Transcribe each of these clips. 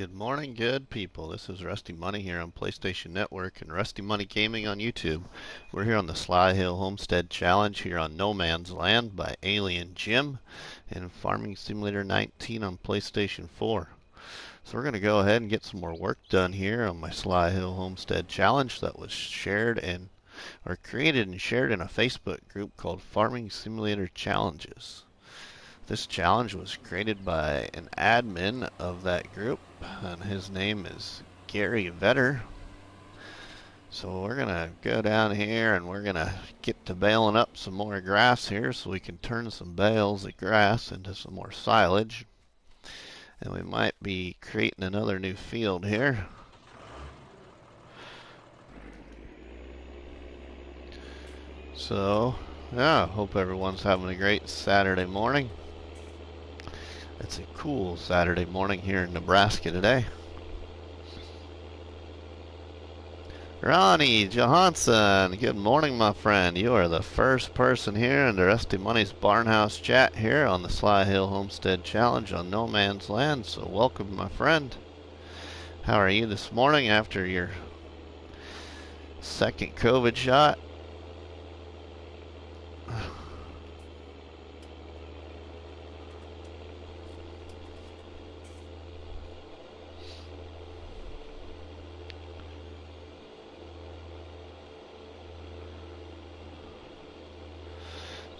Good morning, good people. This is RustyMoney here on PlayStation Network and RustyMoney Gaming on YouTube. We're here on the Sly Hill Homestead Challenge here on No Man's Land by Alien Jim and Farming Simulator 19 on PlayStation 4. So we're going to go ahead and get some more work done here on my Sly Hill Homestead Challenge that was created and shared in a Facebook group called Farming Simulator Challenges. This challenge was created by an admin of that group, and his name is Gary Vetter. So we're going to go down here and we're going to get to baling up some more grass here so we can turn some bales of grass into some more silage. And we might be creating another new field here. So, yeah, hope everyone's having a great Saturday morning. It's a cool Saturday morning here in Nebraska today. Ronnie Johansson, good morning, my friend. You are the first person here in the RustyMoney's Barnhouse chat here on the Sly Hill Homestead Challenge on No Man's Land. So welcome, my friend. How are you this morning after your second COVID shot?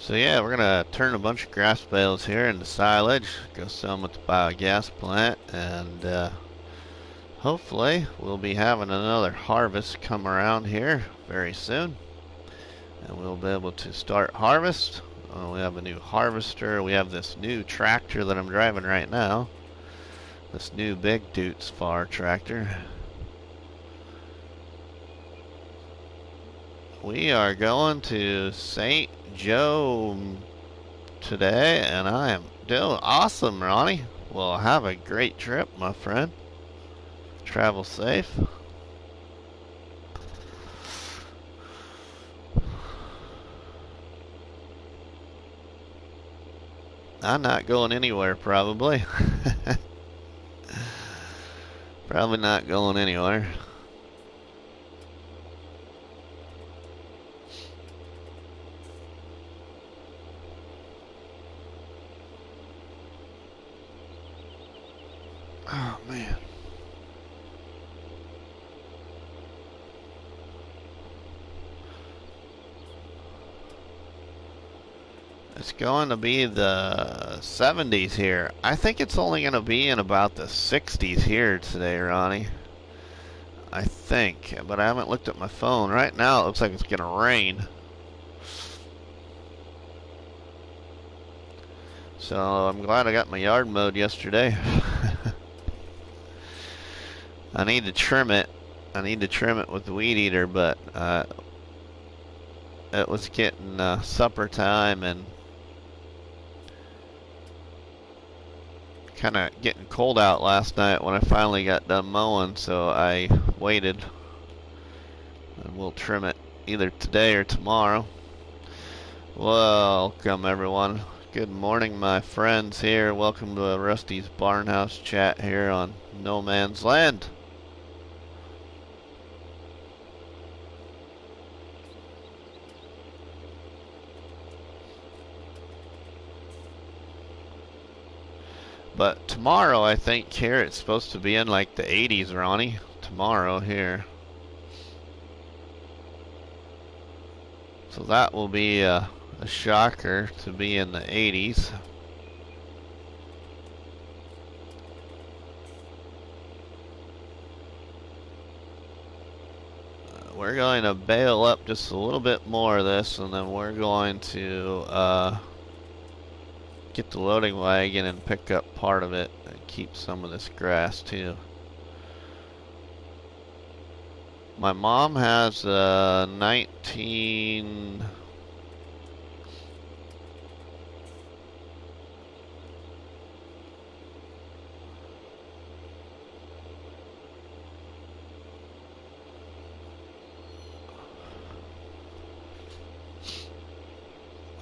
So yeah, we're gonna turn a bunch of grass bales here into silage, go sell them at the biogas plant, and hopefully we'll be having another harvest come around here very soon, and we'll be able to start harvest. We have a new harvester. We have this new tractor that I'm driving right now, this new Big Doots Far tractor. We are going to St. Joe today, and I am doing awesome, Ronnie. Well, have a great trip, my friend. Travel safe. I'm not going anywhere, probably. Probably not going anywhere. Oh, man. It's going to be the 70s here. I think it's only going to be in about the 60s here today, Ronnie. I think, but I haven't looked at my phone. Right now it looks like it's going to rain. So I'm glad I got my yard mowed yesterday. I need to trim it. I need to trim it with the weed eater, but it was getting supper time and kind of getting cold out last night when I finally got done mowing, so I waited. And we'll trim it either today or tomorrow. Welcome, everyone. Good morning, my friends here. Welcome to Rusty's Barnhouse chat here on No Man's Land. But tomorrow, I think here it's supposed to be in like the 80s, Ronnie. Tomorrow here. So that will be a shocker to be in the 80s. We're going to bale up just a little bit more of this, and then we're going to get the loading wagon and pick up part of it and keep some of this grass too. My mom has a 19...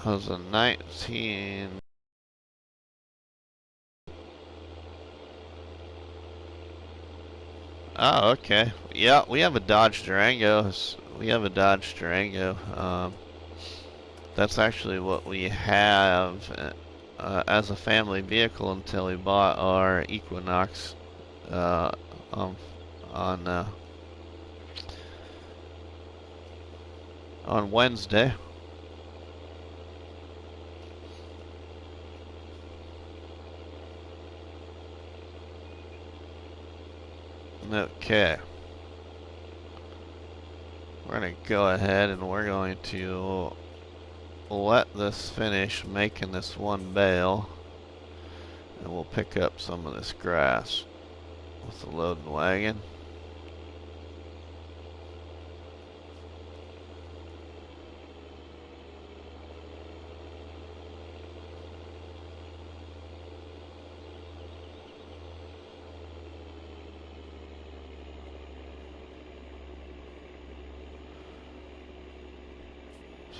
has a 19... Oh, okay. Yeah, we have a Dodge Durango. We have a Dodge Durango. That's actually what we have as a family vehicle until we bought our Equinox uh, um, on uh, on Wednesday. Okay. We're going to go ahead and we're going to let this finish making this one bale, and we'll pick up some of this grass with the loading wagon.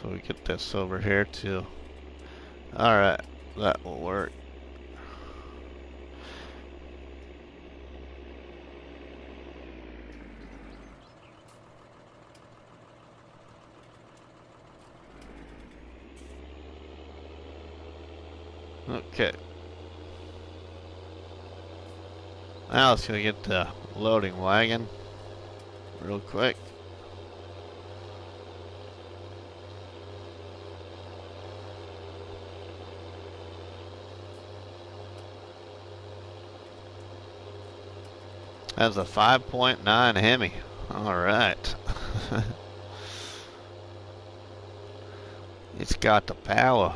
So we get this over here too. Alright, that will work. Okay. Now let's go get the loading wagon real quick. That's a 5.9 Hemi. Alright. It's got the power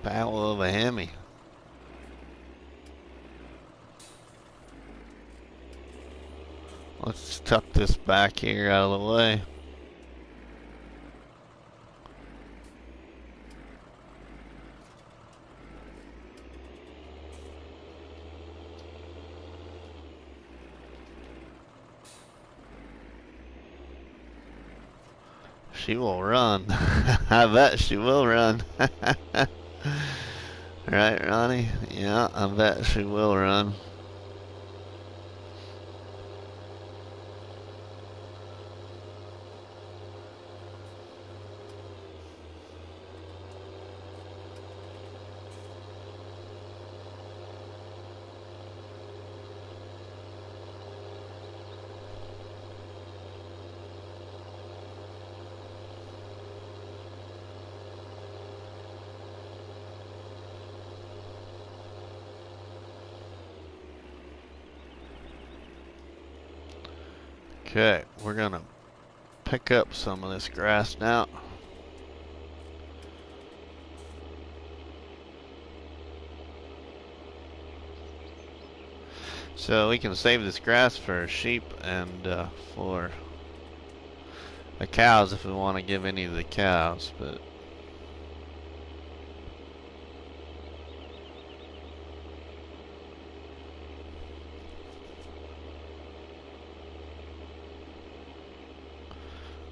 of a Hemi. Let's tuck this back here out of the way. She will run. I bet she will run. Right, Ronnie? Yeah, I bet she will run. Okay, we're gonna pick up some of this grass now. So we can save this grass for sheep and for the cows if we want to give any of the cows, but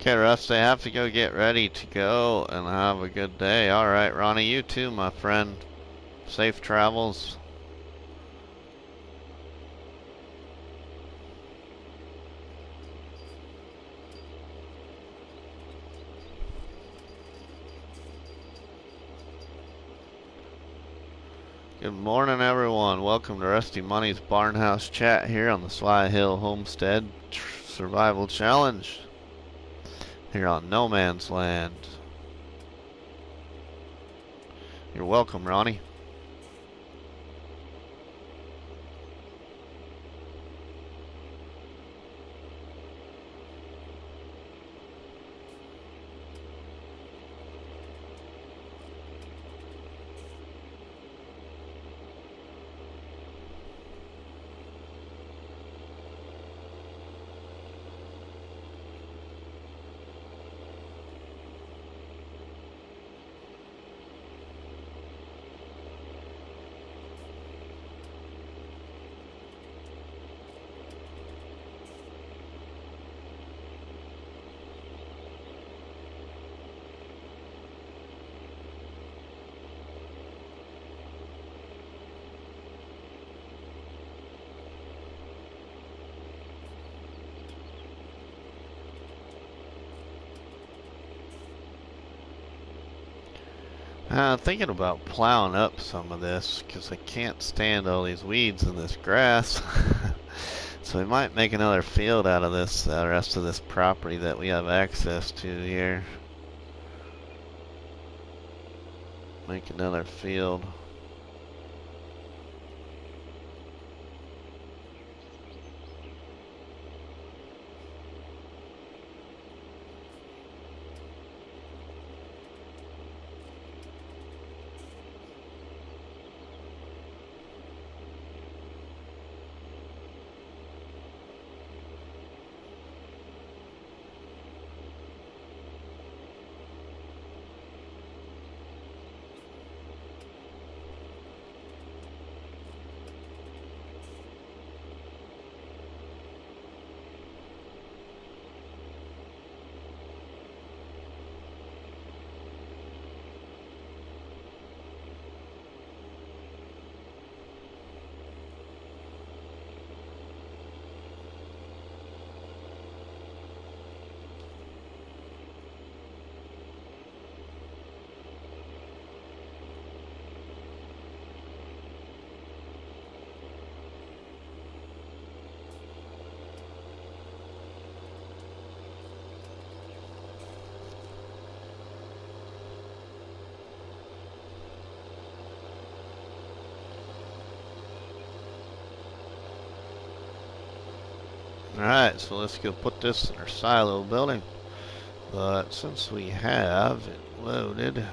okay, Russ, I have to go get ready to go and have a good day. Alright, Ronnie, you too, my friend. Safe travels. Good morning, everyone. Welcome to Rusty Money's Barnhouse Chat here on the Sly Hill Homestead Survival Challenge here on No Man's Land. You're welcome, Ronnie. Thinking about plowing up some of this because I can't stand all these weeds in this grass. So we might make another field out of this, rest of this property that we have access to here. Make another field. Alright, so let's go put this in our silo building. But since we have it loaded,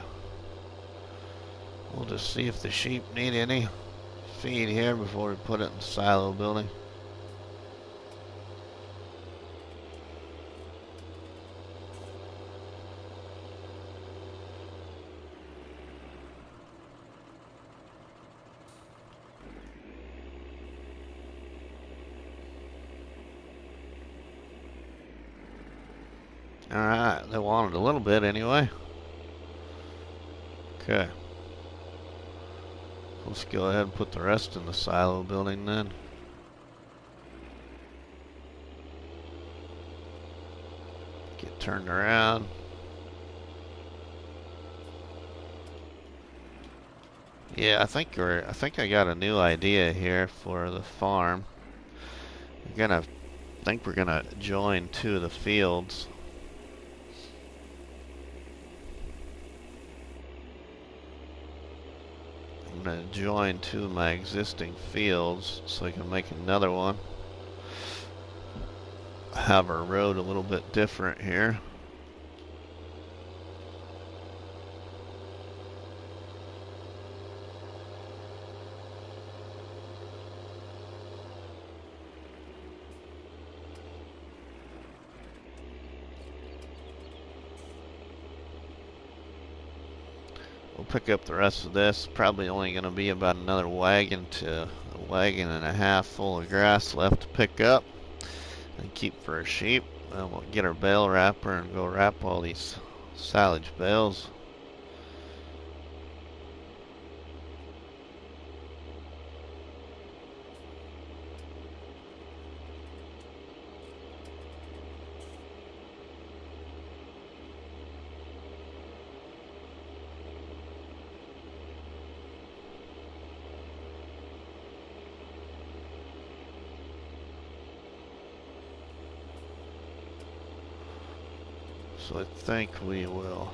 we'll just see if the sheep need any feed here before we put it in the silo building. Alright, they wanted a little bit anyway. Okay. Let's go ahead and put the rest in the silo building then. Get turned around. Yeah, I think I got a new idea here for the farm. I think we're gonna join two of the fields. I'm going to join two of my existing fields so I can make another one. Have our road a little bit different here. We'll pick up the rest of this. Probably only going to be about another wagon to a wagon and a half full of grass left to pick up and keep for our sheep. And we'll get our bale wrapper and go wrap all these silage bales. So I think we will.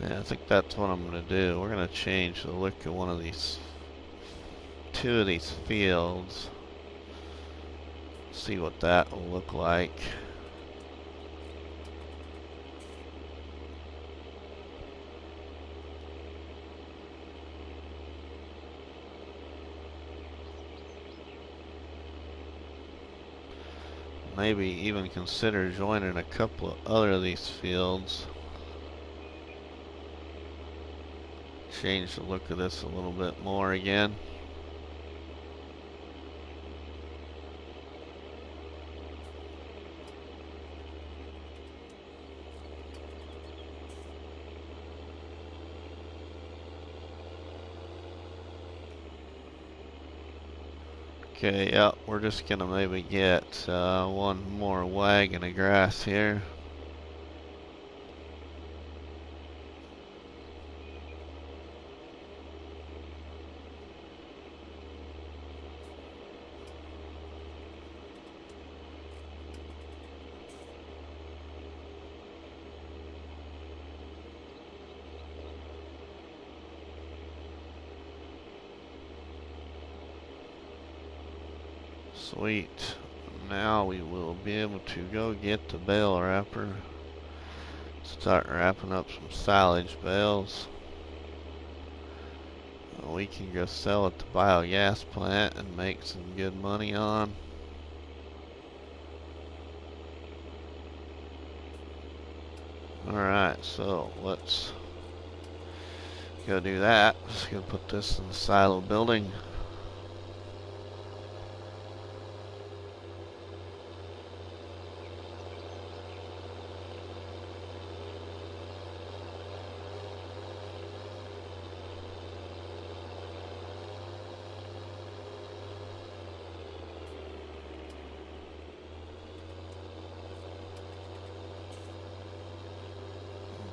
Yeah, I think that's what I'm going to do. We're going to change the look of one of these, two of these fields. See what that will look like. Maybe even consider joining a couple of other of these fields. Change the look of this a little bit more again. Okay, yeah, we're just gonna maybe get one more wagon of grass here. Sweet. Now we will be able to go get the bale wrapper. Start wrapping up some silage bales. We can go sell at the biogas plant and make some good money on. Alright, so let's go do that. Just gonna put this in the silo building.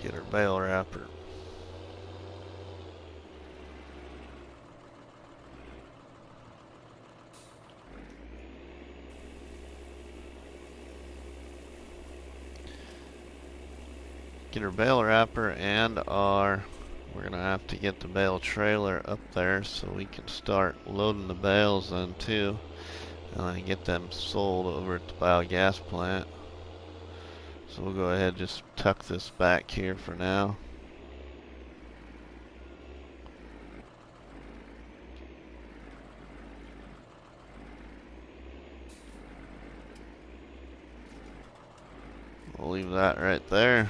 Get our bale wrapper. Get our bale wrapper and we're gonna have to get the bale trailer up there so we can start loading the bales then too, and then get them sold over at the biogas plant. So we'll go ahead and just tuck this back here for now. We'll leave that right there.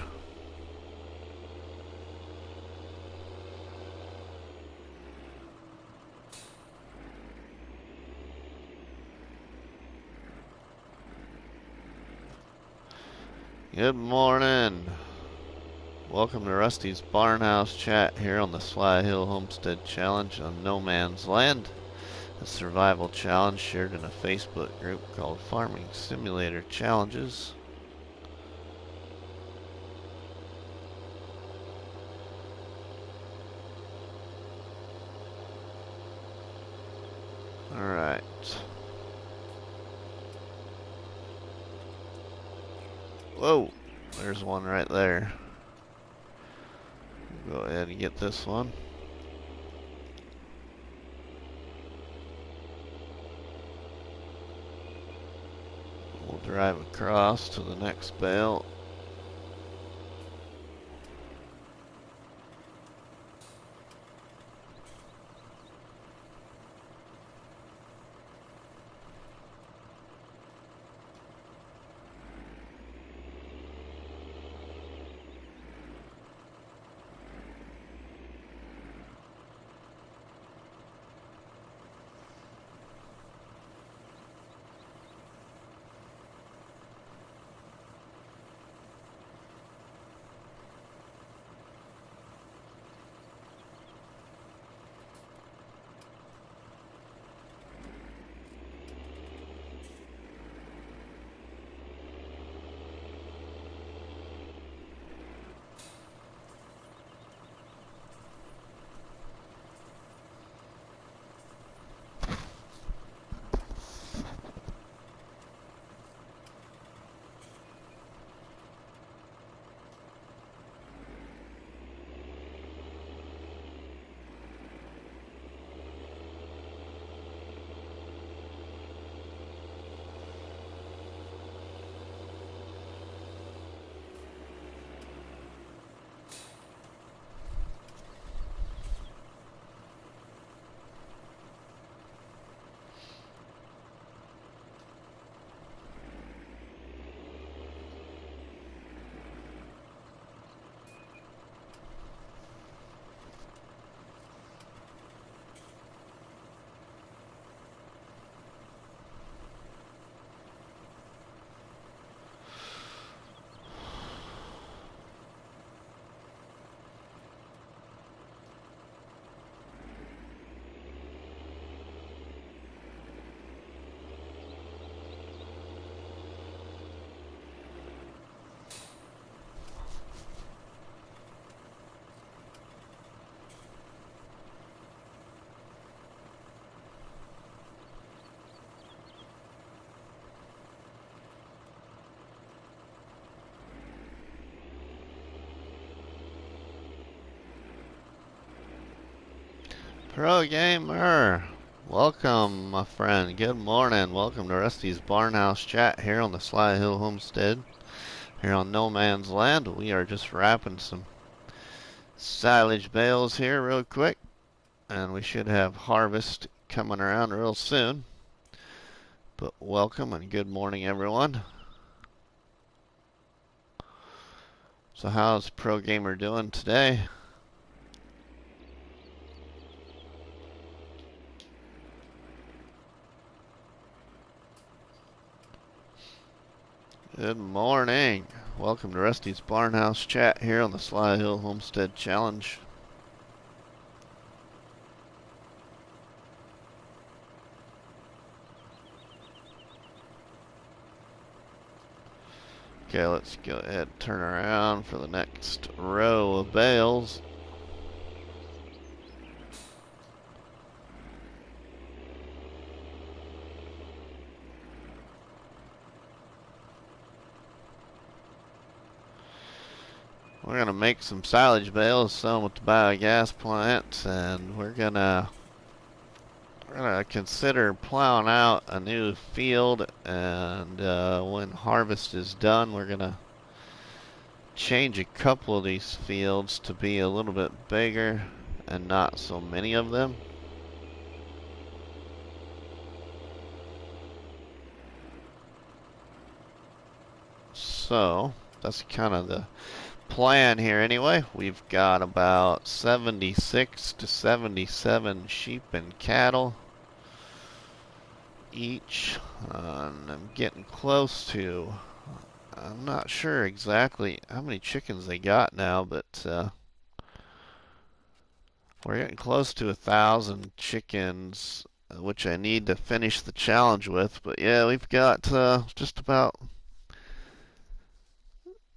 Good morning. Welcome to Rusty's Barnhouse Chat here on the Sly Hill Homestead Challenge on No Man's Land. A survival challenge shared in a Facebook group called Farming Simulator Challenges. Alright. Whoa! There's one right there. Go ahead and get this one. We'll drive across to the next bale. Pro Gamer, welcome my friend, good morning, welcome to Rusty's Barnhouse Chat here on the Sly Hill Homestead, here on No Man's Land. We are just wrapping some silage bales here real quick, and we should have harvest coming around real soon. But welcome and good morning everyone. So how's Pro Gamer doing today? Good morning. Welcome to Rusty's Barnhouse Chat here on the Sly Hill Homestead Challenge. Okay, let's go ahead and turn around for the next row of bales. We're gonna make some silage bales, sell them at the biogas plant, and we're gonna consider plowing out a new field. And when harvest is done, we're gonna change a couple of these fields to be a little bit bigger and not so many of them. So that's kind of the plan here anyway. We've got about 76 to 77 sheep and cattle each, and I'm getting close to, I'm not sure exactly how many chickens they got now, but we're getting close to 1,000 chickens, which I need to finish the challenge with. But yeah, we've got just about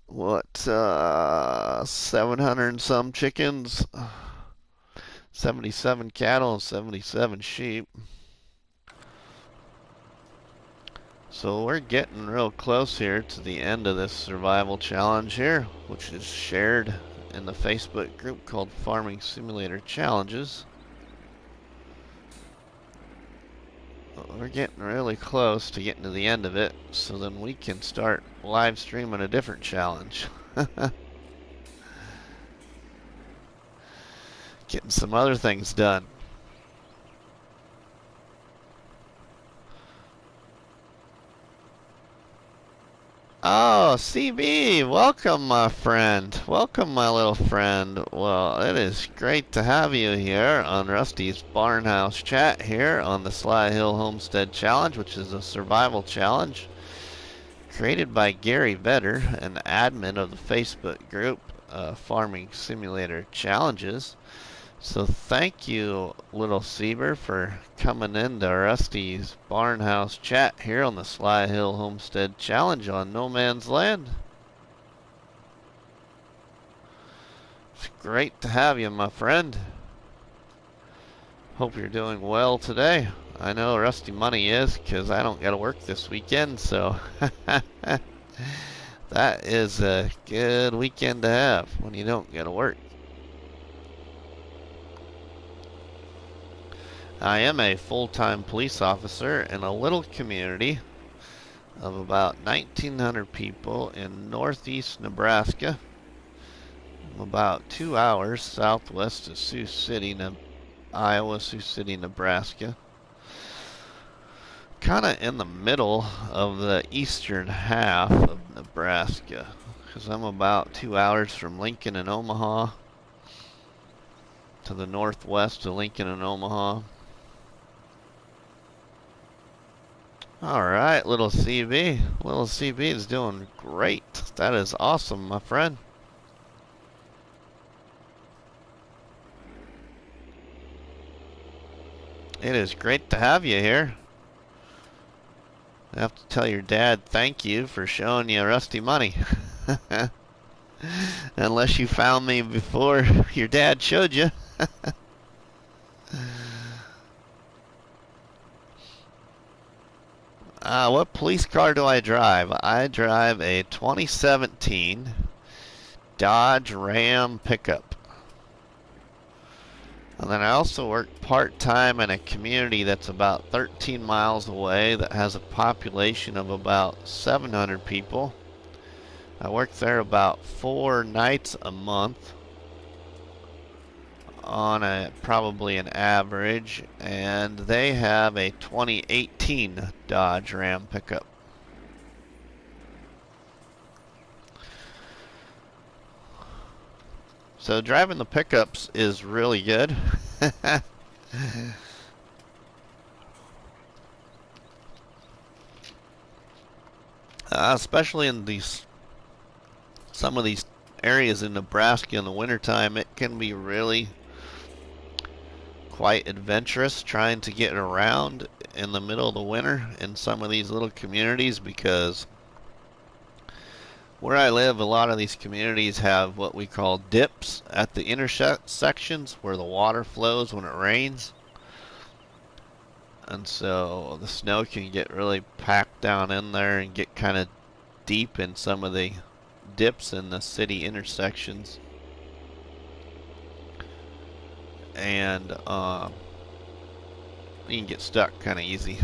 what 700 and some chickens, 77 cattle, and 77 sheep. So we're getting real close here to the end of this survival challenge here, which is shared in the Facebook group called Farming Simulator Challenges. We're getting really close to getting to the end of it, so then we can start live streaming a different challenge. Getting some other things done. Oh, CB, welcome my friend. Welcome my little friend. Well, it is great to have you here on Rusty's Barnhouse Chat here on the Sly Hill Homestead Challenge, which is a survival challenge created by Gary Vedder, an admin of the Facebook group Farming Simulator Challenges. So thank you, little Sieber, for coming into Rusty's Barnhouse Chat here on the Sly Hill Homestead Challenge on No Man's Land. It's great to have you, my friend. Hope you're doing well today. I know Rusty Money is, because I don't got to work this weekend, so that is a good weekend to have when you don't got to work. I am a full-time police officer in a little community of about 1,900 people in northeast Nebraska. I'm about 2 hours southwest of Sioux City, Iowa, Sioux City, Nebraska. Kind of in the middle of the eastern half of Nebraska, because I'm about 2 hours from Lincoln and Omaha to the northwest of Lincoln and Omaha. Alright, little CB. Little CB is doing great. That is awesome, my friend. It is great to have you here. I have to tell your dad thank you for showing you Rusty Money. Unless you found me before your dad showed you. What police car do I drive? I drive a 2017 Dodge Ram pickup. And then I also work part-time in a community that's about 13 miles away that has a population of about 700 people. I work there about 4 nights a month on probably an average, and they have a 2018 Dodge Ram pickup. So driving the pickups is really good. Especially in some of these areas in Nebraska in the wintertime, it can be really quite adventurous trying to get around in the middle of the winter in some of these little communities, because where I live, a lot of these communities have what we call dips at the intersections where the water flows when it rains. And so the snow can get really packed down in there and get kind of deep in some of the dips in the city intersections. And you can get stuck kind of easy.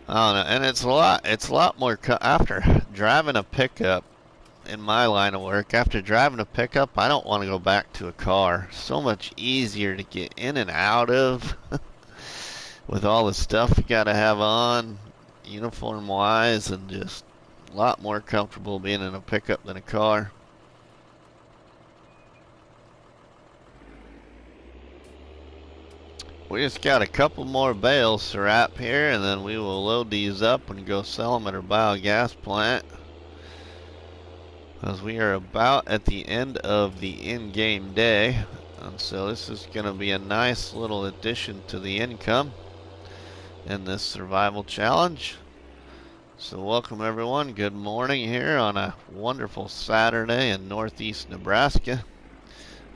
I don't know, and it's a lot more after driving a pickup. In my line of work, after driving a pickup, I don't want to go back to a car. So much easier to get in and out of with all the stuff you gotta have on, uniform wise, and just a lot more comfortable being in a pickup than a car. We just got a couple more bales to wrap here, and then we will load these up and go sell them at our biogas plant. As we are about at the end of the in-game day, and so this is going to be a nice little addition to the income in this survival challenge. So welcome everyone, good morning here on a wonderful Saturday in northeast Nebraska.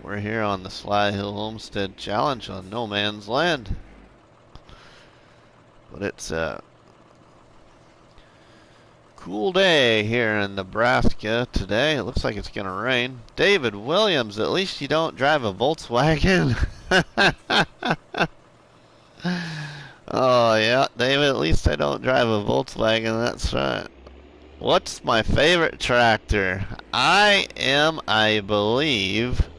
We're here on the Sly Hill Homestead challenge on no man's land. But it's a cool day here in Nebraska today. It looks like it's gonna rain. David Williams, at least you don't drive a Volkswagen. Oh yeah, David, at least I don't drive a Volkswagen, that's right. What's my favorite tractor? I am, I believe,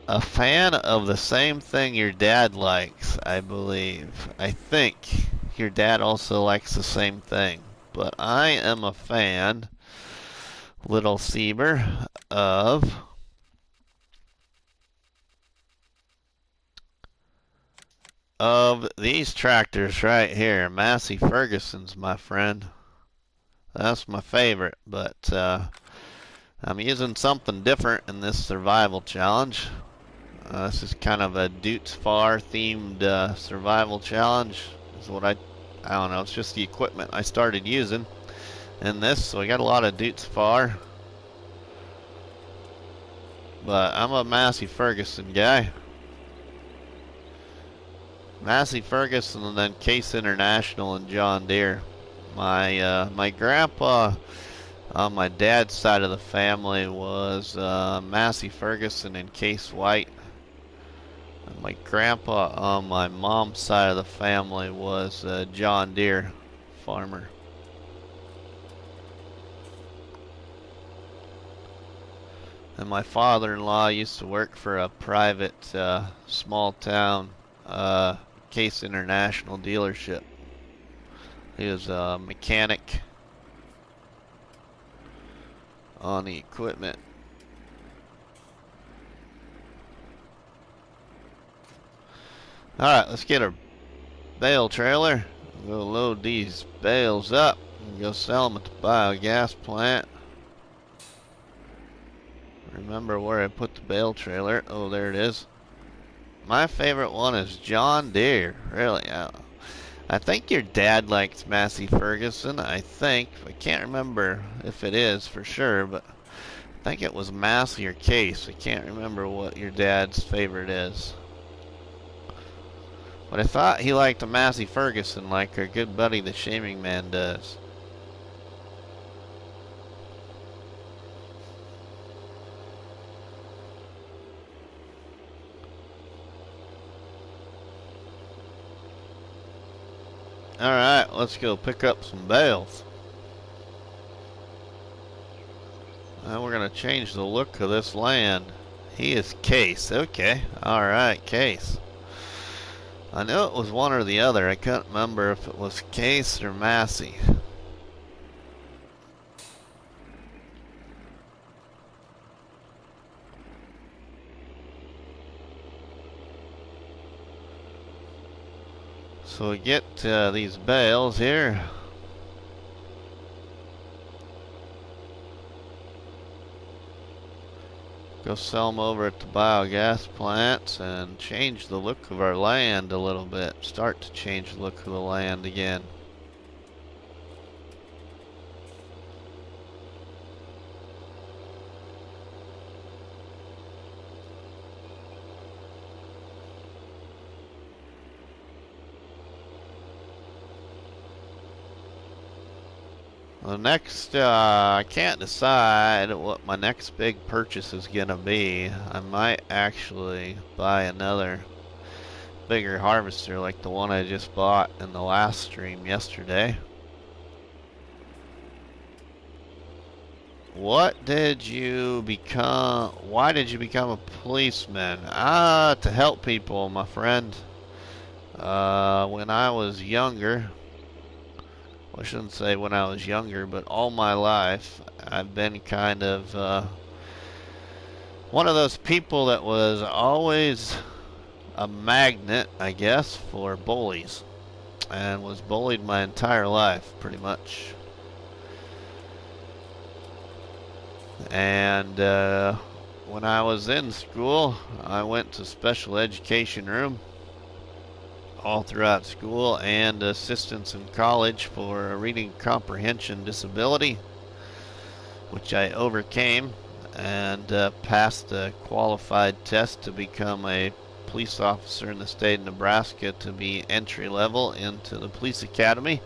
a fan of the same thing your dad likes, I believe. I think your dad also likes the same thing. But I am a fan, Little Sieber, of these tractors right here. Massey Ferguson's, my friend. That's my favorite, but I'm using something different in this survival challenge. This is kind of a Dutes Far themed survival challenge. Is what I don't know, it's just the equipment I started using in this, so I got a lot of Dutes Far. But I'm a Massey Ferguson guy. Massey Ferguson and then Case International and John Deere. My grandpa on my dad's side of the family was Massey Ferguson and Case White. My grandpa on my mom's side of the family was a John Deere farmer. And my father-in-law used to work for a private small town Case International dealership. He was a mechanic on the equipment. Alright, let's get our bale trailer. We'll load these bales up and go sell them at the biogas plant. Remember where I put the bale trailer. Oh, there it is. My favorite one is John Deere. Really, I think your dad likes Massey Ferguson. I think. I can't remember if it is for sure, but I think it was Massey or Case. I can't remember what your dad's favorite is. But I thought he liked a Massey Ferguson like our good buddy the Shaming Man does. Alright, let's go pick up some bales. And we're going to change the look of this land. He is Case. Okay. Alright, Case. I knew it was one or the other. I couldn't remember if it was Case or Massey. So we get these bales here. Go sell them over at the biogas plants and change the look of our land a little bit. Start to change the look of the land again. The next, I can't decide what my next big purchase is gonna be. I might actually buy another bigger harvester like the one I just bought in the last stream yesterday. What did you become? Why did you become a policeman? To help people, my friend. When I was younger, I shouldn't say when I was younger, but all my life I've been kind of one of those people that was always a magnet, I guess, for bullies, and was bullied my entire life pretty much. And when I was in school, I went to special education room all throughout school, and assistance in college for a reading comprehension disability, which I overcame and passed a qualified test to become a police officer in the state of Nebraska, to be entry level into the police academy.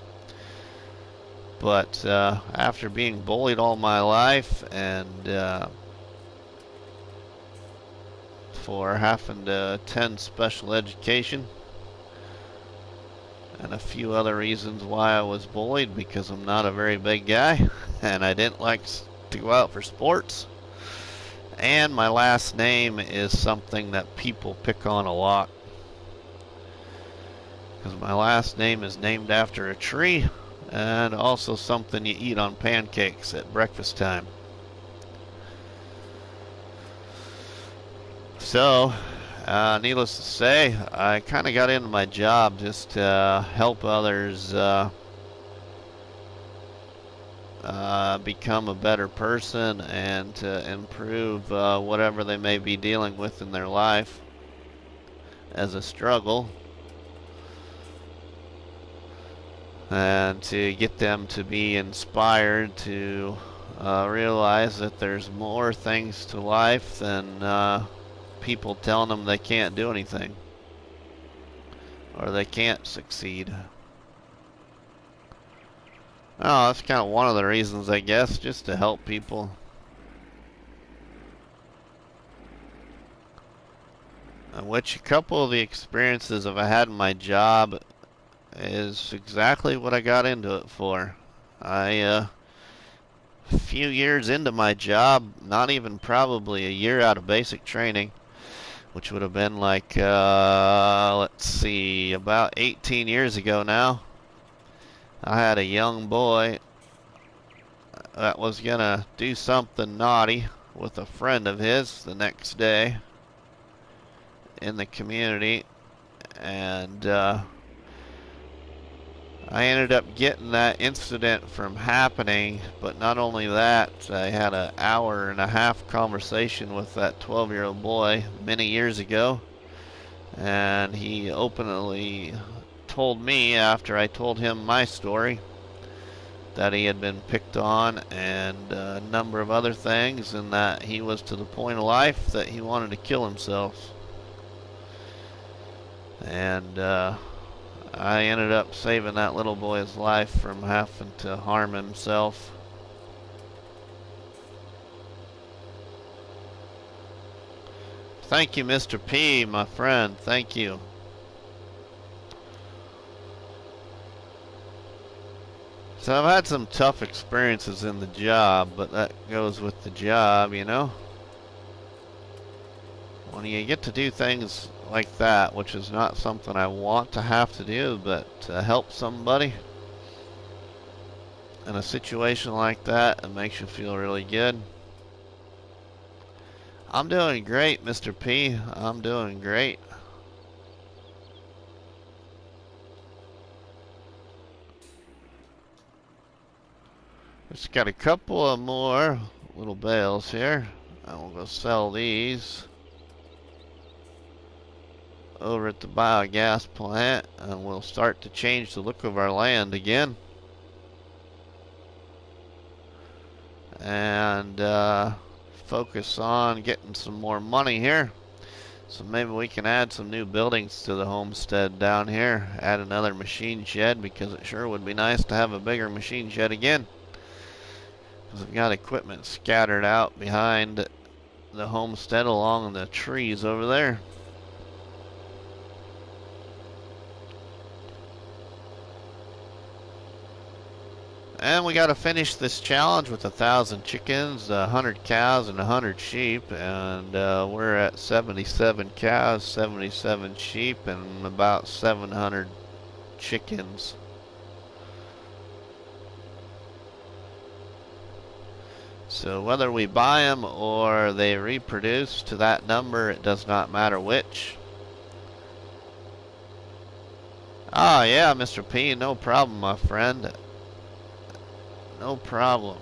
But after being bullied all my life, and for having to attend special education, and a few other reasons why I was bullied, because I'm not a very big guy and I didn't like to go out for sports, and my last name is something that people pick on a lot, because my last name is named after a tree, and also something you eat on pancakes at breakfast time. So needless to say, I kind of got into my job just to help others become a better person, and to improve whatever they may be dealing with in their life as a struggle, and to get them to be inspired to realize that there's more things to life than people telling them they can't do anything or they can't succeed. Oh, that's kind of one of the reasons, I guess, just to help people. Which a couple of the experiences I've had in my job is exactly what I got into it for. A few years into my job, not even probably a year out of basic training, which would have been like, let's see, about 18 years ago now, I had a young boy that was gonna do something naughty with a friend of his the next day in the community, and I ended up getting that incident from happening. But not only that, I had an hour-and-a-half conversation with that 12-year-old boy many years ago, and he openly told me, after I told him my story, that he had been picked on and a number of other things, and that he was to the point of life that he wanted to kill himself. And I ended up saving that little boy's life from having to harm himself. Thank you, Mr. P, my friend. Thank you. So I've had some tough experiences in the job, but that goes with the job, you know? When you get to do things like that, which is not something I want to have to do, but to help somebody in a situation like that, it makes you feel really good. I'm doing great, Mr. P. I'm doing great. Just got a couple of more little bales here. I will go sell these over at the biogas plant, and we'll start to change the look of our land again. And focus on getting some more money here. So maybe we can add some new buildings to the homestead down here. Add another machine shed, because it sure would be nice to have a bigger machine shed again. Because I've got equipment scattered out behind the homestead along the trees over there. And we got to finish this challenge with 1,000 chickens, 100 cows, and 100 sheep. And we're at 77 cows, 77 sheep, and about 700 chickens. So whether we buy them or they reproduce to that number, it does not matter which. Ah, yeah, Mr. P, no problem, my friend. No problem.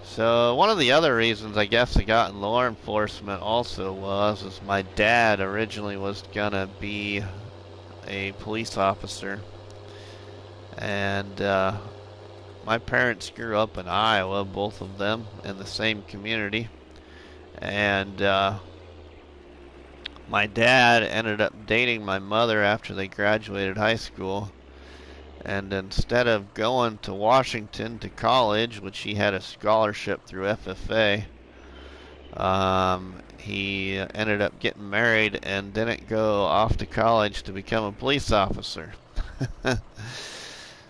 So one of the other reasons I guess I got in law enforcement also was my dad originally was gonna be a police officer, and my parents grew up in Iowa, both of them in the same community, and my dad ended up dating my mother after they graduated high school. And instead of going to Washington to college, which he had a scholarship through FFA, he ended up getting married and didn't go off to college to become a police officer.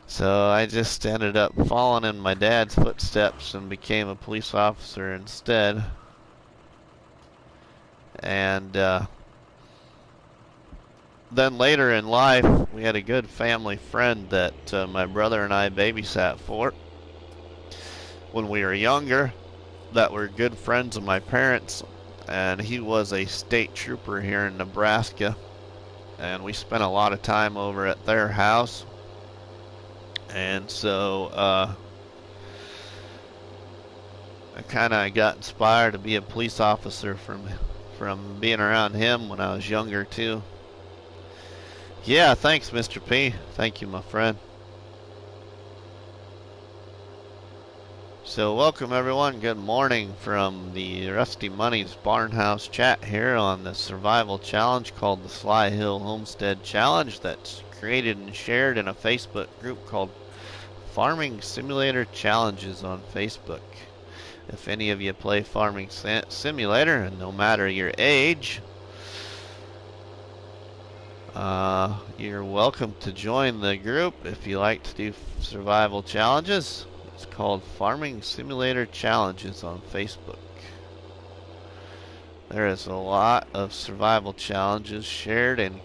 So I just ended up following in my dad's footsteps and became a police officer instead. And then later in life, we had a good family friend that my brother and I babysat for when we were younger, that were good friends of my parents, and he was a state trooper here in Nebraska, and we spent a lot of time over at their house. And so I kind of got inspired to be a police officer from being around him when I was younger too. Yeah, thanks, Mr. P. Thank you, my friend. So welcome everyone. Good morning from the Rusty Money's Barnhouse chat here on the survival challenge called the Sly Hill Homestead Challenge, that's created and shared in a Facebook group called Farming Simulator Challenges on Facebook. If any of you play Farming Simulator, and no matter your age, you're welcome to join the group if you like to do survival challenges. It's called Farming Simulator Challenges on Facebook. There is a lot of survival challenges shared and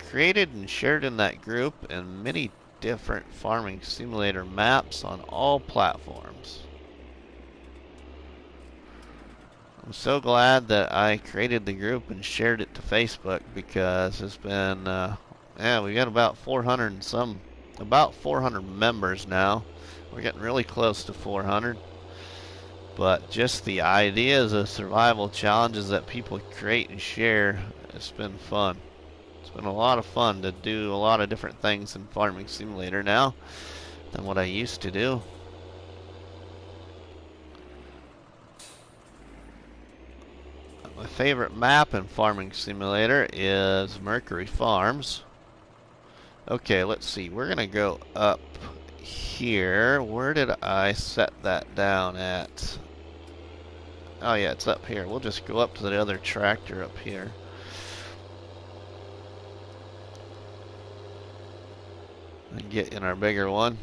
created and shared in that group, and many different farming simulator maps on all platforms. I'm so glad that I created the group and shared it to Facebook, because it's been, yeah, we got about 400 and some, about 400 members now. We're getting really close to 400. But just the ideas of survival challenges that people create and share, it's been fun. It's been a lot of fun to do a lot of different things in Farming Simulator now than what I used to do. My favorite map in Farming Simulator is Mercury Farms. Okay, let's see. We're gonna go up here. Where did I set that down at? Oh yeah, it's up here. We'll just go up to the other tractor up here. And get in our bigger one.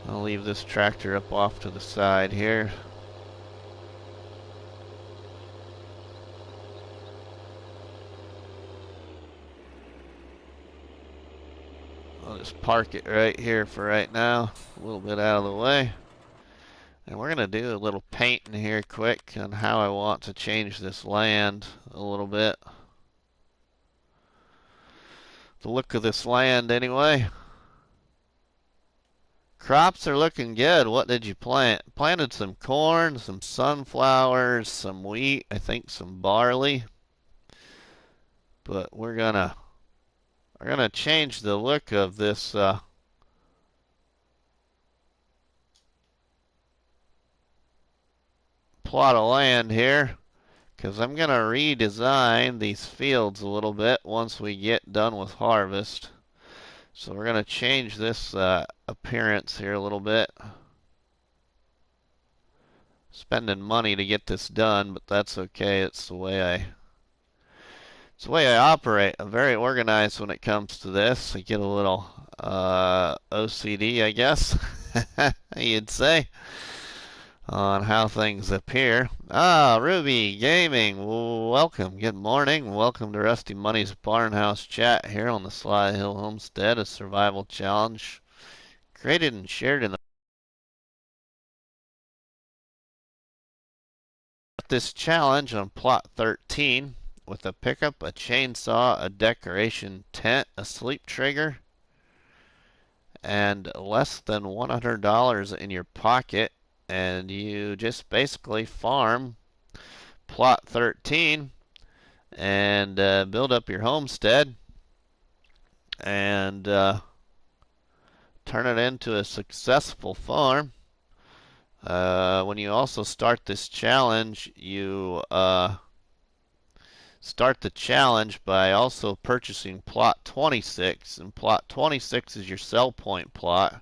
I'll leave this tractor up off to the side here. I'll just park it right here for right now, a little bit out of the way. And we're going to do a little painting here quick on how I want to change this land a little bit. The look of this land anyway. Crops are looking good. What did you plant? Planted some corn, some sunflowers, some wheat, I think some barley. But we're gonna change the look of this plot of land here, because I'm gonna redesign these fields a little bit once we get done with harvest. So we're gonna change this appearance here a little bit. Spending money to get this done, but that's okay. It's the way I operate. I'm very organized when it comes to this. I get a little OCD, I guess you'd say, on how things appear. Ah, Ruby Gaming, welcome. Good morning. Welcome to Rusty Money's Barnhouse Chat here on the Sly Hill Homestead, a survival challenge created and shared in the this challenge on plot 13 with a pickup, a chainsaw, a decoration tent, a sleep trigger, and less than $100 in your pocket, and you just basically farm plot 13 and build up your homestead and turn it into a successful farm. When you also start this challenge, you start the challenge by also purchasing plot 26, and plot 26 is your sell point plot.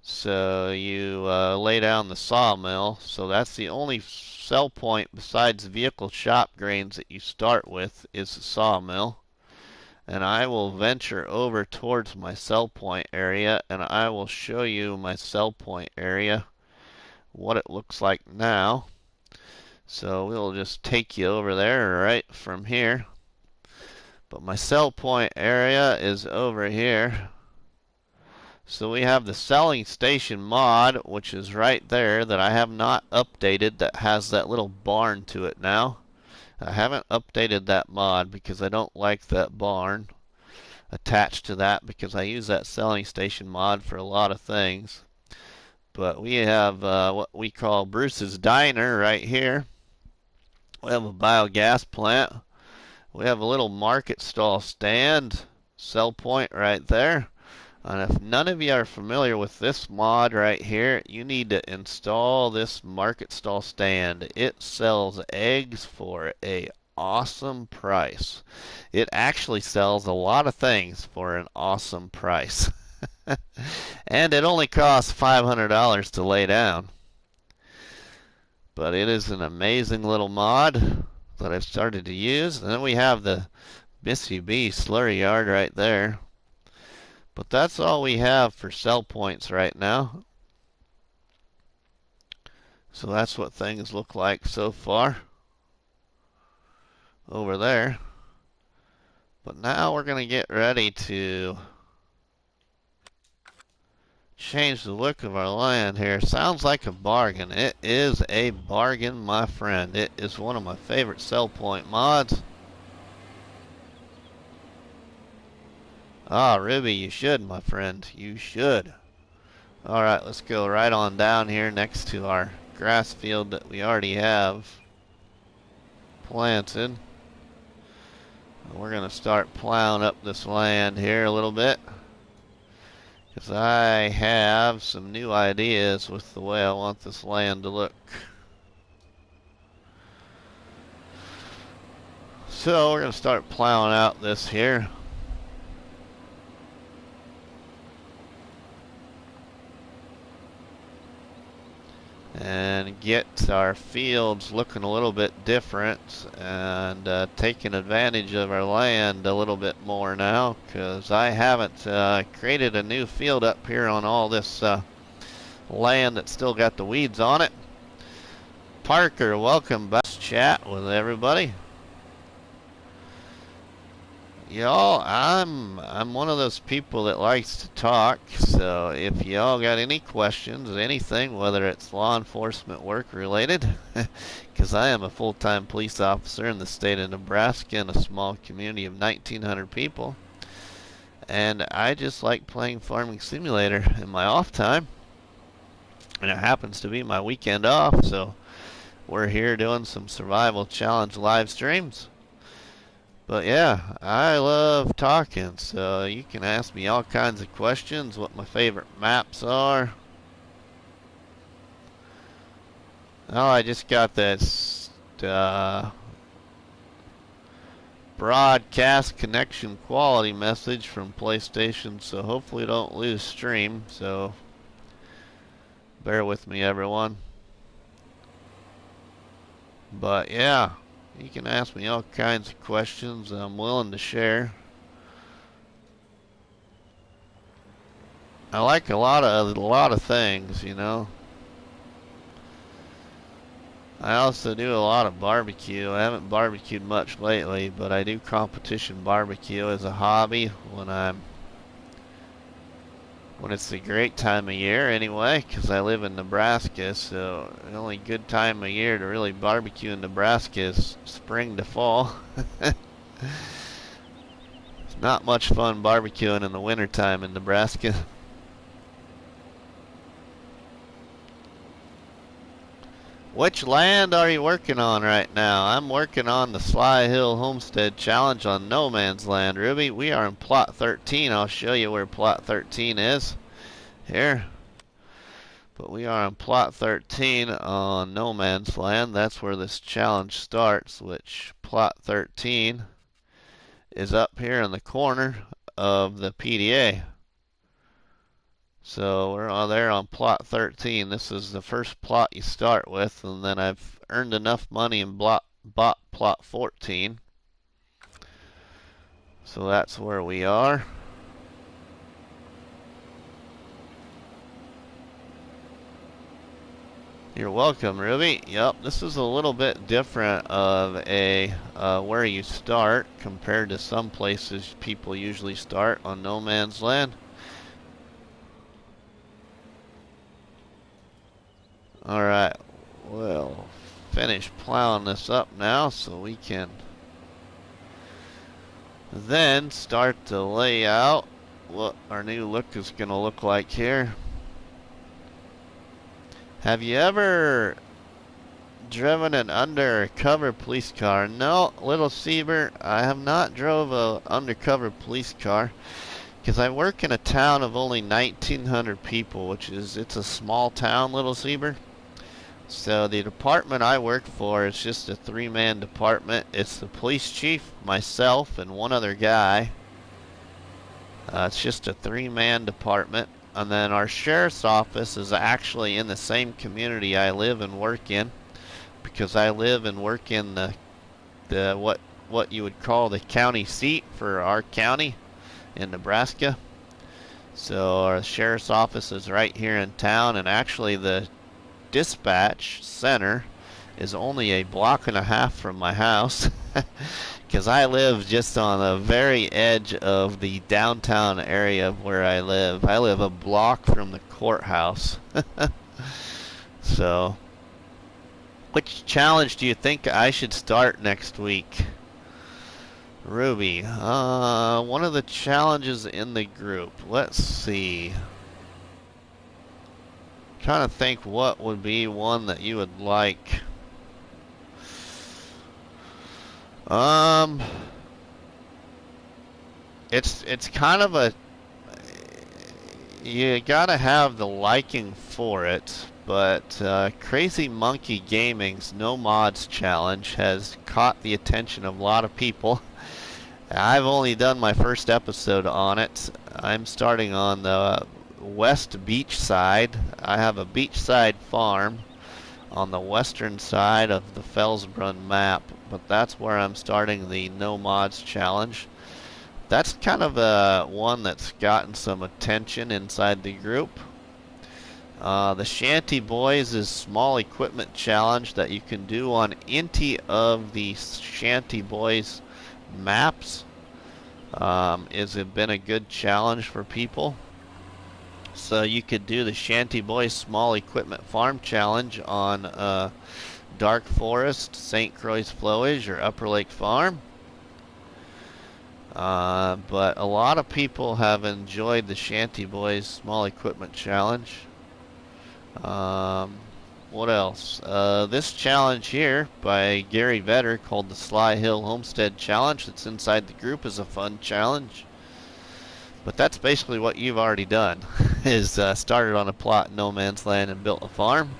So you lay down the sawmill, so that's the only sell point besides vehicle shop grains that you start with is the sawmill. And I will venture over towards my sell point area, and I will show you my sell point area, what it looks like now. So we'll just take you over there right from here. But my sell point area is over here. So we have the selling station mod, which is right there, that I have not updated, that has that little barn to it now. I haven't updated that mod because I don't like that barn attached to that, because I use that selling station mod for a lot of things. But we have what we call Bruce's Diner right here. We have a biogas plant. We have a little market stall stand, sell point right there. And if none of you are familiar with this mod right here, you need to install this market stall stand. It sells eggs for a awesome price. It actually sells a lot of things for an awesome price. And it only costs $500 to lay down. But it is an amazing little mod that I've started to use. And then we have the Missy B slurry yard right there. But that's all we have for sell points right now. So that's what things look like so far over there. But now we're going to get ready to change the look of our land here. Sounds like a bargain. It is a bargain, my friend. It is one of my favorite sell point mods. Ah, Ruby, you should, my friend. You should. Alright, let's go right on down here next to our grass field that we already have planted. We're going to start plowing up this land here a little bit, because I have some new ideas with the way I want this land to look. So we're going to start plowing out this here. and get our fields looking a little bit different and taking advantage of our land a little bit more now, because I haven't created a new field up here on all this land that's still got the weeds on it. Parker, welcome back to chat with everybody. Y'all, I'm one of those people that likes to talk, so if y'all got any questions, anything, whether it's law enforcement work related, because I am a full-time police officer in the state of Nebraska in a small community of 1,900 people, and I just like playing Farming Simulator in my off time, and it happens to be my weekend off, so we're here doing some survival challenge live streams. But yeah, I love talking, so you can ask me all kinds of questions, what my favorite maps are. Oh, I just got this broadcast connection quality message from PlayStation, so hopefully don't lose stream, so bear with me, everyone. But yeah, you can ask me all kinds of questions. I'm willing to share. I like a lot of things, you know. I also do a lot of barbecue. I haven't barbecued much lately, but I do competition barbecue as a hobby when it's a great time of year anyway, because I live in Nebraska, so the only good time of year to really barbecue in Nebraska is spring to fall. It's not much fun barbecuing in the wintertime in Nebraska. Which land are you working on right now? I'm working on the Sly Hill Homestead Challenge on No Man's Land, Ruby. We are in plot 13. I'll show you where plot 13 is here. But we are on plot 13 on No Man's Land. That's where this challenge starts, which plot 13 is up here in the corner of the PDA. So we're there on plot 13. This is the first plot you start with, and then I've earned enough money and bought plot 14. So that's where we are. You're welcome, Ruby. Yep, this is a little bit different of a where you start compared to some places people usually start on No Man's Land. Alright, we'll finish plowing this up now so we can then start to lay out what our new look is going to look like here. Have you ever driven an undercover police car? No, Little Sieber, I have not drove a undercover police car, because I work in a town of only 1,900 people, it's a small town, Little Sieber. So the department I work for is just a 3-man department. It's the police chief, myself, and one other guy. It's just a 3-man department. And then our sheriff's office is actually in the same community I live and work in, because I live and work in the what you would call the county seat for our county in Nebraska. So our sheriff's office is right here in town, and actually the dispatch center is only a block and a half from my house, because I live just on the very edge of the downtown area of where I live. I live a block from the courthouse. So, which challenge do you think I should start next week? Ruby, one of the challenges in the group. Let's see. Trying to think what would be one that you would like. It's kind of a, you gotta have the liking for it, but Crazy Monkey Gaming's No Mods challenge has caught the attention of a lot of people. I've only done my first episode on it. I'm starting on the west beach side. I have a beachside farm on the western side of the Felsbrunn map, but that's where I'm starting the No Mods challenge. That's kind of one that's gotten some attention inside the group. The Shanty Boys is small equipment challenge that you can do on any of the Shanty Boys maps. Has been a good challenge for people. So you could do the Shanty Boys Small Equipment Farm Challenge on Dark Forest, St. Croix Flowage, or Upper Lake Farm. But a lot of people have enjoyed the Shanty Boys Small Equipment Challenge. What else? This challenge here by Gary Vetter called the Sly Hill Homestead Challenge that's inside the group is a fun challenge. But that's basically what you've already done, is started on a plot in no man's land and built a farm.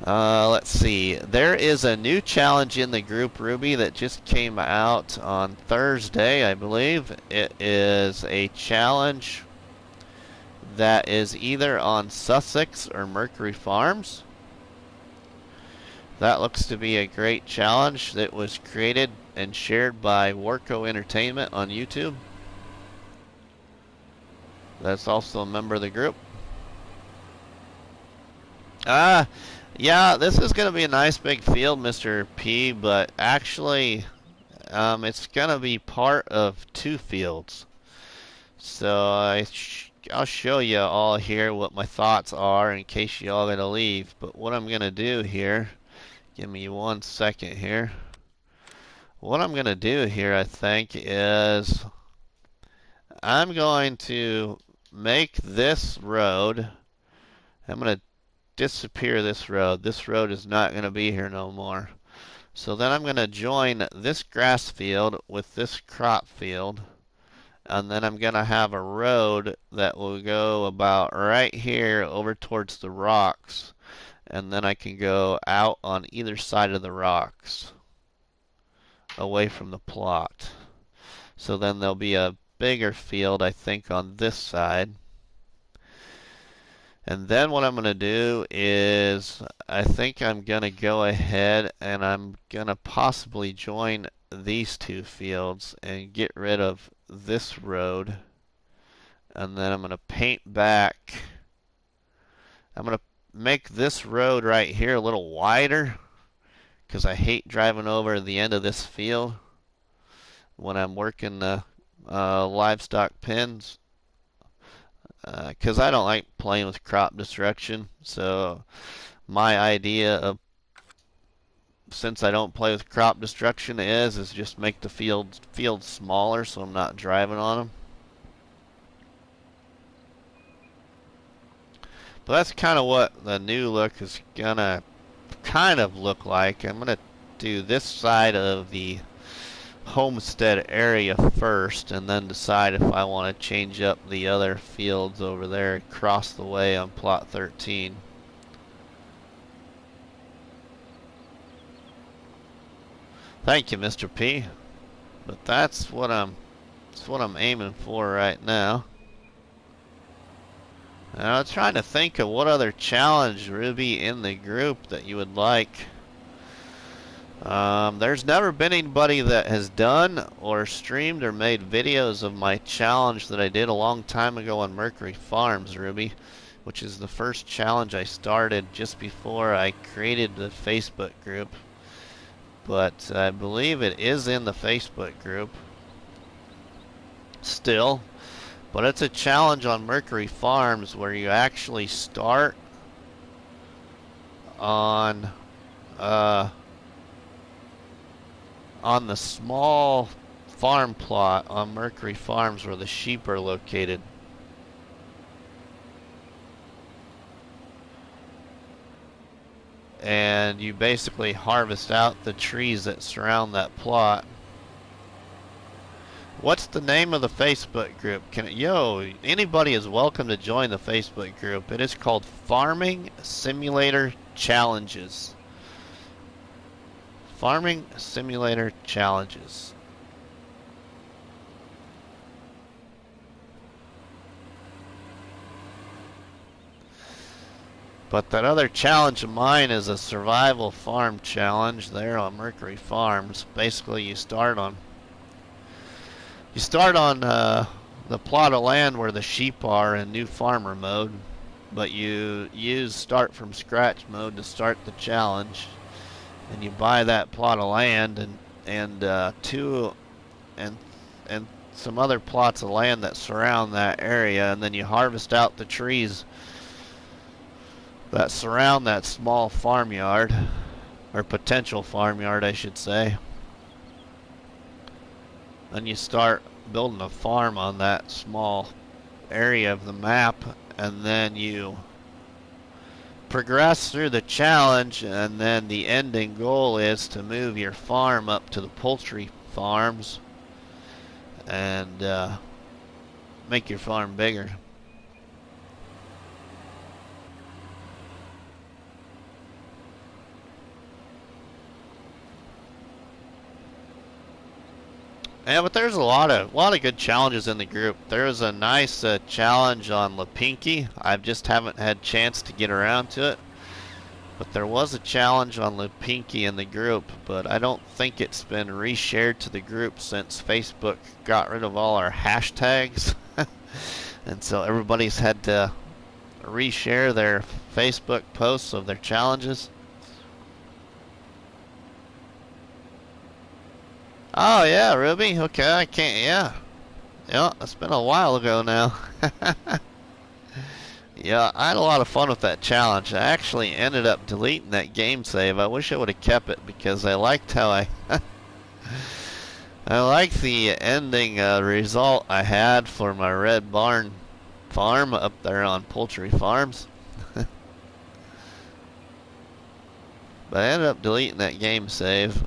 Let's see. There is a new challenge in the group, Ruby, that just came out on Thursday, I believe. It is a challenge that is either on Sussex or Mercury Farms. That looks to be a great challenge that was created and shared by Warco Entertainment on YouTube. That's also a member of the group. Yeah, this is going to be a nice big field, Mr. P, but actually, it's going to be part of two fields. So I'll show you all here what my thoughts are in case you all got to leave. But what I'm going to do here, give me 1 second here. What I'm going to do here, I think, is I'm going to make this road. I'm going to disappear this road. This road is not going to be here no more. So then I'm going to join this grass field with this crop field. And then I'm going to have a road that will go about right here over towards the rocks. And then I can go out on either side of the rocks, away from the plot. So then there'll be a bigger field, I think, on this side. And then what I'm going to do is, I think I'm going to go ahead and I'm going to possibly join these two fields and get rid of this road. And then I'm going to paint back. I'm going to make this road right here a little wider, because I hate driving over the end of this field when I'm working the livestock pens. Because I don't like playing with crop destruction. So my idea of, since I don't play with crop destruction, is just make the fields smaller so I'm not driving on them. But that's kind of what the new look is gonna kind of look like. I'm gonna do this side of the homestead area first, and then decide if I want to change up the other fields over there across the way on plot 13. Thank you, Mr. P. But that's what I'm aiming for right now. And I'm trying to think of what other challenge would be in the group that you would like. There's never been anybody that has done or streamed or made videos of my challenge that I did a long time ago on Mercury Farms, Ruby, which is the first challenge I started just before I created the Facebook group. But I believe it is in the Facebook group still. But it's a challenge on Mercury Farms where you actually start on the small farm plot on Mercury Farms where the sheep are located. And you basically harvest out the trees that surround that plot. What's the name of the Facebook group? Anybody is welcome to join the Facebook group. It is called Farming Simulator Challenges. Farming Simulator Challenges. But that other challenge of mine is a survival farm challenge there on Mercury Farms. Basically, you start on the plot of land where the sheep are in new farmer mode, but you use start from scratch mode to start the challenge, and you buy that plot of land and two and some other plots of land that surround that area, and then you harvest out the trees that surround that small farmyard, or potential farmyard I should say. Then you start building a farm on that small area of the map, and then you progress through the challenge, and then the ending goal is to move your farm up to the poultry farms and make your farm bigger. Yeah, but there's a lot of good challenges in the group. There was a nice challenge on Lapinky. I just haven't had chance to get around to it. But there was a challenge on Lapinky in the group, but I don't think it's been reshared to the group since Facebook got rid of all our hashtags. And so everybody's had to reshare their Facebook posts of their challenges. Oh yeah, Ruby. Okay, I can't. Yeah, yeah. It's been a while ago now. Yeah, I had a lot of fun with that challenge. I actually ended up deleting that game save. I wish I would have kept it because I liked how I liked the ending result I had for my red barn farm up there on Poultry Farms. But I ended up deleting that game save.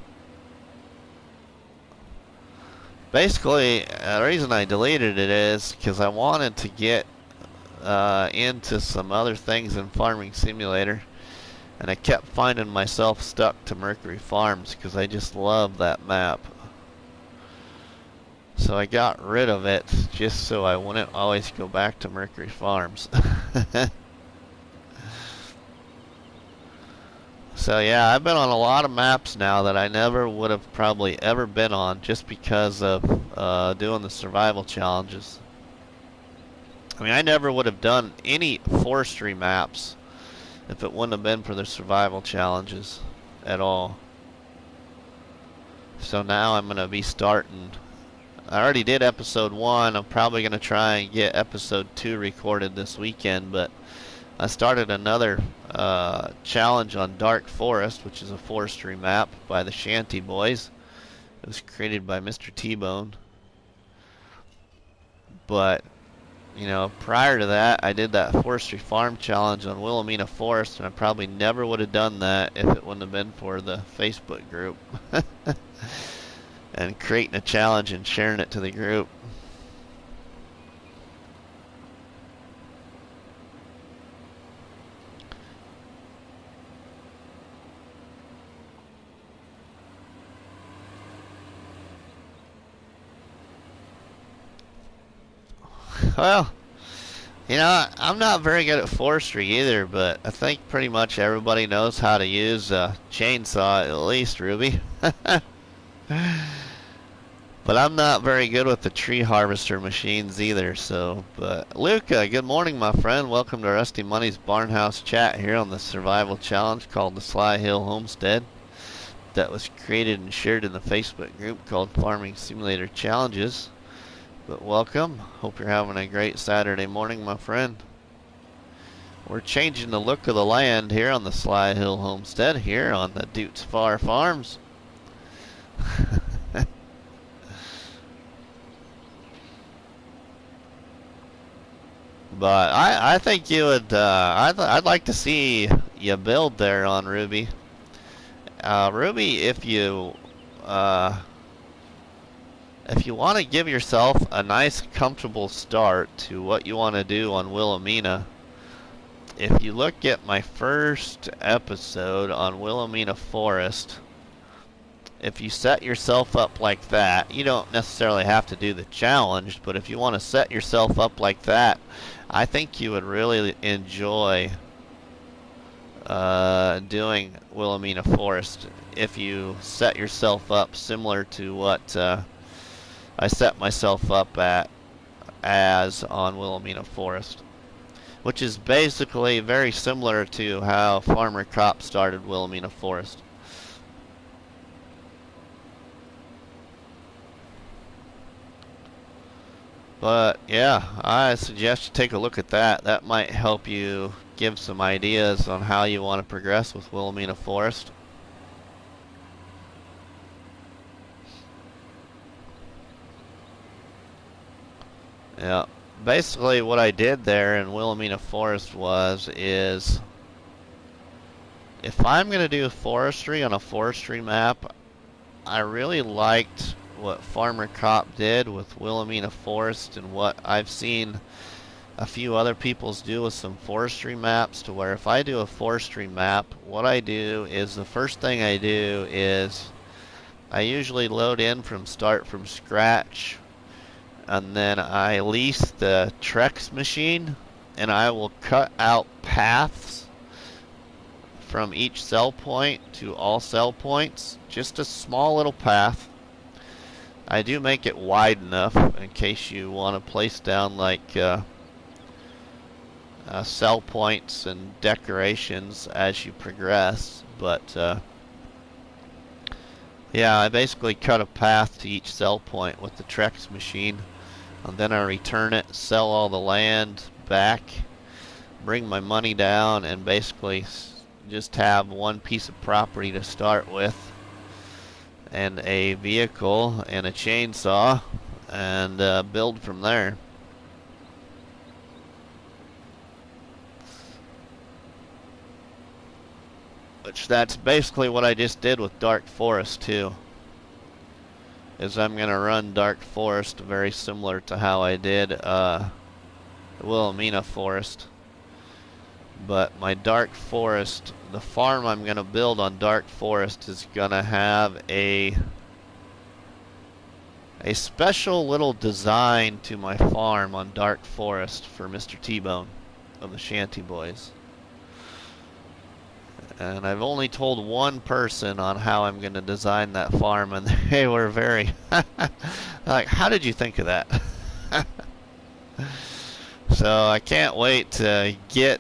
Basically, the reason I deleted it is because I wanted to get into some other things in Farming Simulator, and I kept finding myself stuck to Mercury Farms because I just love that map. So I got rid of it just so I wouldn't always go back to Mercury Farms. So yeah, I've been on a lot of maps now that I never would have probably ever been on just because of doing the survival challenges. I mean, I never would have done any forestry maps if it wouldn't have been for the survival challenges at all. So now I'm going to be starting. I already did episode 1. I'm probably going to try and get episode 2 recorded this weekend, but I started another challenge on Dark Forest, which is a forestry map by the Shanty Boys. It was created by Mr. T-Bone. But, you know, prior to that, I did that forestry farm challenge on Wilhelmina Forest, and I probably never would have done that if it wouldn't have been for the Facebook group. And creating a challenge and sharing it to the group. Well, you know, I'm not very good at forestry either, but I think pretty much everybody knows how to use a chainsaw, at least, Ruby. But I'm not very good with the tree harvester machines either, so. But Luca, good morning, my friend. Welcome to Rusty Money's Barnhouse chat here on the survival challenge called the Sly Hill Homestead. That was created and shared in the Facebook group called Farming Simulator Challenges. But welcome. Hope you're having a great Saturday morning, my friend. We're changing the look of the land here on the Sly Hill Homestead here on the Dutes Far Farms. But I think you would. I'd like to see you build there on Ruby. Ruby, if you want to give yourself a nice, comfortable start to what you want to do on Wilhelmina, if you look at my first episode on Wilhelmina Forest, if you set yourself up like that, you don't necessarily have to do the challenge, but if you want to set yourself up like that, I think you would really enjoy doing Wilhelmina Forest if you set yourself up similar to what I set myself up as on Wilhelmina Forest, which is basically very similar to how Farmer Cop started Wilhelmina Forest. But yeah, I suggest you take a look at that. That might help you give some ideas on how you want to progress with Wilhelmina Forest. Yeah, basically what I did there in Wilhelmina Forest is if I'm going to do forestry on a forestry map, I really liked what Farmer Cop did with Wilhelmina Forest and what I've seen a few other people's do with some forestry maps, to where if I do a forestry map, what I do is the first thing I do is I usually load in from scratch, and then I lease the Trex machine, and I will cut out paths from each cell point to all cell points, just a small little path. I do make it wide enough in case you want to place down like cell points and decorations as you progress, but yeah, I basically cut a path to each cell point with the Trex machine, and then I return it, sell all the land back, bring my money down, and basically just have one piece of property to start with, and a vehicle and a chainsaw, and build from there. Which that's basically what I just did with Dark Forest too. Is I'm gonna run Dark Forest very similar to how I did Wilhelmina Forest. But my Dark Forest, the farm I'm gonna build on Dark Forest is gonna have a special little design to my farm on Dark Forest for Mr. T-Bone of the Shanty Boys. And I've only told one person on how I'm going to design that farm, and they were very like, how did you think of that? So I can't wait to get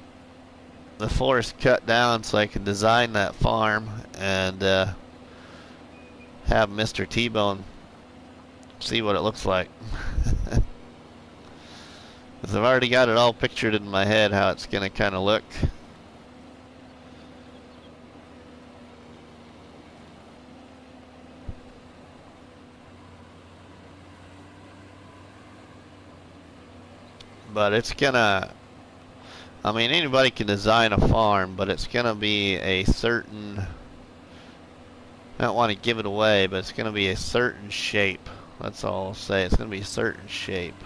the forest cut down so I can design that farm and have Mr. T-Bone see what it looks like. Because I've already got it all pictured in my head how it's going to kind of look. But it's gonna, I mean, anybody can design a farm, but it's gonna be a certain, I don't want to give it away, but it's gonna be a certain shape. That's all I'll say. It's gonna be a certain shape.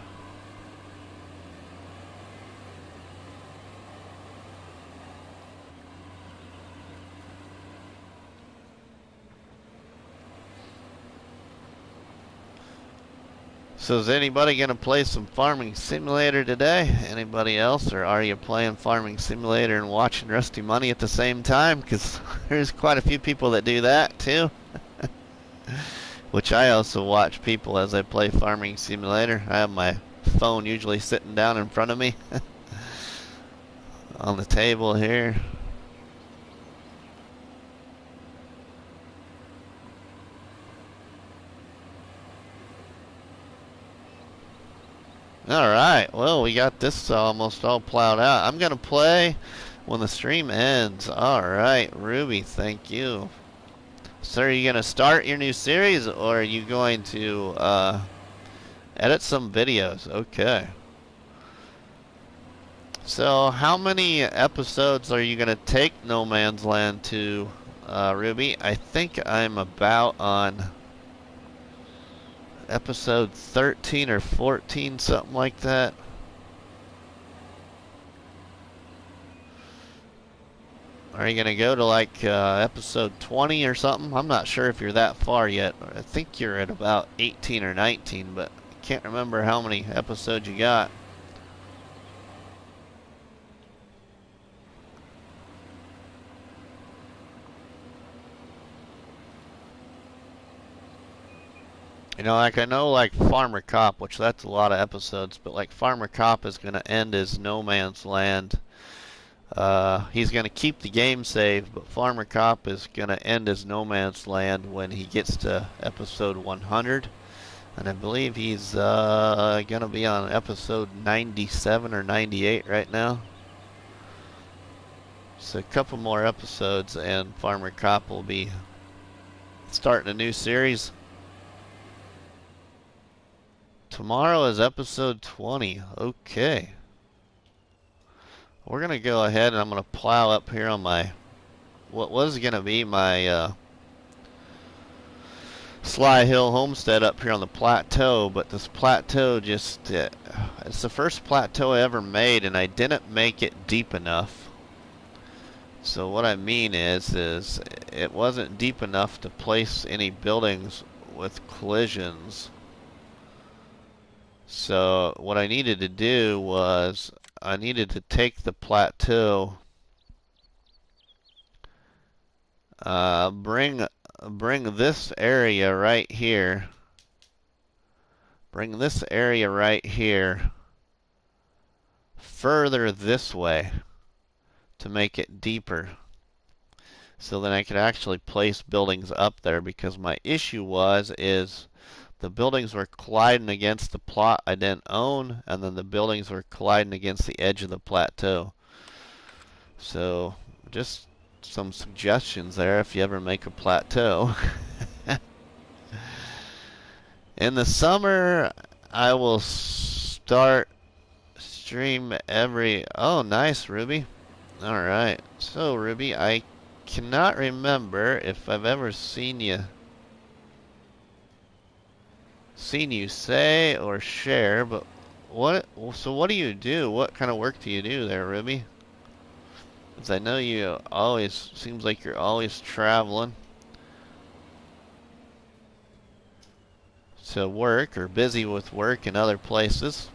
So is anybody going to play some Farming Simulator today? Anybody else? Or are you playing Farming Simulator and watching Rusty Money at the same time? Because there's quite a few people that do that too. Which I also watch people as I play Farming Simulator. I have my phone usually sitting down in front of me on the table here. Alright, well, we got this almost all plowed out. I'm going to play when the stream ends. Alright, Ruby, thank you. So are you going to start your new series, or are you going to edit some videos? Okay. So how many episodes are you going to take No Man's Land to, Ruby? I think I'm about on episode 13 or 14, something like that. Are you gonna go to like episode 20 or something? I'm not sure if you're that far yet. I think you're at about 18 or 19, but I can't remember how many episodes you got. You know, like I know like Farmer Cop, which that's a lot of episodes, but like Farmer Cop is going to end as No Man's Land. He's going to keep the game save, but Farmer Cop is going to end as No Man's Land when he gets to episode 100. And I believe he's going to be on episode 97 or 98 right now. So a couple more episodes and Farmer Cop will be starting a new series. Tomorrow is episode 20. Okay. We're going to go ahead and I'm going to plow up here on my, what was going to be my Sly Hill Homestead up here on the plateau, but this plateau just, it's the first plateau I ever made and I didn't make it deep enough. So what I mean is it wasn't deep enough to place any buildings with collisions. So what I needed to do was I needed to take the plateau, bring this area right here, further this way to make it deeper. So then I could actually place buildings up there, because my issue is the buildings were colliding against the plot I didn't own, and then the buildings were colliding against the edge of the plateau. So just some suggestions there if you ever make a plateau. In the summer, I will start stream every... Oh, nice, Ruby. Alright, so Ruby, I cannot remember if I've ever seen you say or share, but what do you do? What kind of work do you do there, Ruby? Because I know you always, seems like you're always traveling to work or busy with work in other places.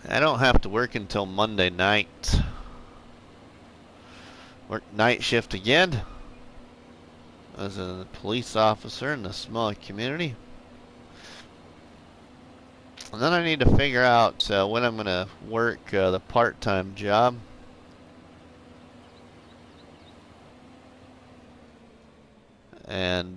I don't have to work until Monday night. Work night shift again as a police officer in a small community. And then I need to figure out when I'm going to work the part-time job. And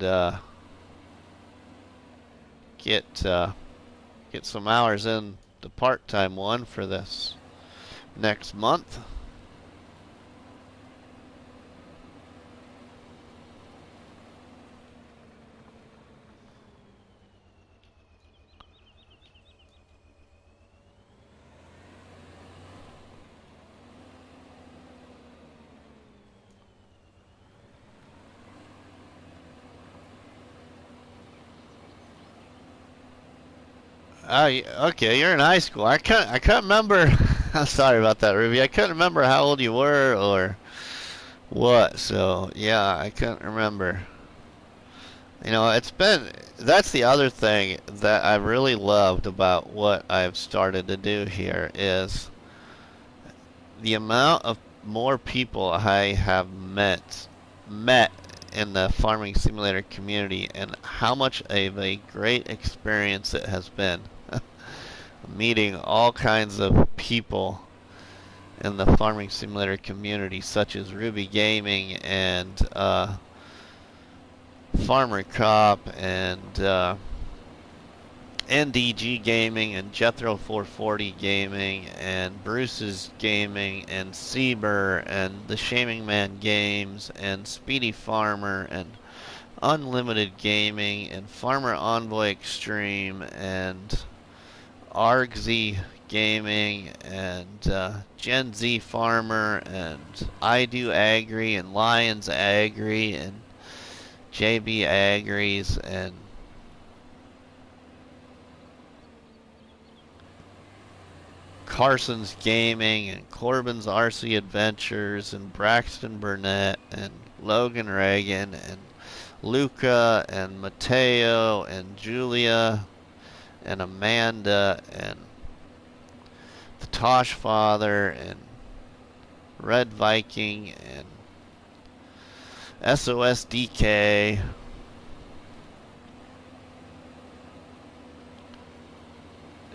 get some hours in the part-time one for this next month. Okay, you're in high school. I can't remember. I'm sorry about that, Ruby. I couldn't remember how old you were or what. So yeah, I couldn't remember. You know, that's the other thing that I really loved about what I've started to do here is the amount of more people I have met in the farming simulator community, and how much of a great experience it has been. Meeting all kinds of people in the farming simulator community, such as Ruby Gaming and Farmer Cop and NDG Gaming and Jethro 440 Gaming and Bruce's Gaming and Seaber and the Shaming Man Games and Speedy Farmer and Unlimited Gaming and Farmer Envoy Extreme and ArgZ Gaming and Gen Z Farmer and I Do Agri and Lions Agri and JB Agris and Carson's Gaming and Corbin's RC Adventures and Braxton Burnett and Logan Reagan and Luca and Mateo and Julia and Amanda and the Tosh Father and Red Viking and SOSDK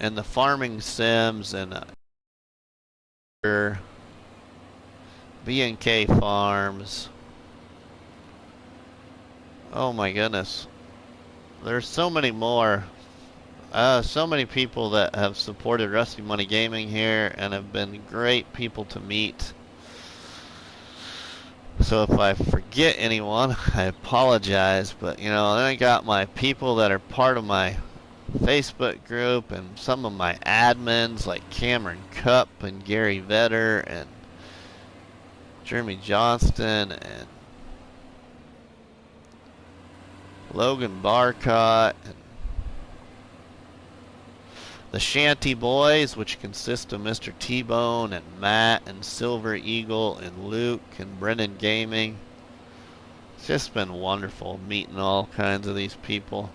and the farming sims and B&K Farms. Oh my goodness. There's so many more. So many people that have supported Rusty Money Gaming here and have been great people to meet. So if I forget anyone, I apologize. But you know, then I got my people that are part of my Facebook group and some of my admins like Cameron Cupp and Gary Vetter and Jeremy Johnston and Logan Barcott and the Shanty Boys, which consist of Mr. T-Bone and Matt and Silver Eagle and Luke and Brennan Gaming. It's just been wonderful meeting all kinds of these people.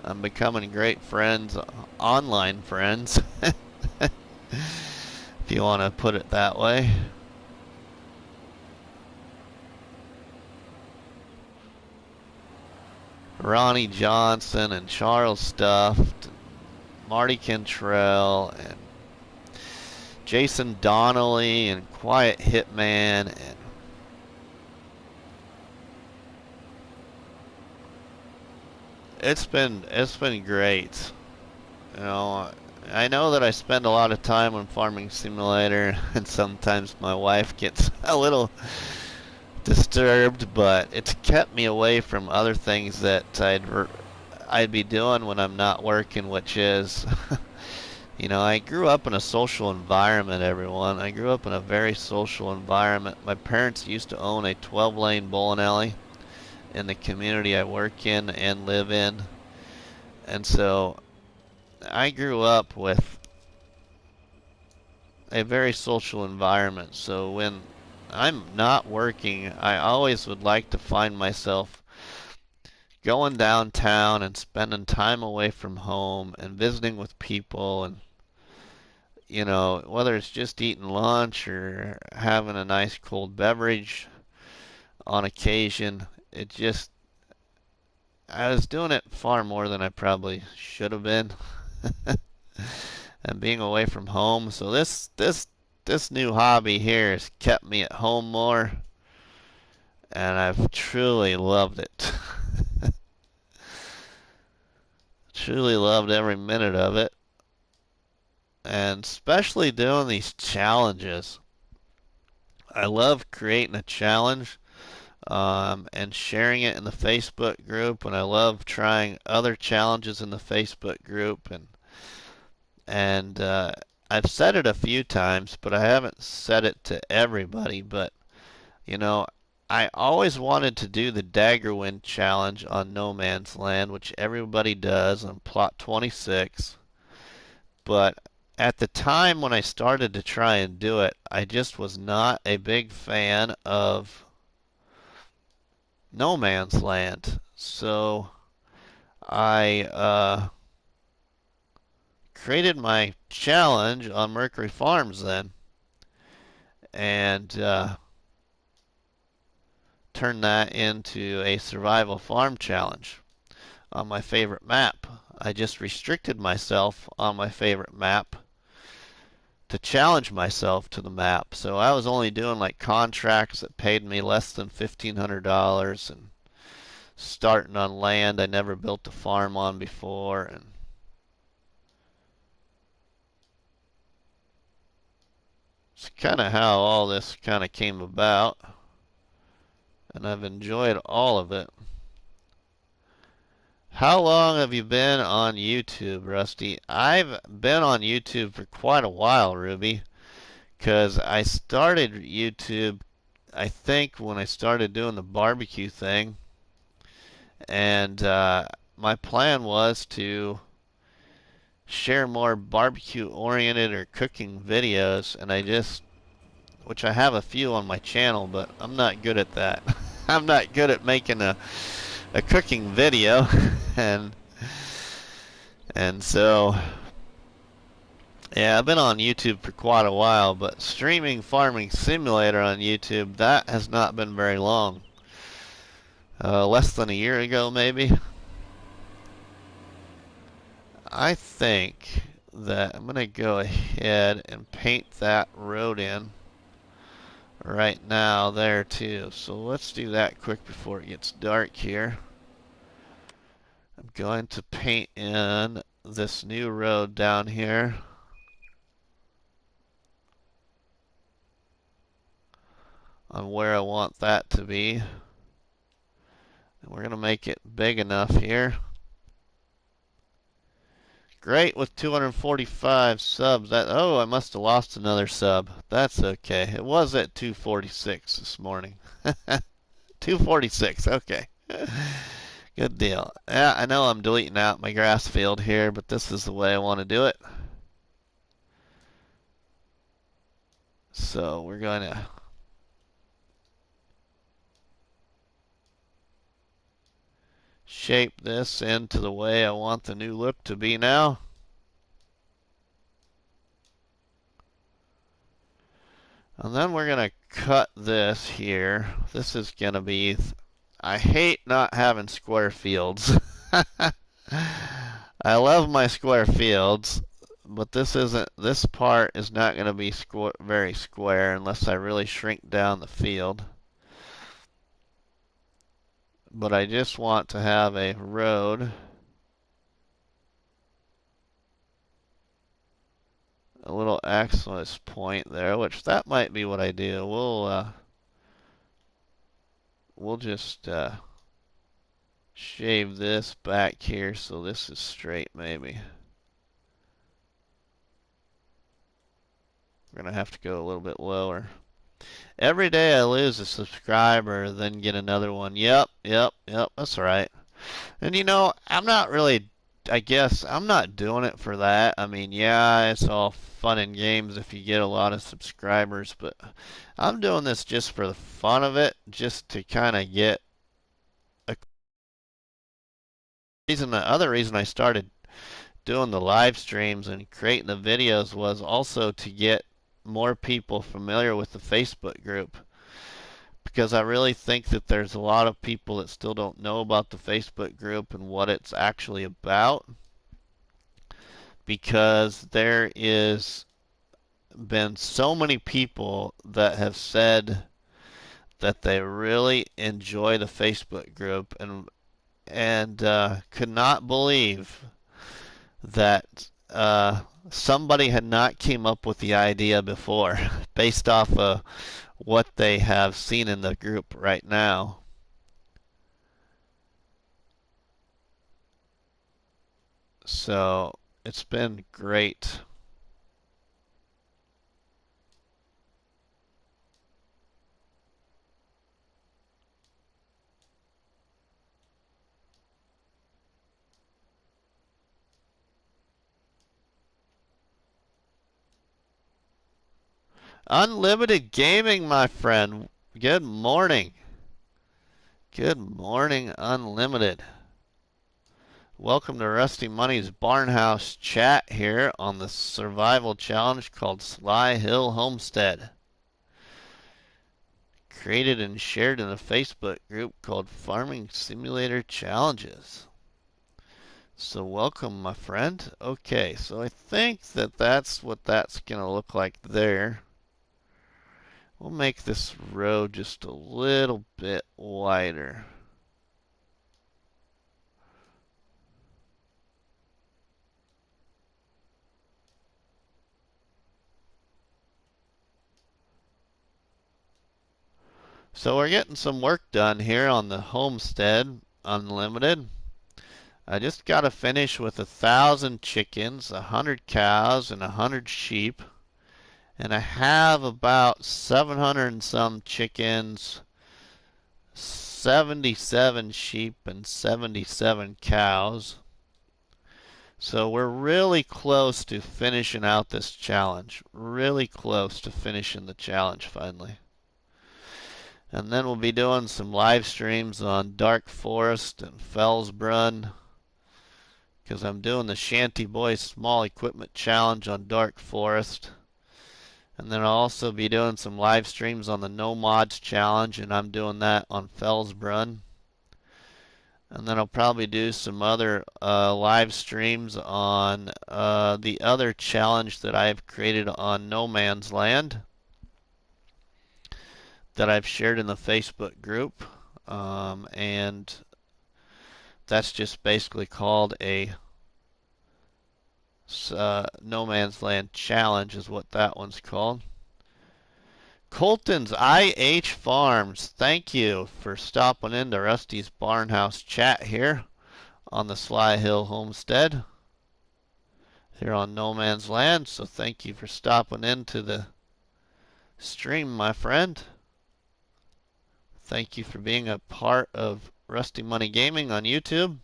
I'm becoming great friends, online friends, if you want to put it that way. Ronnie Johnson and Charles Stuffed, and Marty Cantrell, and Jason Donnelly, and Quiet Hitman, and it's been great. You know, I know that I spend a lot of time on Farming Simulator, and sometimes my wife gets a little disturbed, but it's kept me away from other things that I'd be doing when I'm not working, which is, you know, I grew up in a social environment, everyone. I grew up in a very social environment. My parents used to own a 12-lane bowling alley in the community I work in and live in. And so I grew up with a very social environment. So when I'm not working, I always would like to find myself going downtown and spending time away from home and visiting with people, and you know, whether it's just eating lunch or having a nice cold beverage on occasion. It just, I was doing it far more than I probably should have been. And being away from home, so this new hobby here has kept me at home more, and I've truly loved it. Truly loved every minute of it, and especially doing these challenges. I love creating a challenge and sharing it in the Facebook group, and I love trying other challenges in the Facebook group, and I've said it a few times, but I haven't said it to everybody. But you know, I always wanted to do the Daggerwind challenge on No Man's Land, which everybody does on plot 26. But at the time when I started to try and do it, I just was not a big fan of No Man's Land. So I created my challenge on Mercury Farms then, and turned that into a survival farm challenge on my favorite map. I just restricted myself on my favorite map to challenge myself to the map. So I was only doing like contracts that paid me less than $1,500 and starting on land I never built a farm on before, and it's kind of how all this kind of came about, and I've enjoyed all of it. How long have you been on YouTube, Rusty? I've been on YouTube for quite a while, Ruby, because I started YouTube, I think, when I started doing the barbecue thing, and my plan was to share more barbecue-oriented or cooking videos, and which I have a few on my channel, but I'm not good at that. I'm not good at making a cooking video, and so yeah, I've been on YouTube for quite a while, but streaming Farming Simulator on YouTube, that has not been very long. Less than a year ago, maybe. I think that I'm going to go ahead and paint that road in right now there too. So let's do that quick before it gets dark here. I'm going to paint in this new road down here. On where I want that to be. And we're going to make it big enough here. Great with 245 subs. Oh, I must have lost another sub. That's okay. It was at 246 this morning. 246, okay. Good deal. Yeah, I know I'm deleting out my grass field here, but this is the way I want to do it. So we're going to shape this into the way I want the new look to be now. And then we're going to cut this here. This is going to be, I hate not having square fields. I love my square fields, but this part is not going to be very square unless I really shrink down the field. But I just want to have a road, a little access point there, which that might be what I do. We'll just shave this back here so this is straight maybe. We're going to have to go a little bit lower. Every day I lose a subscriber, then get another one. Yep, that's right. And you know, I guess I'm not doing it for that. I mean, yeah, it's all fun and games if you get a lot of subscribers, but I'm doing this just for the fun of it, just to kind of get a reason. The other reason I started doing the live streams and creating the videos was also to get more people familiar with the Facebook group, because I really think that there's a lot of people that still don't know about the Facebook group and what it's actually about, because there is been so many people that have said that they really enjoy the Facebook group and could not believe that somebody had not came up with the idea before based off of what they have seen in the group right now. So it's been great. Unlimited Gaming, my friend. Good morning. Good morning, Unlimited. Welcome to Rusty Money's Barnhouse chat here on the survival challenge called Sly Hill Homestead. Created and shared in a Facebook group called Farming Simulator Challenges. So welcome, my friend. Okay, so I think that that's what that's going to look like there. We'll make this road just a little bit wider. So we're getting some work done here on the homestead, Unlimited. I just got to finish with 1,000 chickens, 100 cows, and 100 sheep. And I have about 700 and some chickens, 77 sheep, and 77 cows. So we're really close to finishing out this challenge. Really close to finishing the challenge finally. And then we'll be doing some live streams on Dark Forest and Fellsbrunn, because I'm doing the Shanty Boy Small Equipment Challenge on Dark Forest. And then I'll also be doing some live streams on the No Mods Challenge, and I'm doing that on Fellsbrunn. And then I'll probably do some other live streams on the other challenge that I've created on No Man's Land that I've shared in the Facebook group. And that's just basically called a No Man's Land Challenge is what that one's called. Colton's IH Farms, thank you for stopping into Rusty's Barnhouse chat here on the Sly Hill Homestead here on No Man's Land. So thank you for stopping into the stream, my friend. Thank you for being a part of Rusty Money Gaming on YouTube.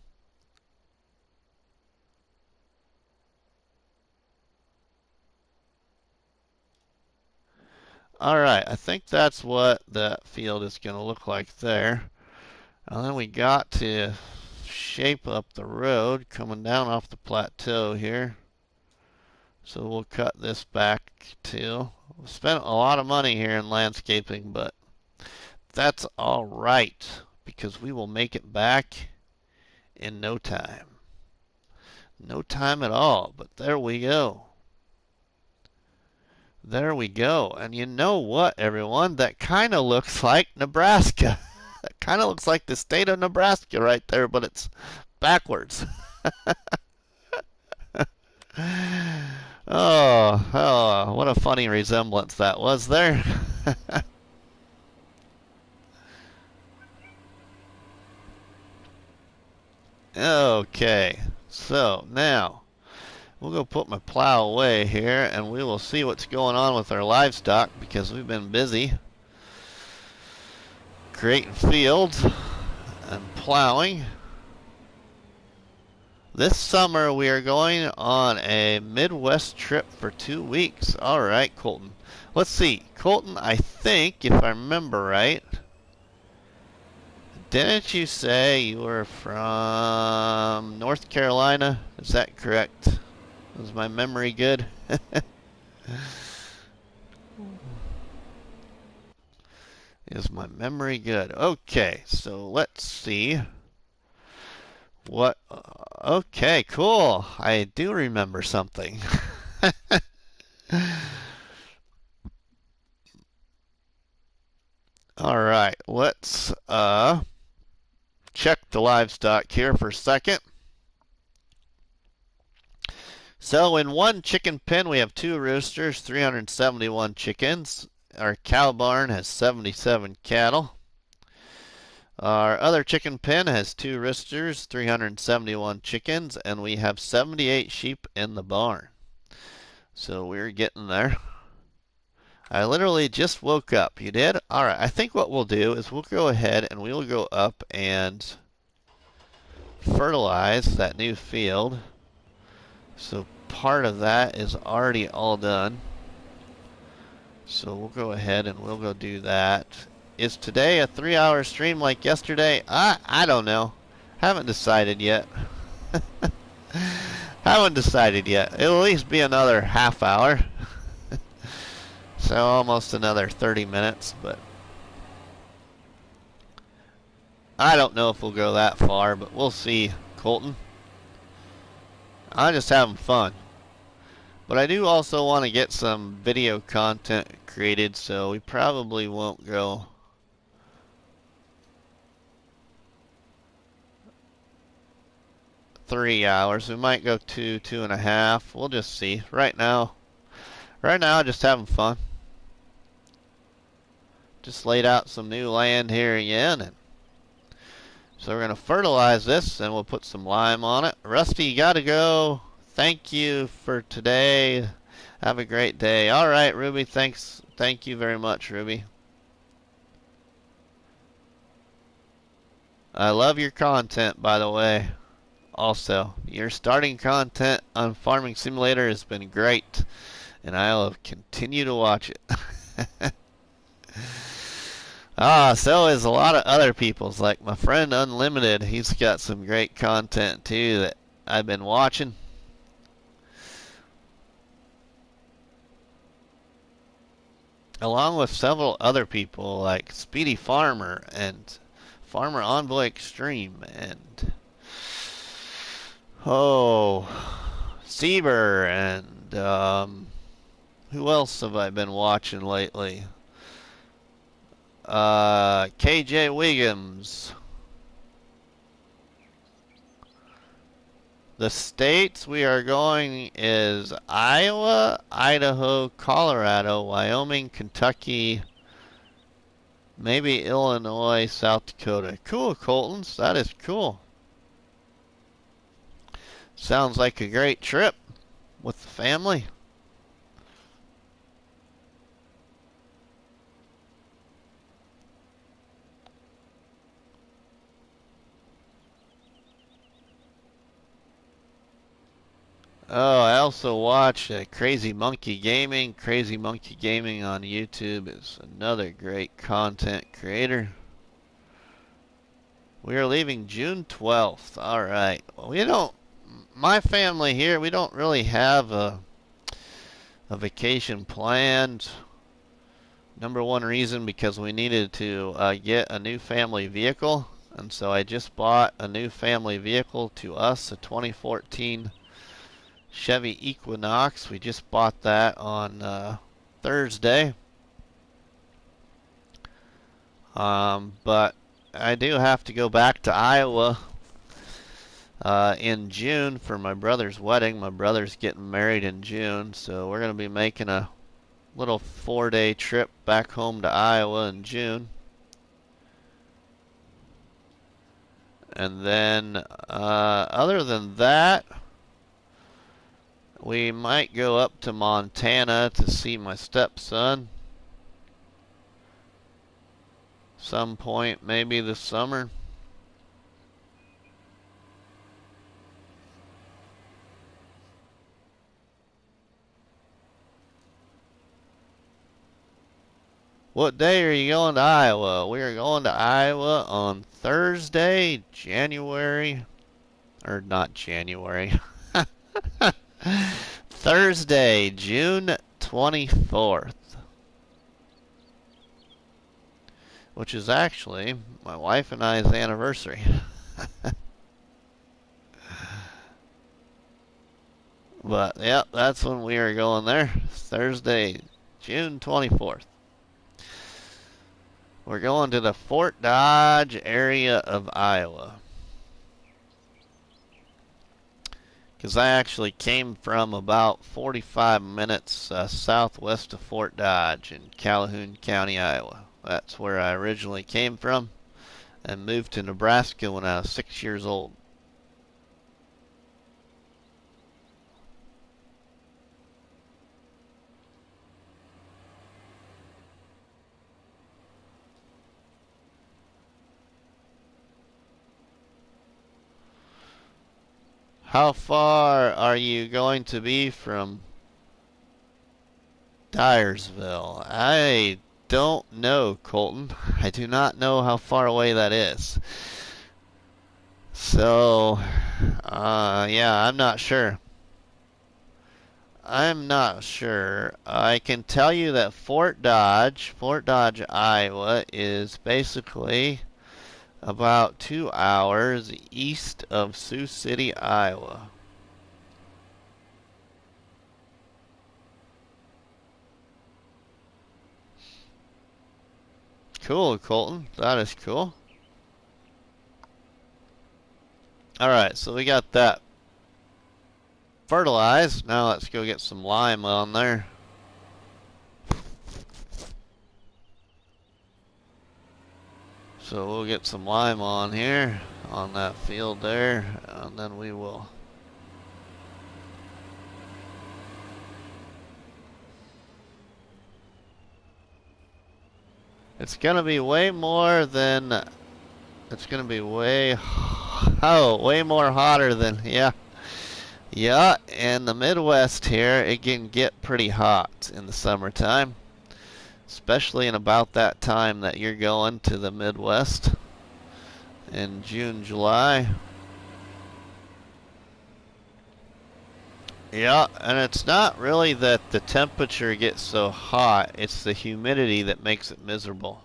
Alright, I think that's what that field is going to look like there. And then we got to shape up the road coming down off the plateau here. So we'll cut this back too. We spent a lot of money here in landscaping, but that's alright because we will make it back in no time. No time at all, but there we go. There we go. And you know what, everyone? That kind of looks like Nebraska. That kind of looks like the state of Nebraska right there, but it's backwards. Oh, what a funny resemblance that was there. Okay, so now we'll go put my plow away here and we will see what's going on with our livestock because we've been busy creating fields and plowing. This summer we are going on a Midwest trip for 2 weeks. Alright, Colton. Let's see. Colton, I think, if I remember right, didn't you say you were from North Carolina? Is that correct? Was my memory good? Is my memory good? Okay, so let's see. What? Okay, cool. I do remember something. Alright, let's check the livestock here for a second. So in one chicken pen we have 2 roosters, 371 chickens. Our cow barn has 77 cattle. Our other chicken pen has 2 roosters, 371 chickens, and we have 78 sheep in the barn. So we're getting there. I literally just woke up. You did? Alright, I think what we'll do is we'll go ahead and we'll go up and fertilize that new field. So part of that is already all done. So we'll go ahead and we'll go do that. Is today a 3-hour stream like yesterday? I don't know. Haven't decided yet. Haven't decided yet. It'll at least be another half hour. So almost another 30 minutes, but I don't know if we'll go that far, but we'll see, Colton. I'm just having fun. But I do also want to get some video content created, so we probably won't go three hours. We might go 2.5. We'll just see. Right now, just having fun. Just laid out some new land here again, and so we're gonna fertilize this, and we'll put some lime on it. Rusty, you gotta go. Thank you for today. Have a great day. All right, Ruby. Thanks. Thank you very much, Ruby. I love your content, by the way. Also, your starting content on Farming Simulator has been great, and I'll continue to watch it. So is a lot of other people's, like my friend Unlimited. He's got some great content too that I've been watching. Along with several other people like Speedy Farmer and Farmer Envoy Extreme, and oh, Sieber, and who else have I been watching lately? KJ Wiggins. The states we are going is Iowa, Idaho, Colorado, Wyoming, Kentucky, maybe Illinois, South Dakota. Cool, Coltons. That is cool. Sounds like a great trip with the family. Oh, I also watch Crazy Monkey Gaming. Crazy Monkey Gaming on YouTube is another great content creator. We are leaving June 12th. Alright. Well, my family here, we don't really have a vacation planned. Number one reason, because we needed to get a new family vehicle. And so I just bought a new family vehicle to us, a 2014 Chevy Equinox. We just bought that on Thursday. But I do have to go back to Iowa in June for my brother's wedding. My brother's getting married in June, so we're going to be making a little 4-day trip back home to Iowa in June. And then other than that, we might go up to Montana to see my stepson some point, maybe this summer. What day are you going to Iowa? We are going to Iowa on Thursday, January, or not January. Thursday, June 24th. Which is actually my wife and I's anniversary. But, yep, that's when we are going there. Thursday, June 24th. We're going to the Fort Dodge area of Iowa. Because I actually came from about 45 minutes southwest of Fort Dodge in Calhoun County, Iowa. That's where I originally came from and moved to Nebraska when I was 6 years old. How far are you going to be from Dyersville? I don't know, Colton. I do not know how far away that is. So, yeah, I'm not sure. I'm not sure. I can tell you that Fort Dodge, Iowa, is basically about 2 hours east of Sioux City, Iowa. Cool, Colton. That is cool. Alright, so we got that fertilized. Now let's go get some lime on there. So we'll get some lime on here, on that field there, and then we will it's gonna be way more than it's gonna be way more hotter than yeah, in the Midwest here it can get pretty hot in the summertime, especially in about that time that you're going to the Midwest in June, July. Yeah, and it's not really that the temperature gets so hot, it's the humidity that makes it miserable.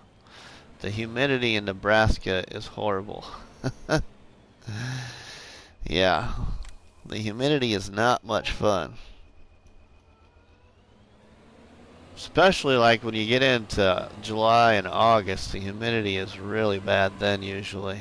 the humidity in Nebraska is horrible. Yeah, the humidity is not much fun. Especially like when you get into July and August, the humidity is really bad then usually.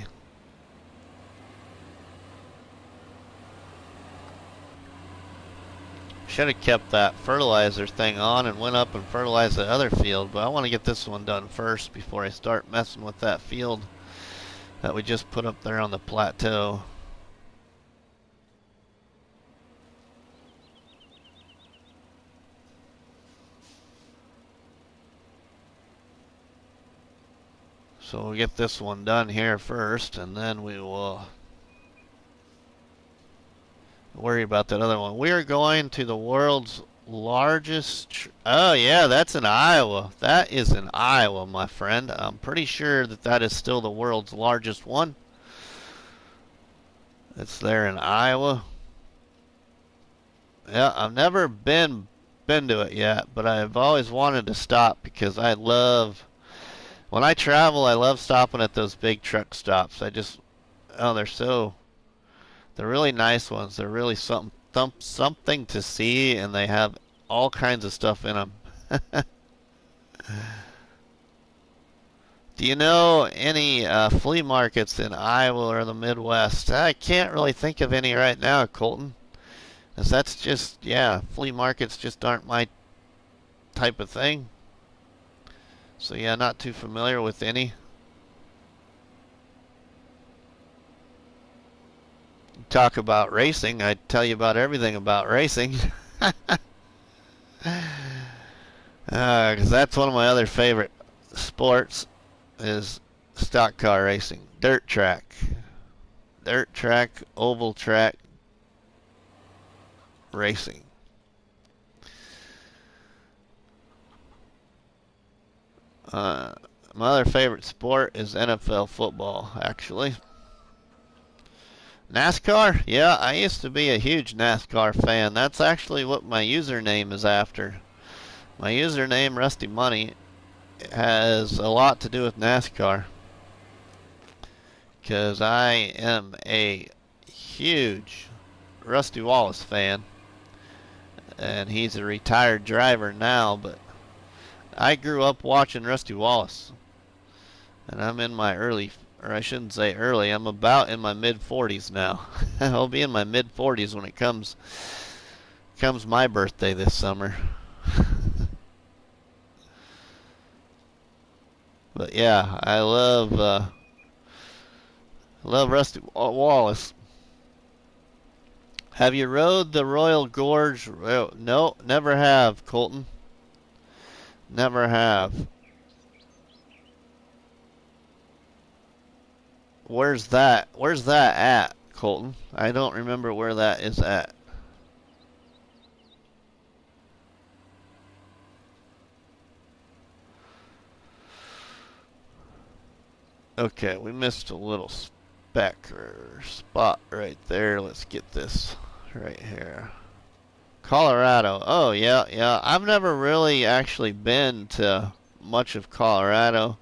Should have kept that fertilizer thing on and went up and fertilized the other field, but I want to get this one done first before I start messing with that field that we just put up there on the plateau. So we'll get this one done here first, and then we will worry about that other one. We are going to the world's largest... Oh, yeah, that's in Iowa. That is in Iowa, my friend. I'm pretty sure that that is still the world's largest one. It's there in Iowa. Yeah, I've never been to it yet, but I've always wanted to stop because I love... When I travel, I love stopping at those big truck stops. Oh, they're really nice ones. They're really something to see, and they have all kinds of stuff in them. Do you know any flea markets in Iowa or the Midwest? I can't really think of any right now, Colton. 'Cause that's just, yeah, flea markets just aren't my type of thing. So yeah, not too familiar with any. Talk about racing, I'd tell you about everything about racing. 'Cause that's one of my other favorite sports is stock car racing. Dirt track, oval track racing. My other favorite sport is NFL football, actually. NASCAR? Yeah, I used to be a huge NASCAR fan. That's actually what my username is after. My username, RustyMoney, has a lot to do with NASCAR. Because I am a huge Rusty Wallace fan. And he's a retired driver now, but I grew up watching Rusty Wallace. And I'm in my or I shouldn't say early, I'm about in my mid-40s now. I'll be in my mid-40s when it comes my birthday this summer. But yeah, I love Rusty Wallace. Have you rode the Royal Gorge? No, never have, Colton. Never have. Where's that? Where's that at, Colton? I don't remember where that is at. Okay, we missed a little speck or spot right there. Let's get this right here. Colorado. Oh, yeah, yeah. I've never really actually been to much of Colorado.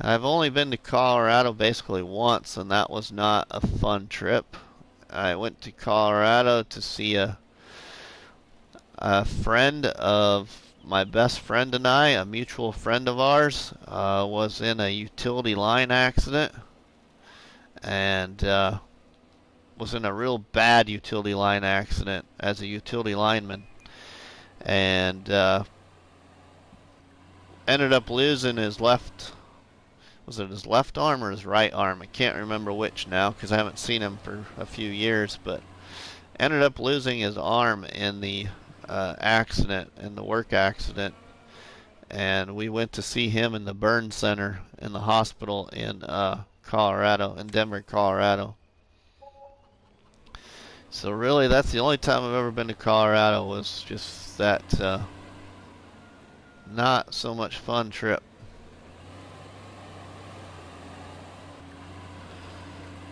I've only been to Colorado basically once, and that was not a fun trip. I went to Colorado to see a friend of my best friend and I, a mutual friend of ours, was in a utility line accident and was in a real bad utility line accident as a utility lineman, and ended up losing his left. Was it his left arm or his right arm? I can't remember which now because I haven't seen him for a few years, but ended up losing his arm in the in the work accident, and we went to see him in the burn center in the hospital in Colorado, in Denver, Colorado. So really, that's the only time I've ever been to Colorado. Was just that not so much fun trip.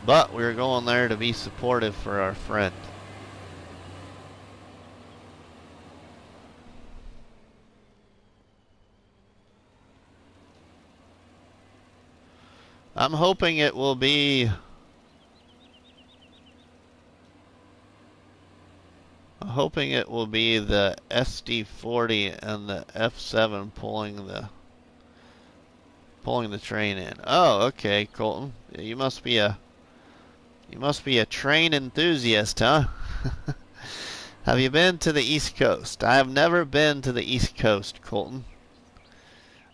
But we were going there to be supportive for our friend. I'm hoping it will be. I'm hoping it will be the SD40 and the F7 pulling the train in. Oh, okay, Colton. You must be a train enthusiast, huh? Have you been to the East Coast? I have never been to the East Coast, Colton.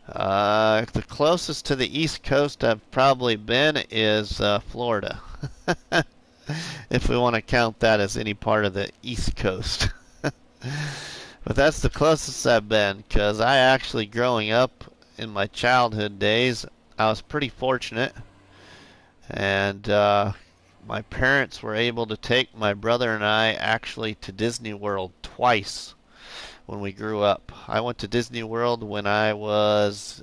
The closest to the East Coast I've probably been is Florida. If we want to count that as any part of the East Coast. But that's the closest I've been, because I actually, growing up in my childhood days, I was pretty fortunate. And my parents were able to take my brother and I actually to Disney World twice when we grew up. I went to Disney World when I was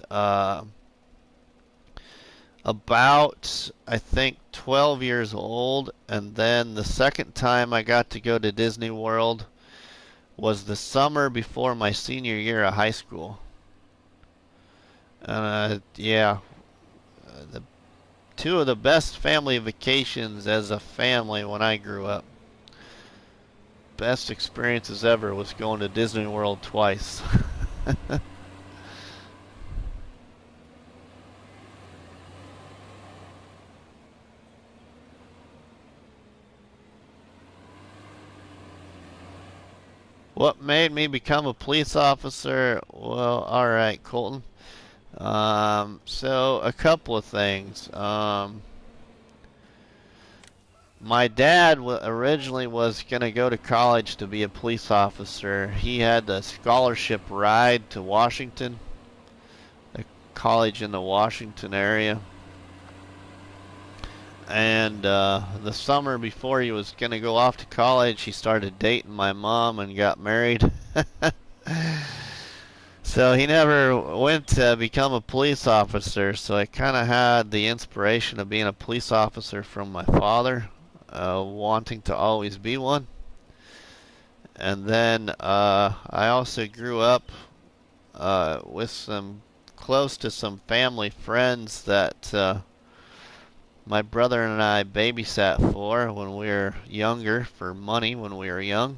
about, I think, 12 years old, and then the second time I got to go to Disney World was the summer before my senior year of high school. Yeah, the two of the best family vacations as a family when I grew up. Best experiences ever was going to Disney World twice. What made me become a police officer? Well, alright, Colton. So a couple of things. My dad originally was going to go to college to be a police officer. He had a scholarship ride to Washington, a college in the Washington area. And the summer before he was going to go off to college, he started dating my mom and got married. So he never went to become a police officer, so I kind of had the inspiration of being a police officer from my father, wanting to always be one. And then I also grew up with close to some family friends that my brother and I babysat for when we were younger, for money when we were young.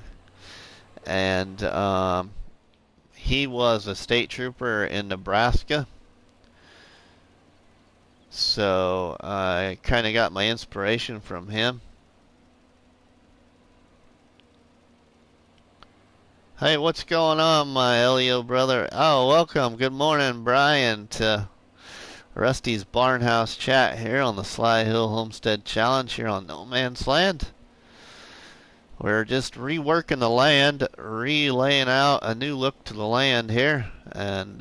And he was a state trooper in Nebraska. So I kind of got my inspiration from him. Hey, what's going on, my LEO brother? Oh, welcome. Good morning, Brian, to Rusty's Barnhouse chat here on the Sly Hill Homestead Challenge here on No Man's Land. We're just reworking the land, relaying out a new look to the land here, and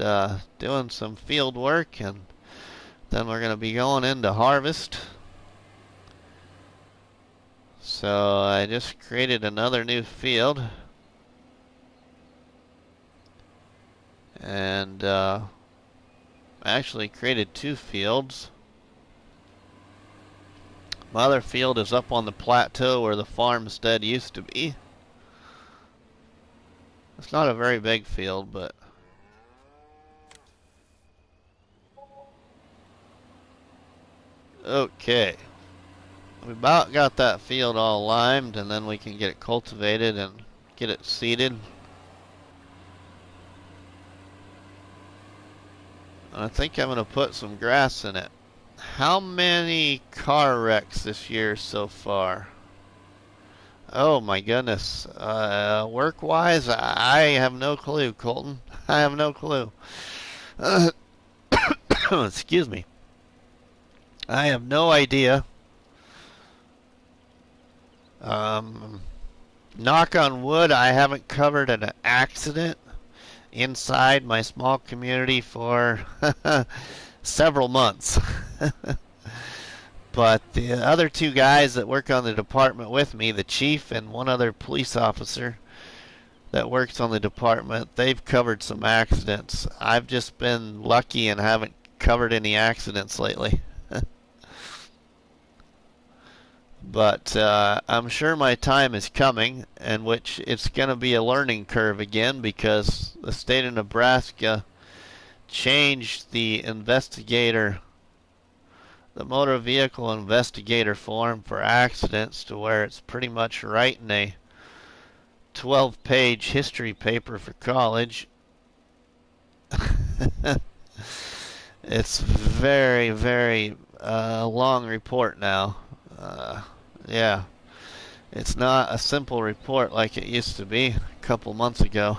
doing some field work, and then we're going to be going into harvest. So I just created another new field, and I actually created two fields. My other field is up on the plateau where the farmstead used to be. It's not a very big field, but okay. We about got that field all limed, and then we can get it cultivated and get it seeded. I think I'm going to put some grass in it. How many car wrecks this year so far? Oh my goodness. Work-wise, I have no clue, Colton. I have no clue. Excuse me. I have no idea. Knock on wood, I haven't covered an accident inside my small community for several months. But the other two guys that work on the department with me, the chief and one other police officer that works on the department, they've covered some accidents. I've just been lucky and haven't covered any accidents lately. But I'm sure my time is coming, in which it's going to be a learning curve again, because the state of Nebraska changed the investigator the motor vehicle investigator form for accidents to where it's pretty much writing a 12-page history paper for college. It's very, very long report now. Yeah, it's not a simple report like it used to be a couple months ago.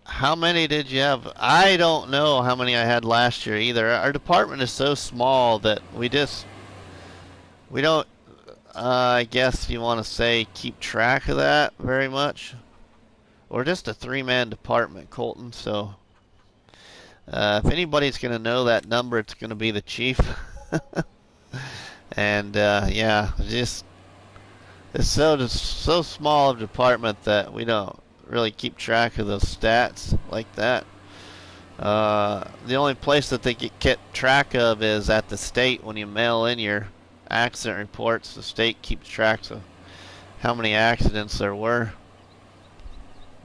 How many did you have? I don't know how many I had last year either. Our department is so small that we don't, I guess you want to say, keep track of that very much. We're just a three-man department, Colton, so if anybody's going to know that number, it's going to be the chief. And yeah, it's so small of a department that we don't really keep track of those stats like that. The only place that they get kept track of is at the state. When you mail in your accident reports, the state keeps track of how many accidents there were.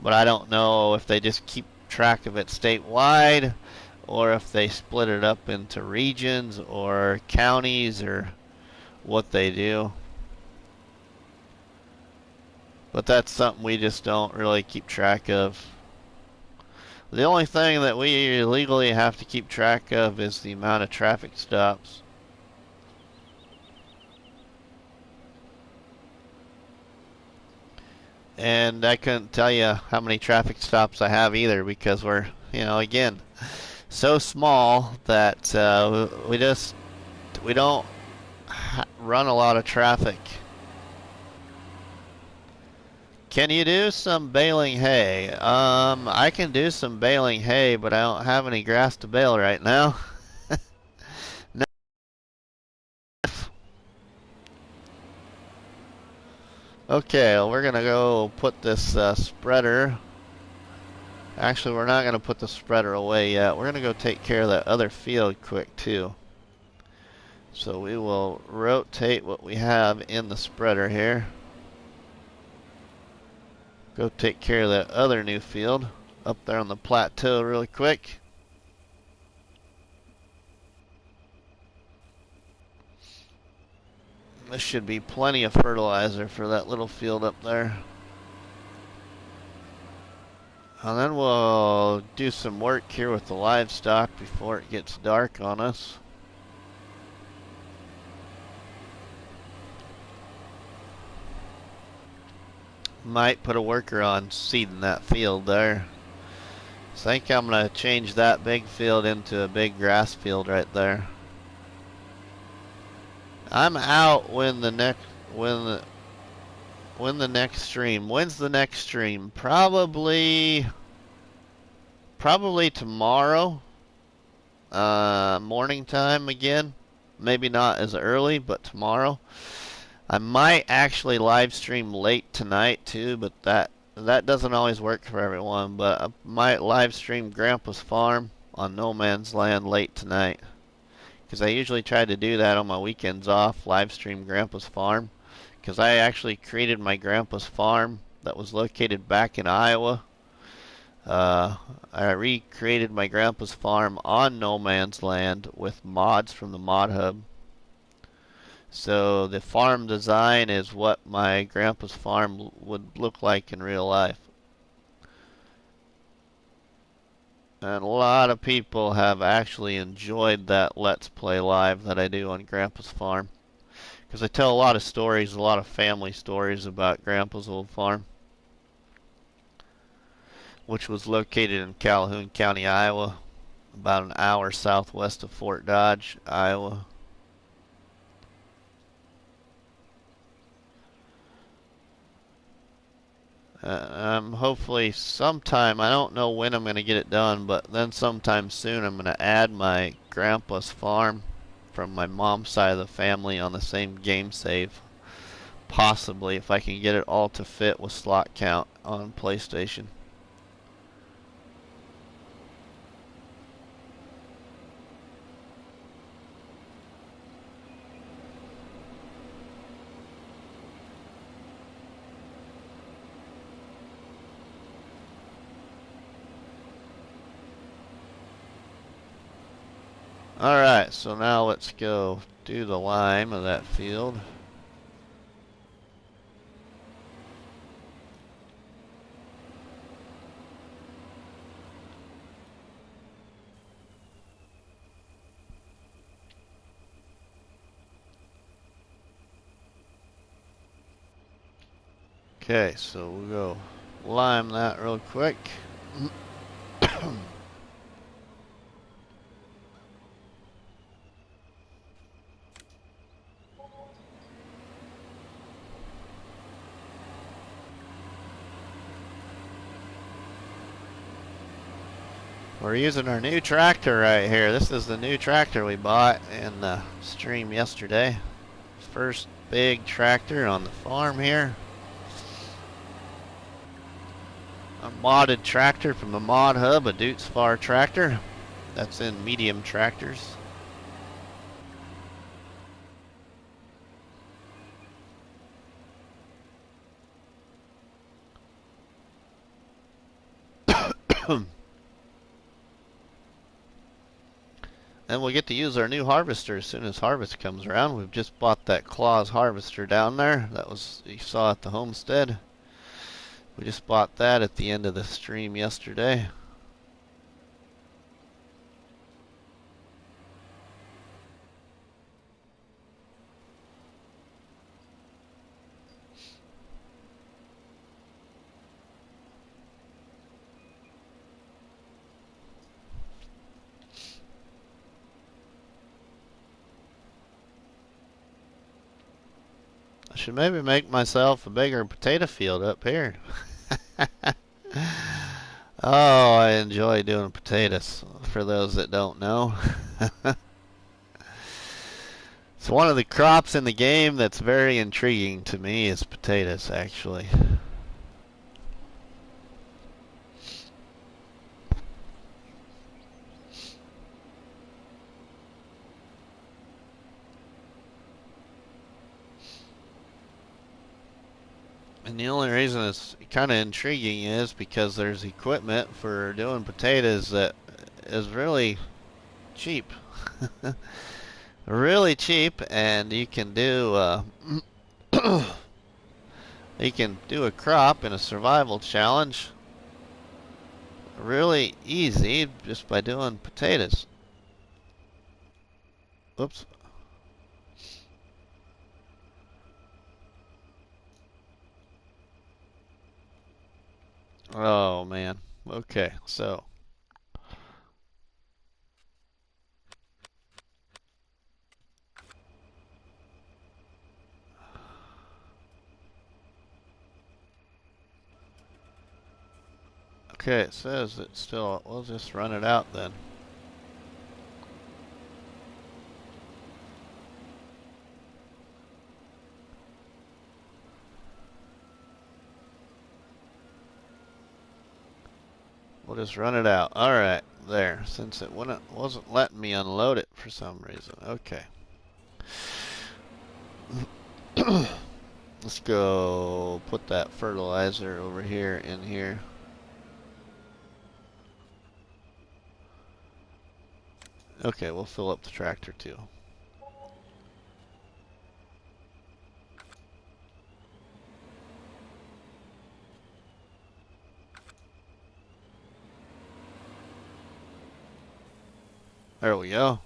But I don't know if they just keep track of it statewide or if they split it up into regions or counties or what they do. But that's something we just don't really keep track of. The only thing that we legally have to keep track of is the amount of traffic stops. And I couldn't tell you how many traffic stops I have either because we're, again, so small that we don't run a lot of traffic. Can you do some baling hay? I can do some baling hay, but I don't have any grass to bale right now. No. Okay, well, we're gonna go put this spreader. Actually, we're not gonna put the spreader away yet. We're gonna go take care of that other field quick too. So we will rotate what we have in the spreader here. Go take care of that other new field up there on the plateau really quick. This should be plenty of fertilizer for that little field up there. And then we'll do some work here with the livestock before it gets dark on us. Might put a worker on seeding that field there. I think I'm gonna change that big field into a big grass field right there. I'm out when the next stream. When's the next stream? Probably tomorrow. Morning time again. Maybe not as early, but tomorrow. I might actually live stream late tonight too, but that doesn't always work for everyone. But I might live stream Grandpa's farm on No Man's Land late tonight, because I usually try to do that on my weekends off, live stream Grandpa's farm, because I actually created my Grandpa's farm that was located back in Iowa. I recreated my Grandpa's farm on No Man's Land with mods from the Mod Hub. So the farm design is what my grandpa's farm would look like in real life. And a lot of people have actually enjoyed that Let's Play Live that I do on Grandpa's farm. Because I tell a lot of stories, a lot of family stories about Grandpa's old farm, which was located in Calhoun County, Iowa, about an hour southwest of Fort Dodge, Iowa. Hopefully sometime, I don't know when I'm going to get it done, but then sometime soon I'm going to add my grandpa's farm from my mom's side of the family on the same game save. Possibly, if I can get it all to fit with slot count on PlayStation. Alright, so now let's go do the lime of that field. Okay, so we'll go lime that real quick. We're using our new tractor right here. This is the new tractor we bought in the stream yesterday. First big tractor on the farm here. A modded tractor from the Mod Hub, a Dutz Far tractor. That's in medium tractors. And we'll get to use our new harvester as soon as harvest comes around. We've just bought that Claws harvester down there. That was, you saw at the homestead. We just bought that at the end of the stream yesterday. I should maybe make myself a bigger potato field up here. Oh, I enjoy doing potatoes, for those that don't know. It's one of the crops in the game that's very intriguing to me is potatoes, actually. And the only reason it's kind of intriguing is because there's equipment for doing potatoes that is really cheap. Really cheap, and you can do you can do a crop in a survival challenge really easy just by doing potatoes. Oops. Oh man. Okay, so okay, it says it still, we'll just run it out then. We'll just run it out. Alright, there. Since it wasn't letting me unload it for some reason. Okay. Let's go put that fertilizer over here in here. Okay, we'll fill up the tractor too. There we go.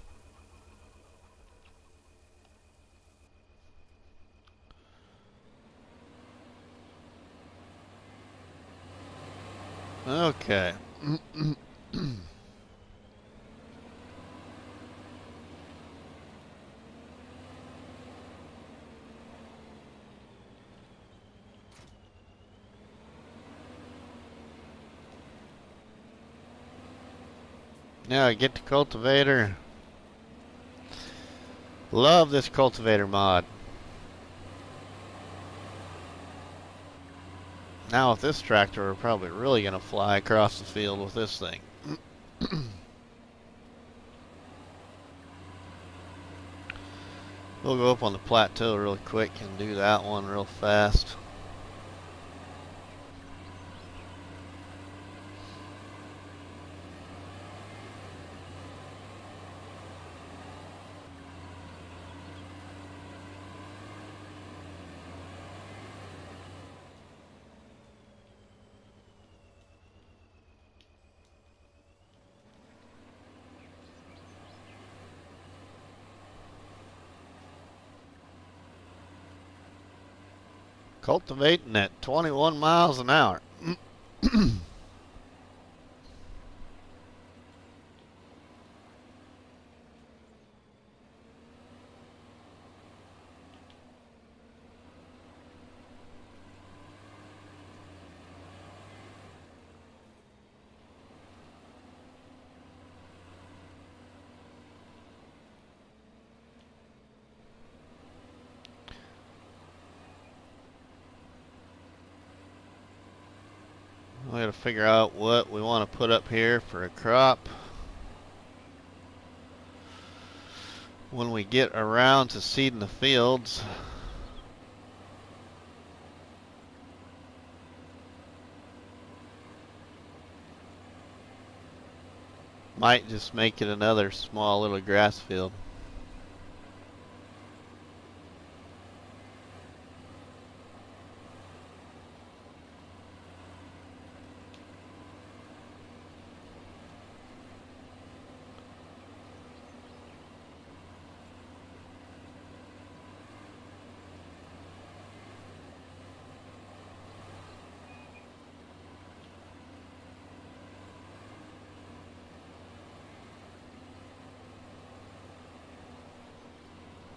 Okay. Now get the cultivator. Love this cultivator mod. Now with this tractor, we're probably really going to fly across the field with this thing. We'll go up on the plateau real quick and do that one real fast. Cultivating at 21 miles an hour. We got to figure out what we want to put up here for a crop. When we get around to seeding the fields, might just make it another small little grass field.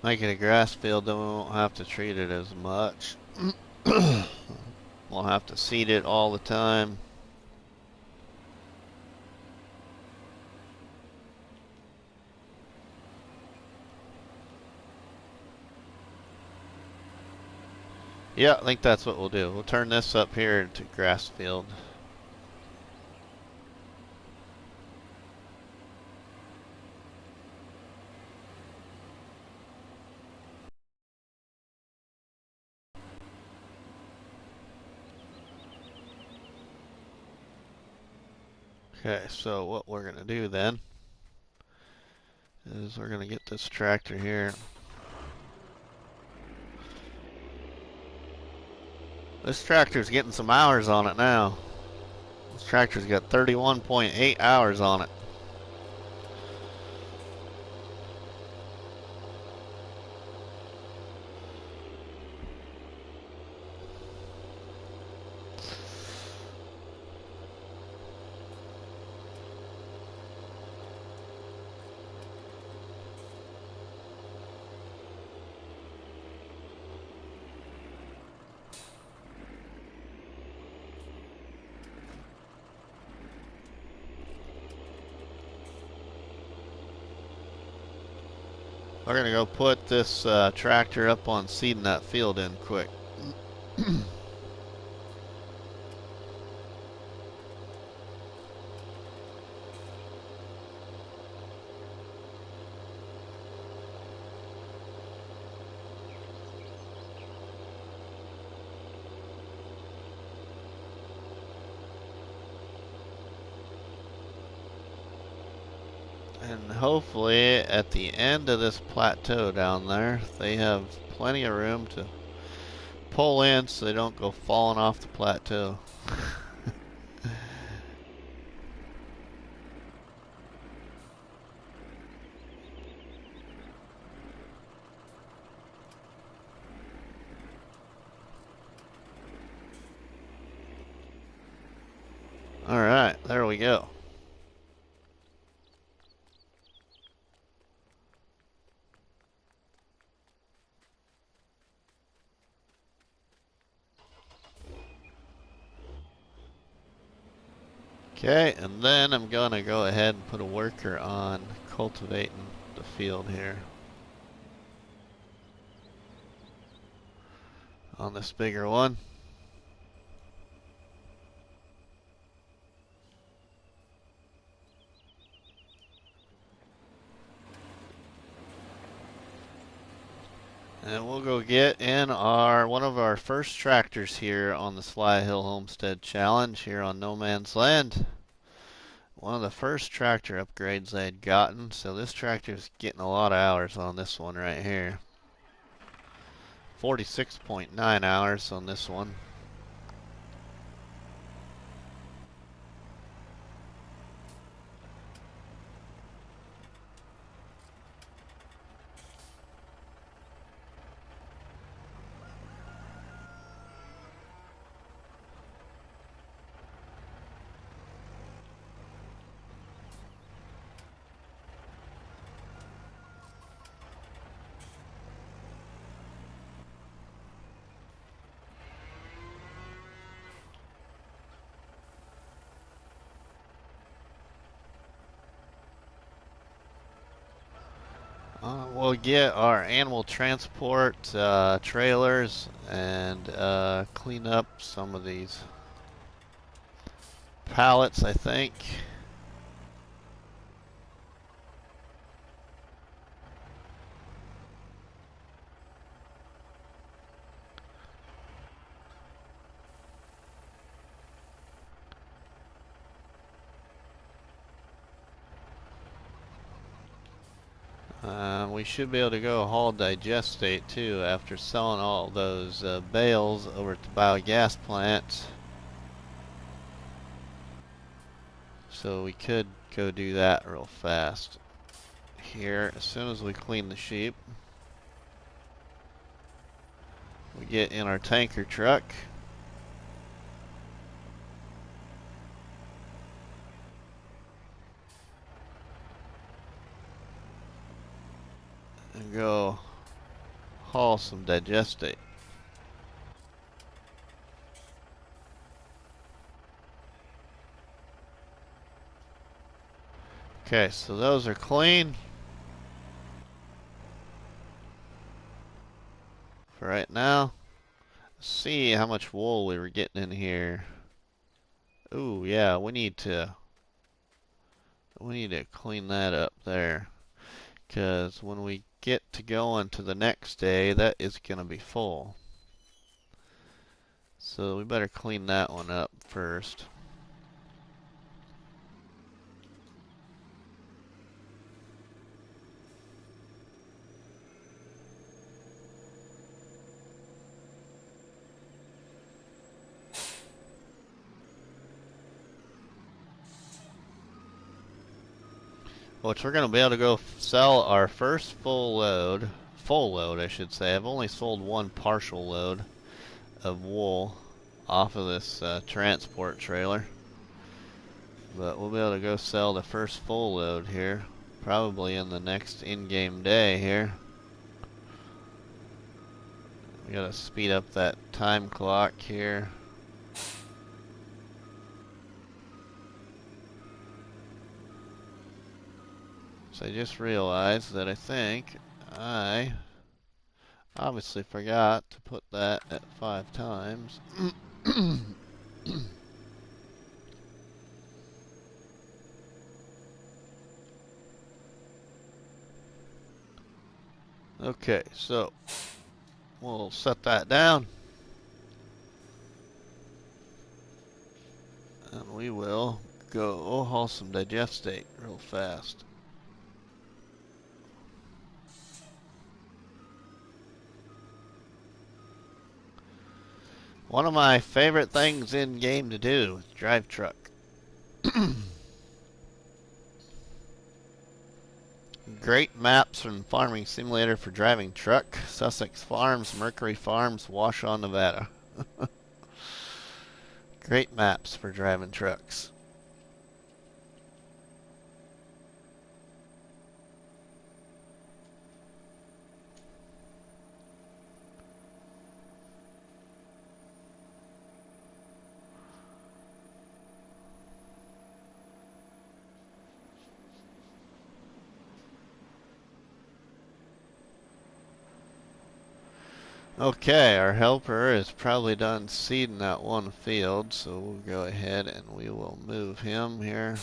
Make it a grass field, then we won't have to treat it as much. We'll have to seed it all the time. Yeah, I think that's what we'll do. We'll turn this up here into grass field. Okay, so what we're going to do then is we're going to get this tractor here. This tractor's getting some hours on it now. This tractor's got 31.8 hours on it. We're going to go put this tractor up on seeding that field in quick. And hopefully at the end of this plateau down there, they have plenty of room to pull in so they don't go falling off the plateau. Alright, there we go. Okay, and then I'm going to go ahead and put a worker on cultivating the field here. On this bigger one. And we'll go get in one of our first tractors here on the Sly Hill Homestead Challenge here on No Man's Land. One of the first tractor upgrades I had gotten, so this tractor is getting a lot of hours on this one right here. 46.9 hours on this one. We'll get our animal transport trailers and clean up some of these pallets, I think. We should be able to go haul digestate too after selling all those bales over at the biogas plant. So we could go do that real fast here as soon as we clean the sheep. We get in our tanker truck. And go haul some digestate. Okay, so those are clean for right now. Let's see how much wool we were getting in here. Ooh, yeah, we need to clean that up there, because when we get to going to the next day, that is gonna be full. So we better clean that one up first. Which we're gonna be able to go sell our first full load I should say. I've only sold one partial load of wool off of this transport trailer. But we'll be able to go sell the first full load here, probably in the next in-game day here. We gotta speed up that time clock here. So I just realized that I think I obviously forgot to put that at 5 times. Okay, so we'll set that down. And we will go haul some digestate real fast. One of my favorite things in game to do is drive truck. Great maps from Farming Simulator for driving truck. Sussex Farms, Mercury Farms, Washoe, Nevada. Great maps for driving trucks. Okay, our helper is probably done seeding that one field, so we'll go ahead and we will move him here.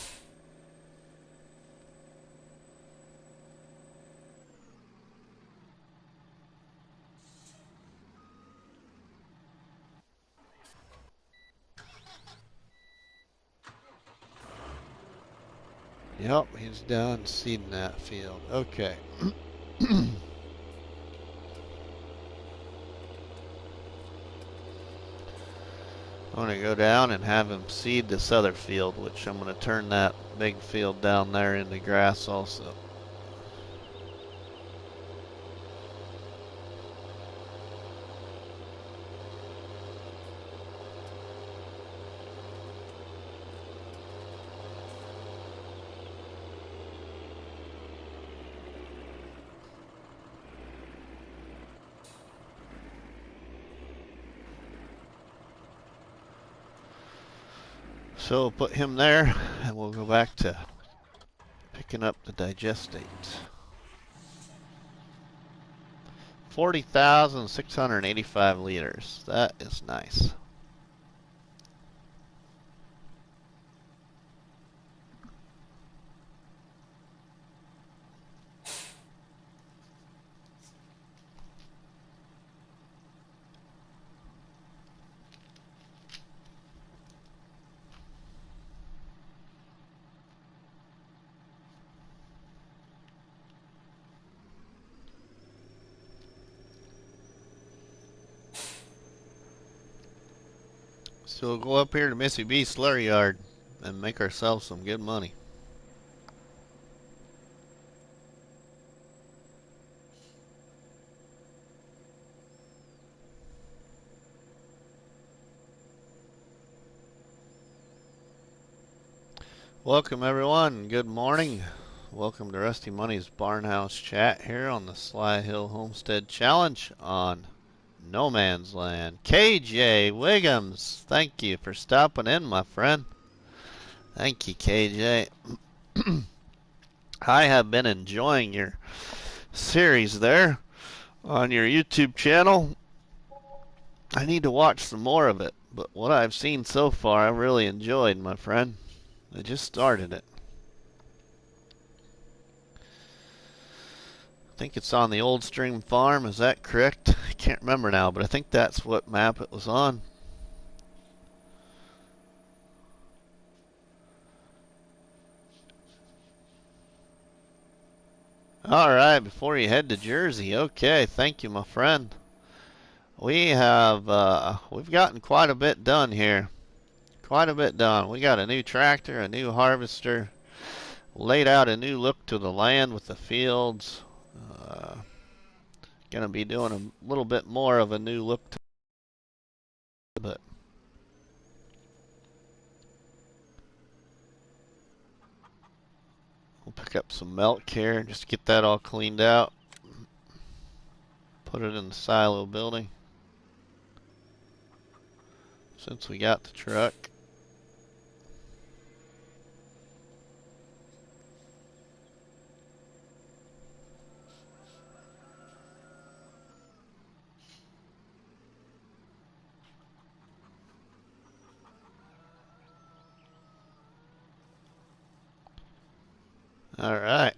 Yep, he's done seeding that field. Okay. I'm going to go down and have him seed this other field, which I'm going to turn that big field down there into grass also. So we'll put him there, and we'll go back to picking up the digestate. 40,685 liters. That is nice. So we'll go up here to Missy B's slurry yard and make ourselves some good money. Welcome everyone. Good morning. Welcome to Rusty Money's Barnhouse Chat here on the Sly Hill Homestead Challenge on No Man's Land. KJ Wiggums, thank you for stopping in, my friend. Thank you, KJ. I have been enjoying your series there on your YouTube channel. I need to watch some more of it, but what I've seen so far I've really enjoyed, my friend. I just started it. I think it's on the Old Stream Farm, is that correct? I can't remember now, but I think that's what map it was on. Alright, before you head to Jersey, okay, thank you, my friend. We've gotten quite a bit done here. Quite a bit done. We got a new tractor, a new harvester, laid out a new look to the land with the fields. Gonna be doing a little bit more of a new look to it, but we'll pick up some milk here just to get that all cleaned out. Put it in the silo building since we got the truck. Alright.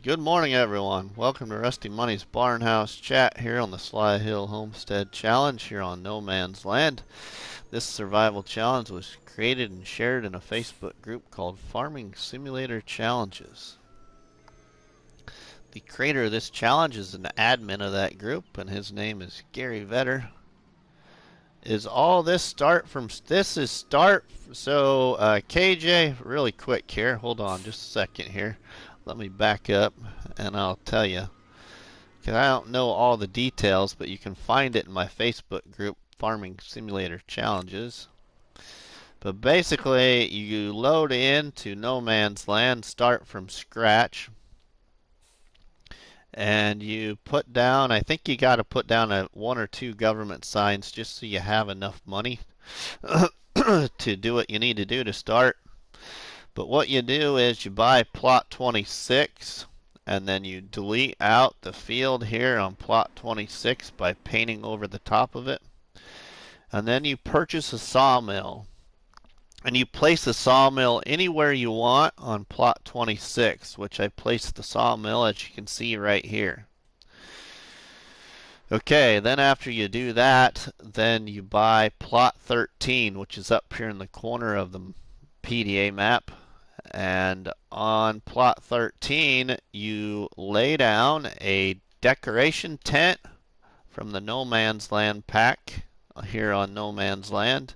Good morning, everyone. Welcome to Rusty Money's Barnhouse Chat here on the Sly Hill Homestead Challenge here on No Man's Land. This survival challenge was created and shared in a Facebook group called Farming Simulator Challenges. The creator of this challenge is an admin of that group, and his name is Gary Vetter. KJ, really quick here, hold on just a second here, let me back up and I'll tell you, because I don't know all the details, but you can find it in my Facebook group, Farming Simulator Challenges. But basically, you load into No Man's Land, start from scratch, and you put down, I think you got to put down one or two government signs just so you have enough money to do what you need to do to start. But what you do is you buy plot 26 and then you delete out the field here on plot 26 by painting over the top of it. And then you purchase a sawmill. And you place the sawmill anywhere you want on plot 26, which I placed the sawmill as you can see right here. Okay, then after you do that, then you buy plot 13, which is up here in the corner of the PDA map. And on plot 13, you lay down a decoration tent from the No Man's Land pack here on No Man's Land,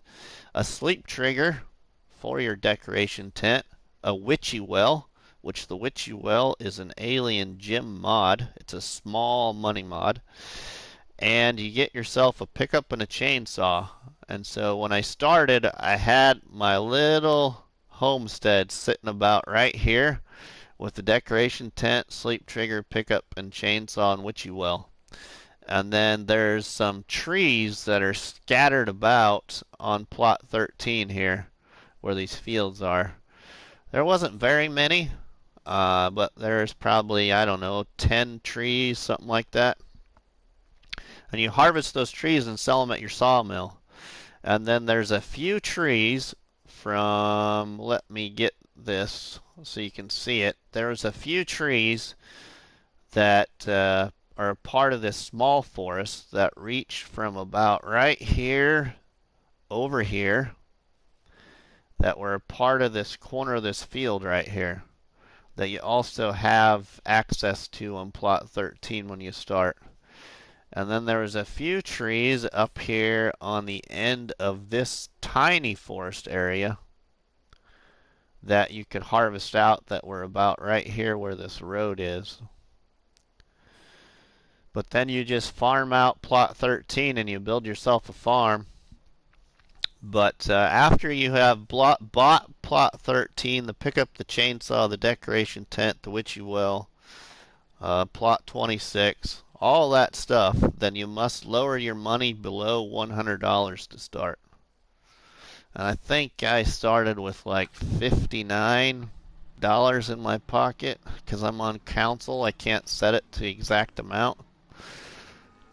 a sleep trigger for your decoration tent, a witchy well, which the witchy well is an alien gym mod. It's a small money mod. And you get yourself a pickup and a chainsaw. And so when I started, I had my little homestead sitting about right here with the decoration tent, sleep trigger, pickup and chainsaw, and witchy well. And then there's some trees that are scattered about on plot 13 here, where these fields are. There wasn't very many, but there's probably, I don't know, 10 trees, something like that. And you harvest those trees and sell them at your sawmill. And then there's a few trees from, let me get this so you can see it. There's a few trees that are part of this small forest that reach from about right here over here, that were a part of this corner of this field right here, that you also have access to on plot 13 when you start. And then there was a few trees up here on the end of this tiny forest area that you could harvest out that were about right here where this road is. But then you just farm out plot 13 and you build yourself a farm. But after you have bought plot 13, the pickup, the chainsaw, the decoration tent, the witchy well, plot 26, all that stuff, then you must lower your money below $100 to start. And I think I started with like $59 in my pocket because I'm on council. I can't set it to the exact amount.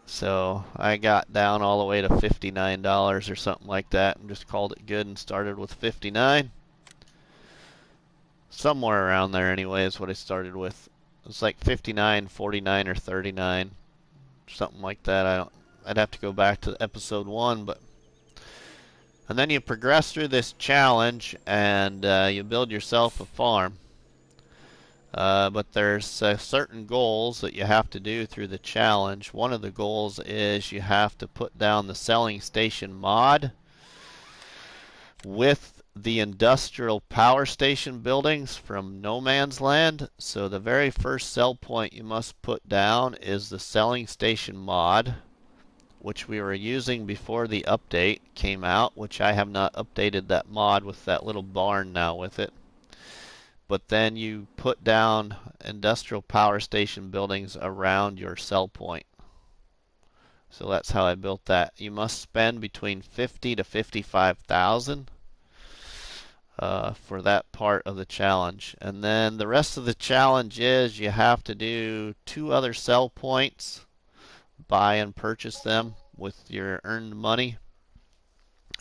So I got down all the way to $59 or something like that and just called it good and started with 59. Somewhere around there anyway is what I started with. It's like 59, 49, or 39, something like that. I'd have to go back to episode 1, but and then you progress through this challenge and you build yourself a farm. But there's certain goals that you have to do through the challenge. One of the goals is you have to put down the selling station mod with the industrial power station buildings from No Man's Land. So the very first sell point you must put down is the selling station mod, which we were using before the update came out, which I have not updated that mod with that little barn now with it. But then you put down industrial power station buildings around your sell point. So that's how I built that. You must spend between 50 to 55,000 for that part of the challenge. And then the rest of the challenge is you have to do 2 other sell points, buy and purchase them with your earned money,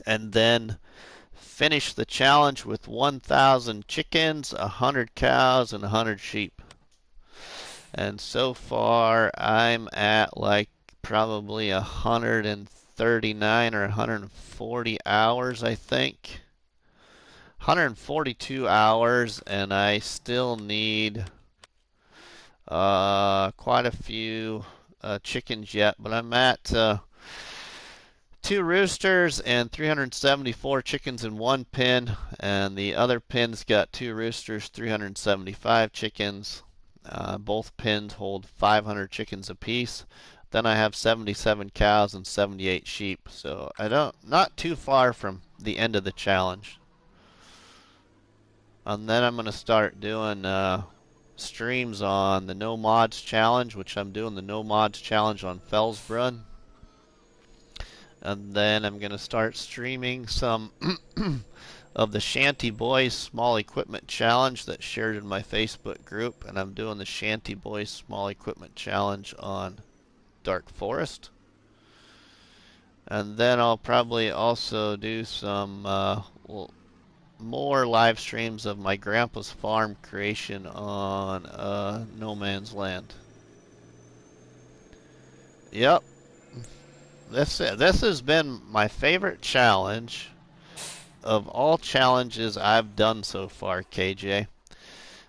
and then finish the challenge with 1,000 chickens, 100 cows, and 100 sheep. And so far, I'm at like probably 139 or 140 hours, I think. 142 hours, and I still need quite a few chickens yet, but I'm at 2 roosters and 374 chickens in one pen, and the other pen's got 2 roosters, 375 chickens. Both pens hold 500 chickens apiece. Then I have 77 cows and 78 sheep, so not too far from the end of the challenge. And then I'm going to start doing streams on the No Mods challenge, which I'm doing the No Mods challenge on Fellsbrunn. And then I'm going to start streaming some of the Shanty Boys Small Equipment Challenge that's shared in my Facebook group. And I'm doing the Shanty Boys Small Equipment Challenge on Dark Forest. And then I'll probably also do some more live streams of my grandpa's farm creation on No Man's Land. Yep. This has been my favorite challenge of all challenges I've done so far, KJ.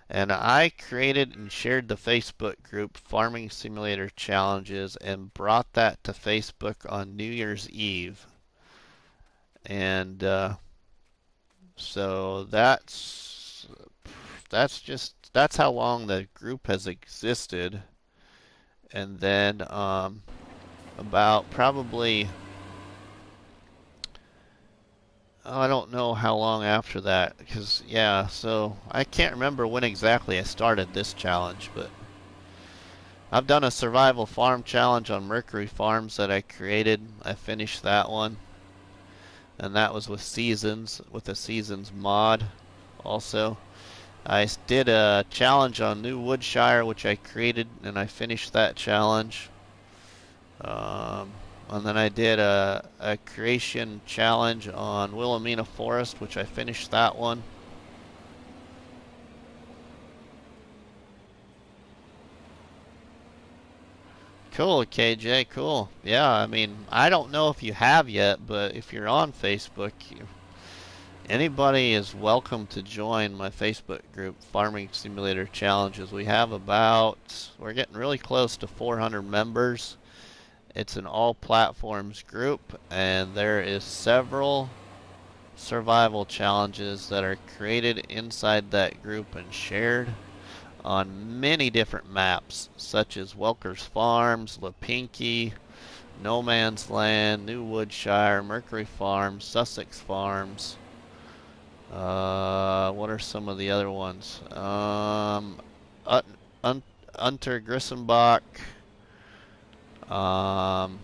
And I created and shared the Facebook group Farming Simulator Challenges and brought that to Facebook on New Year's Eve. And so that's how long the group has existed. And then about probably, I don't know how long after that, because yeah, so I can't remember when exactly I started this challenge, but I've done a survival farm challenge on Mercury Farms that I created. I finished that one, and that was with Seasons, with a Seasons mod also. I did a challenge on New Woodshire, which I created, and I finished that challenge. Um, and then I did a creation challenge on Wilhelmina Forest, which I finished that one. Cool, KJ, cool. Yeah, I mean, I don't know if you have yet, but if you're on Facebook, anybody is welcome to join my Facebook group, Farming Simulator Challenges. We have we're getting really close to 400 members. It's an all platforms group, and there is several survival challenges that are created inside that group and shared on many different maps, such as Welker's Farms, Lapinky, No Man's Land, New Woodshire, Mercury Farms, Sussex Farms. What are some of the other ones? Unter Grissenbach. Um,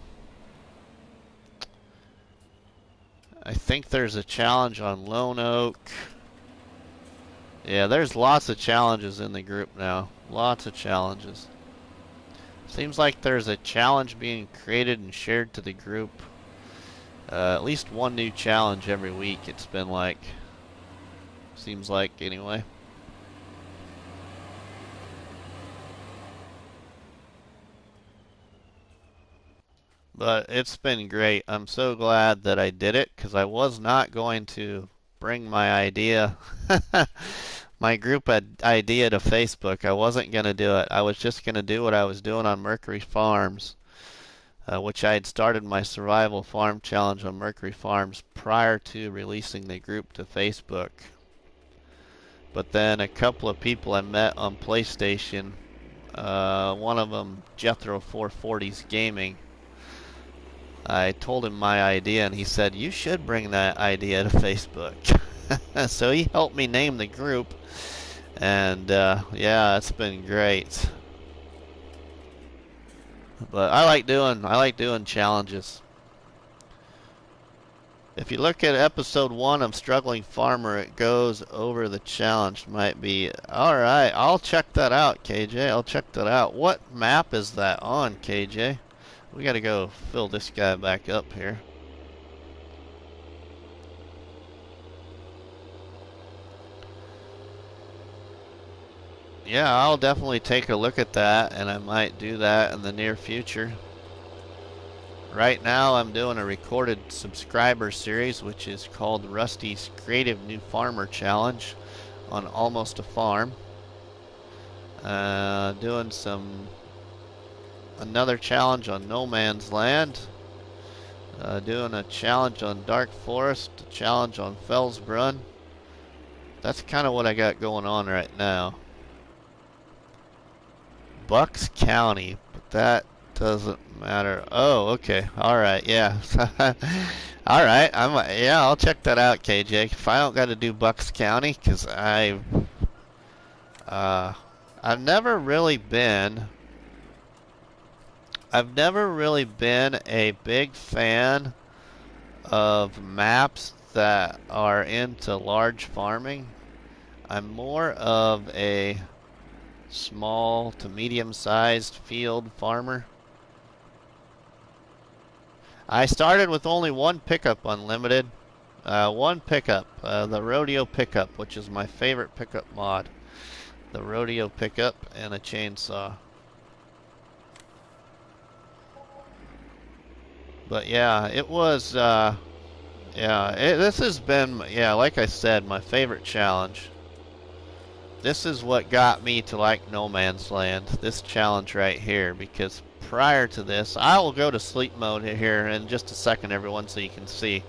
I think there's a challenge on Lone Oak. Yeah, there's lots of challenges in the group now. Lots of challenges. Seems like there's a challenge being created and shared to the group. At least one new challenge every week, it's been like. Seems like, anyway. But it's been great. I'm so glad that I did it, because I was not going to bring my idea, my group idea to Facebook. I wasn't going to do it. I was just going to do what I was doing on Mercury Farms, which I had started my survival farm challenge on Mercury Farms prior to releasing the group to Facebook. But then a couple of people I met on PlayStation, one of them Jethro 440's Gaming, I told him my idea, and he said, you should bring that idea to Facebook. So he helped me name the group, and yeah, it's been great. But I like doing challenges. If you look at episode 1 of Struggling Farmer, it goes over the challenge. Might be alright. I'll check that out, KJ. I'll check that out. What map is that on, KJ? We gotta go fill this guy back up here. Yeah, I'll definitely take a look at that, and I might do that in the near future. Right now I'm doing a recorded subscriber series, which is called Rusty's Creative New Farmer Challenge on Almost a Farm. Doing another challenge on No Man's Land. Doing a challenge on Dark Forest, a challenge on Fellsbrunn. That's kind of what I got going on right now. Bucks County, but that doesn't matter. Oh, okay. All right. Yeah. All right. Yeah, I'll check that out, KJ. If I don't got to do Bucks County, because I've never really been a big fan of maps that are into large farming. I'm more of a small to medium-sized field farmer. I started with only one pickup unlimited. One pickup, the rodeo pickup, which is my favorite pickup mod. The rodeo pickup and a chainsaw. But yeah, it was, this has been, yeah, like I said, my favorite challenge. This is what got me to like No Man's Land, this challenge right here, because prior to this, I will go to sleep mode here in just a second, everyone, so you can see.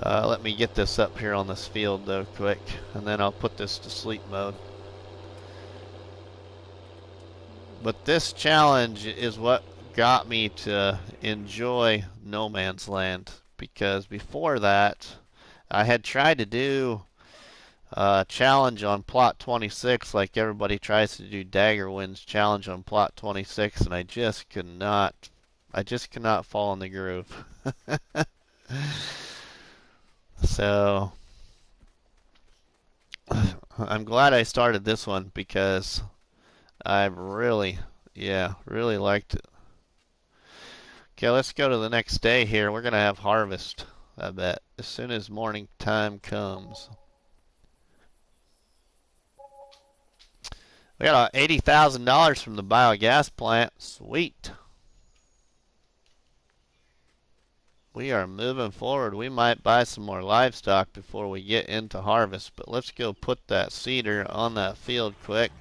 Let me get this up here on this field, though, quick, and then I'll put this to sleep mode. But this challenge is what got me to enjoy No Man's Land, because before that, I had tried to do challenge on plot 26 like everybody tries to do Daggerwind's challenge on plot 26, and I just could not fall in the groove. So I'm glad I started this one, because I really liked it. Okay, let's go to the next day here. We're going to have harvest, I bet, as soon as morning time comes. We got $80,000 from the biogas plant. Sweet. We are moving forward. We might buy some more livestock before we get into harvest, but let's go put that seeder on that field quick.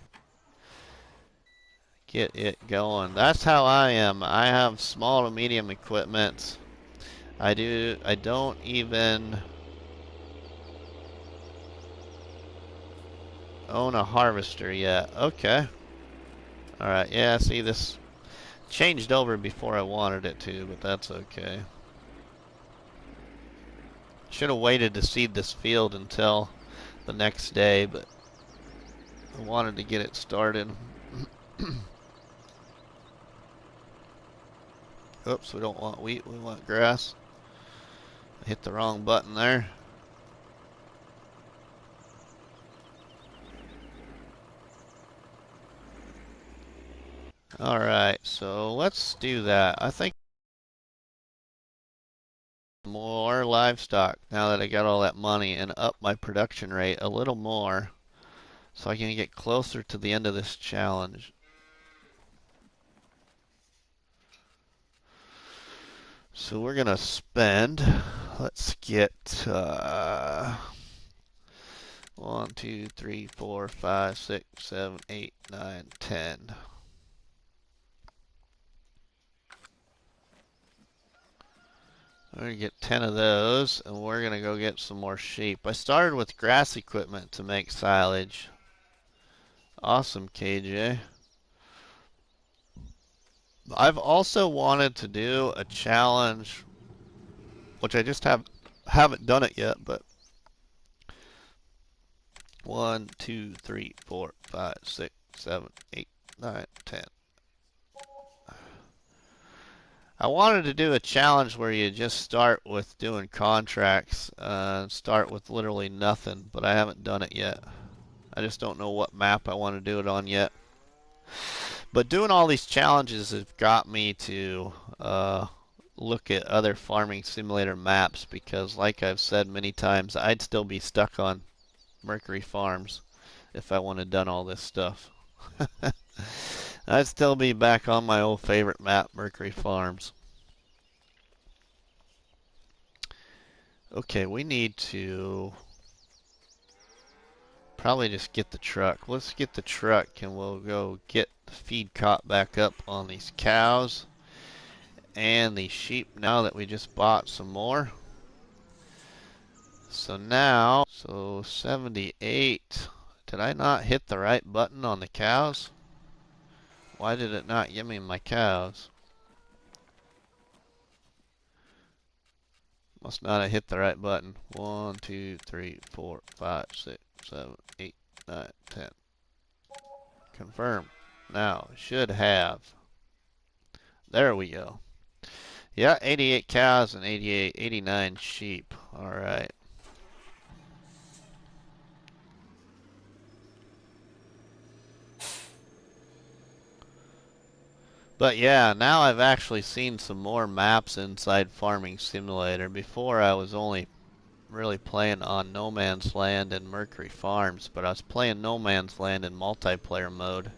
Get it going. That's how I am. I have small to medium equipment. I don't even own a harvester yet. Okay. Alright, yeah, see, this changed over before I wanted it to, but that's okay. Should have waited to seed this field until the next day, but I wanted to get it started. Oops, we don't want wheat, we want grass. I hit the wrong button there. Alright, so let's do that. I think more livestock now that I got all that money and up my production rate a little more so I can get closer to the end of this challenge. So we're gonna spend, let's get 1, 2, 3, 4, 5, 6, 7, 8, 9, 10. We're gonna get 10 of those, and we're gonna go get some more sheep. I started with grass equipment to make silage. Awesome, KJ. I've also wanted to do a challenge, which I just haven't done it yet, but 1, 2, 3, 4, 5, 6, 7, 8, 9, 10. I wanted to do a challenge where you just start with doing contracts, start with literally nothing, but I haven't done it yet. I just don't know what map I want to do it on yet. But doing all these challenges have got me to look at other farming simulator maps because, like I've said many times, I'd still be stuck on Mercury Farms if I wanted done all this stuff. I'd still be back on my old favorite map, Mercury Farms. Okay, we need to probably just get the truck. Let's get the truck and we'll go get the feed caught back up on these cows and these sheep now that we just bought some more. So now, 78. Did I not hit the right button on the cows? Why did it not give me my cows? Must not have hit the right button. 1, 2, 3, 4, 5, 6, 7, 8, 9, 10. Confirm. Now, should have. There we go. Yeah, 88 cows and 89 sheep. Alright. But yeah, now I've actually seen some more maps inside Farming Simulator. Before I was only really playing on No Man's Land and Mercury Farms, but I was playing No Man's Land in multiplayer mode.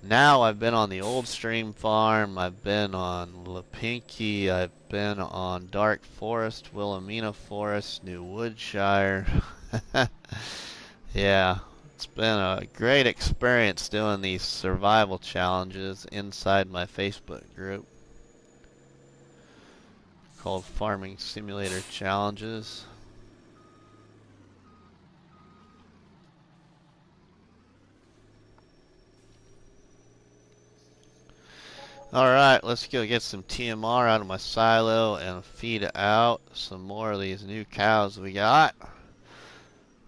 Now I've been on the Old Stream Farm, I've been on Lapinky, I've been on Dark Forest, Wilhelmina Forest, New Woodshire. Yeah. It's been a great experience doing these survival challenges inside my Facebook group called Farming Simulator Challenges. Alright, let's go get some TMR out of my silo and feed out some more of these new cows we got,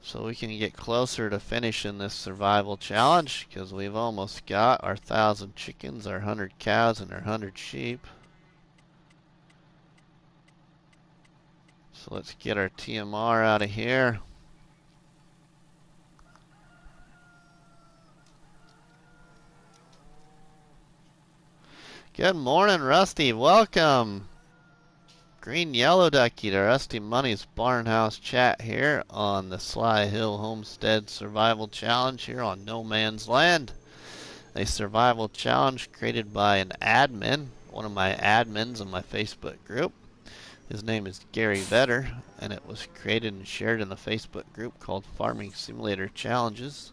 so we can get closer to finishing this survival challenge, because we've almost got our 1,000 chickens, our 100 cows, and our 100 sheep. So let's get our TMR out of here. Good morning, Rusty. Welcome. Green Yellow Ducky to Rusty Money's Barnhouse chat here on the Sly Hill Homestead Survival Challenge here on No Man's Land. A survival challenge created by an admin, one of my admins in my Facebook group. His name is Gary Vetter, and it was created and shared in the Facebook group called Farming Simulator Challenges.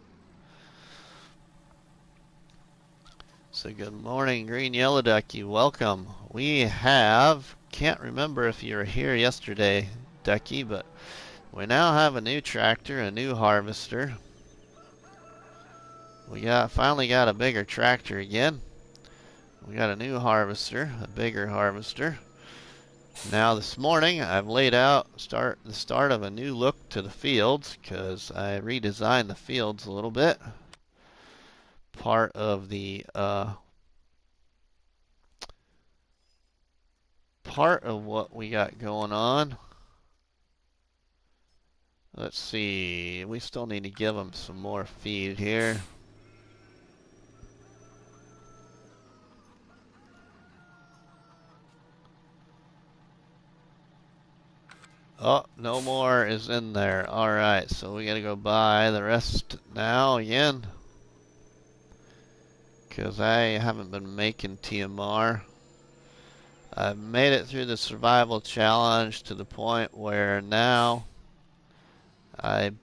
So good morning, Green Yellow Ducky. Welcome. We have, can't remember if you were here yesterday, Ducky, but we now have a new tractor, a new harvester. We finally got a bigger tractor again. We got a new harvester, a bigger harvester. Now this morning I've laid out the start of a new look to the fields because I redesigned the fields a little bit. Part of what we got going on. Let's see, we still need to give them some more feed here. Oh, no more is in there. Alright, so we gotta go buy the rest now again, because I haven't been making TMR. I've made it through the survival challenge to the point where now I'm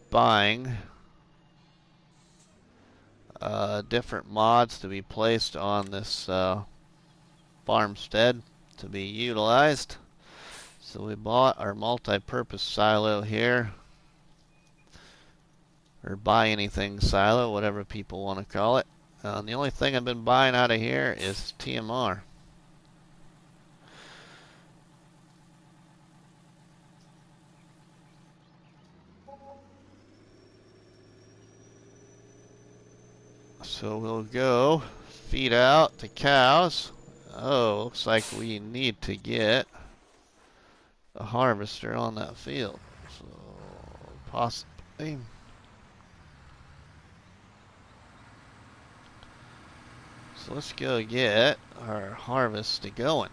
buying different mods to be placed on this farmstead to be utilized. So we bought our multi-purpose silo here, or buy anything silo, whatever people want to call it. The only thing I've been buying out of here is TMR. So we'll go feed out the cows. Oh, looks like we need to get a harvester on that field. So possibly. So let's go get our harvest going.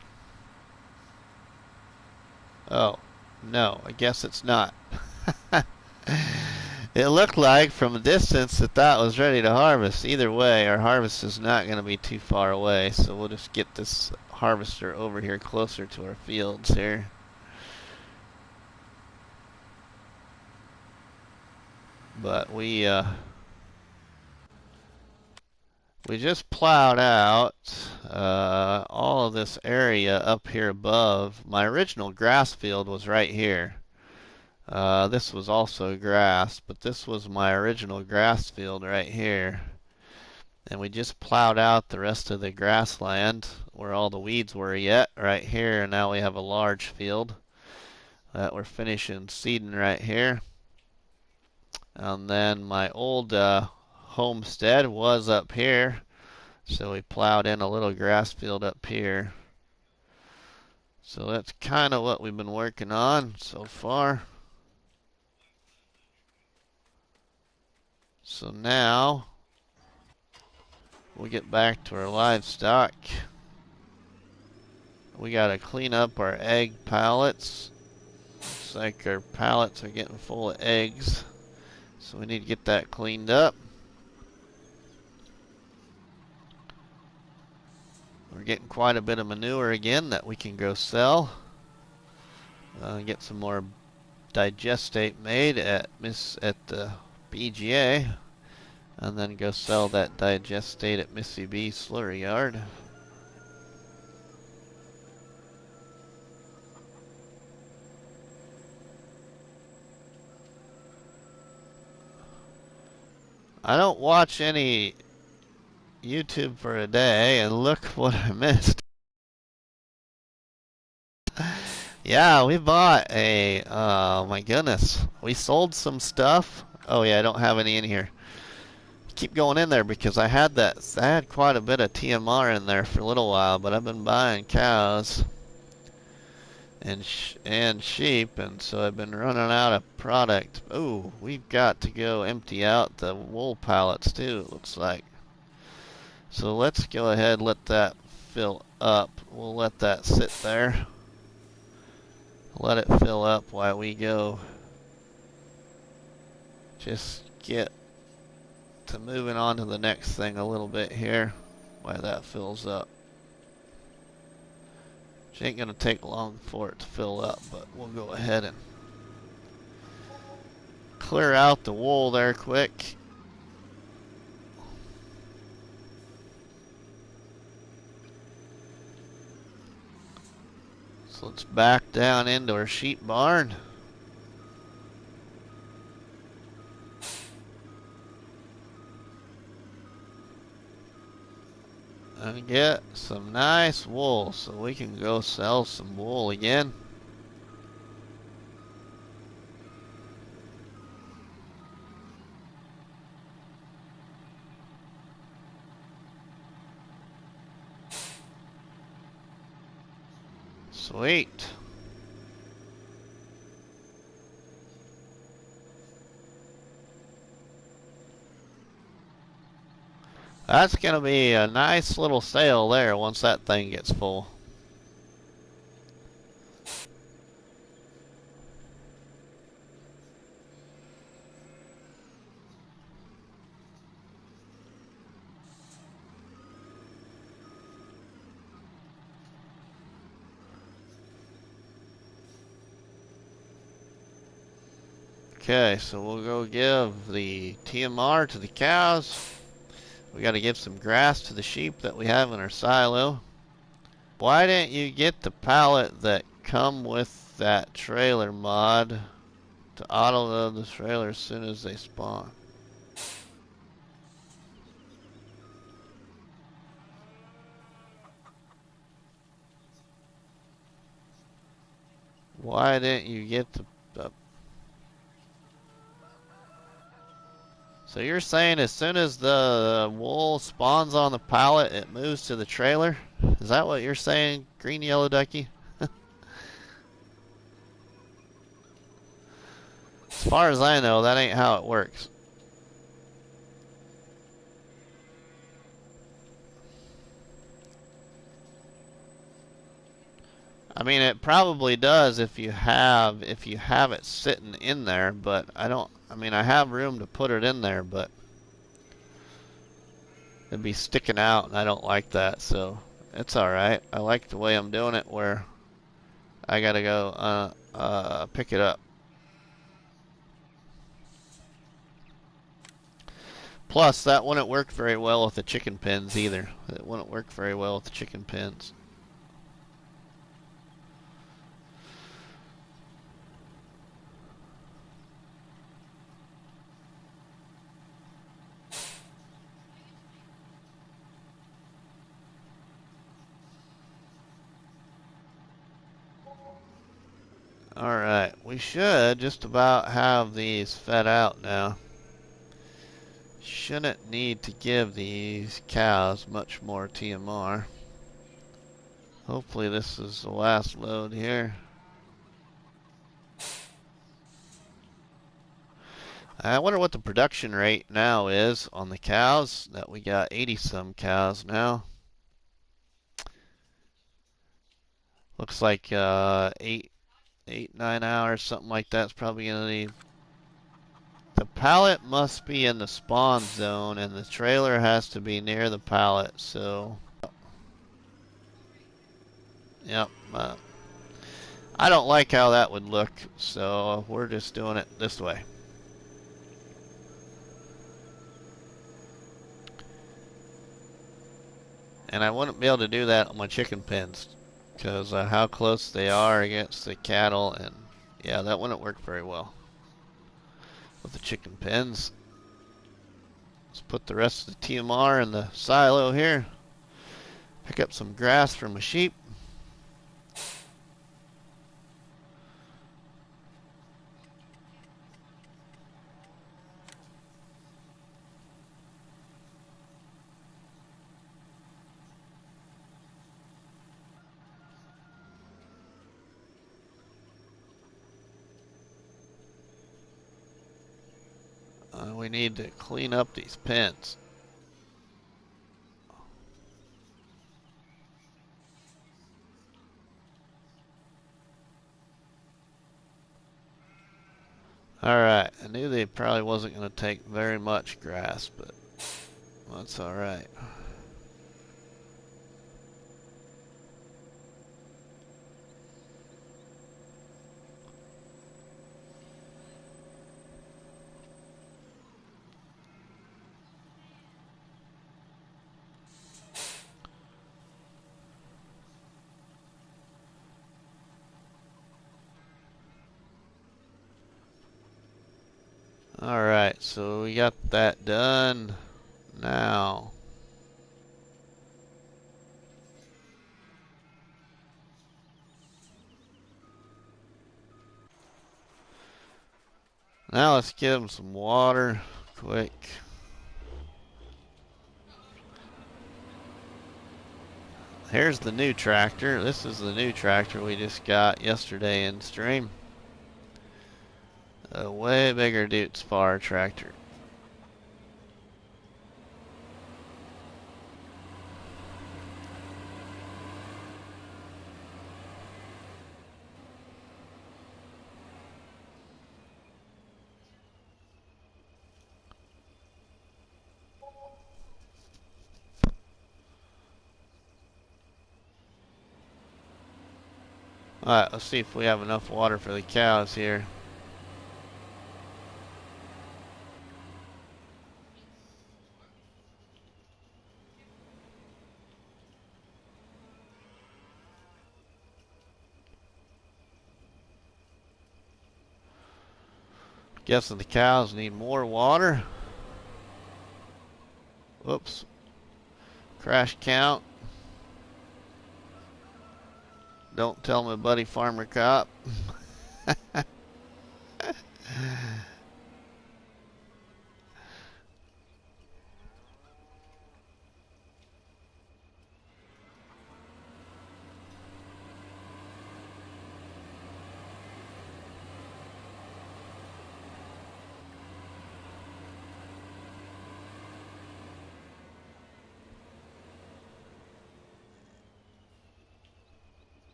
Oh, no, I guess it's not. It looked like from a distance that was ready to harvest. Either way, our harvest is not going to be too far away, so we'll just get this harvester over here closer to our fields here. But we just plowed out all of this area up here above. My original grass field was right here. This was also grass, but this was my original grass field right here. And we just plowed out the rest of the grassland where all the weeds were yet right here. And now we have a large field that we're finishing seeding right here. And then my old homestead was up here, so we plowed in a little grass field up here. So that's kind of what we've been working on so far. So now we'll get back to our livestock. We gotta clean up our egg pallets. Looks like our pallets are getting full of eggs, so we need to get that cleaned up. We're getting quite a bit of manure again that we can go sell. Get some more digestate made at the BGA, and then go sell that digestate at Missy B Slurry Yard. I don't watch any YouTube for a day, and look what I missed. Yeah, we bought a, oh my goodness, we sold some stuff. Oh yeah, I don't have any in here. Keep going in there because I had quite a bit of TMR in there for a little while, but I've been buying cows and sheep, and so I've been running out of product. Oh, we've got to go empty out the wool pallets too, it looks like. So let's go ahead, let that fill up. We'll let that sit there. Let it fill up while we go just get to moving on to the next thing a little bit here while that fills up. Which ain't gonna take long for it to fill up, but we'll go ahead and clear out the wool there quick. So let's back down into our sheep barn. And get some nice wool so we can go sell some wool again. Sweet. That's gonna be a nice little sale there once that thing gets full. Okay, so we'll go give the TMR to the cows. We gotta give some grass to the sheep that we have in our silo. Why didn't you get the pallet that come with that trailer mod to auto load the trailer as soon as they spawn? Why didn't you get the... So you're saying as soon as the wool spawns on the pallet, it moves to the trailer? Is that what you're saying, green yellow ducky? As far as I know, that ain't how it works. I mean, it probably does if you have it sitting in there, but I don't. I mean, I have room to put it in there, but it'd be sticking out, and I don't like that. So it's all right. I like the way I'm doing it, where I gotta go pick it up. Plus, that wouldn't work very well with the chicken pens either. It wouldn't work very well with the chicken pens. Alright, we should just about have these fed out now. Shouldn't need to give these cows much more TMR. Hopefully this is the last load here. I wonder what the production rate now is on the cows. That we got 80 some cows now. Looks like 9 hours, something like that's probably gonna need. The pallet must be in the spawn zone, and the trailer has to be near the pallet. So, yep. I don't like how that would look, so we're just doing it this way. And I wouldn't be able to do that on my chicken pens because how close they are against the cattle, and yeah, that wouldn't work very well with the chicken pens. Let's put the rest of the TMR in the silo here. Pick up some grass from a sheep. We need to clean up these pens. Alright, I knew they probably wasn't going to take very much grass, but that's alright. Alright, so we got that done. Now, let's give them some water quick. Here's the new tractor. This is the new tractor we just got yesterday in stream. A way bigger Dude Spar tractor. Alright, let's see if we have enough water for the cows here. Guessing the cows need more water. Whoops. Crash count. Don't tell my buddy Farmer Cop.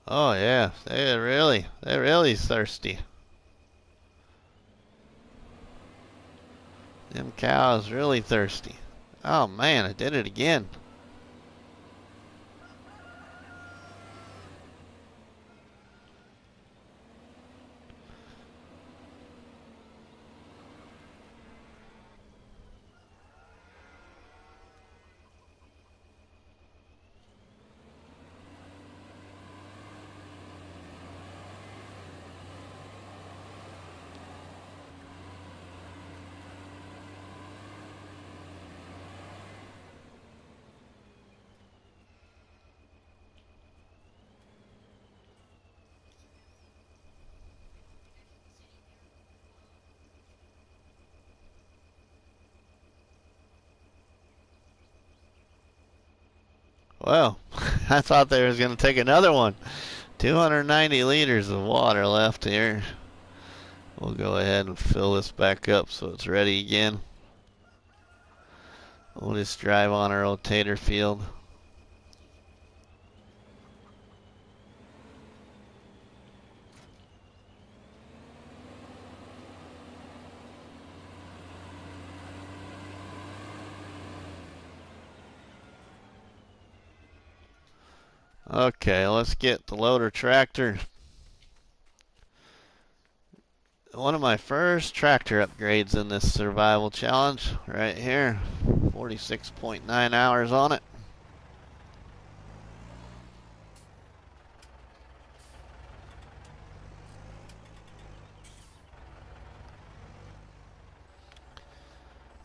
Oh yeah, they're really thirsty. Them cows really thirsty. Oh man, I did it again. Well, I thought they was going to take another one. 290 liters of water left here. We'll go ahead and fill this back up so it's ready again. We'll just drive on our old tater field. Okay, let's get the loader tractor. One of my first tractor upgrades in this survival challenge right here. 46.9 hours on it.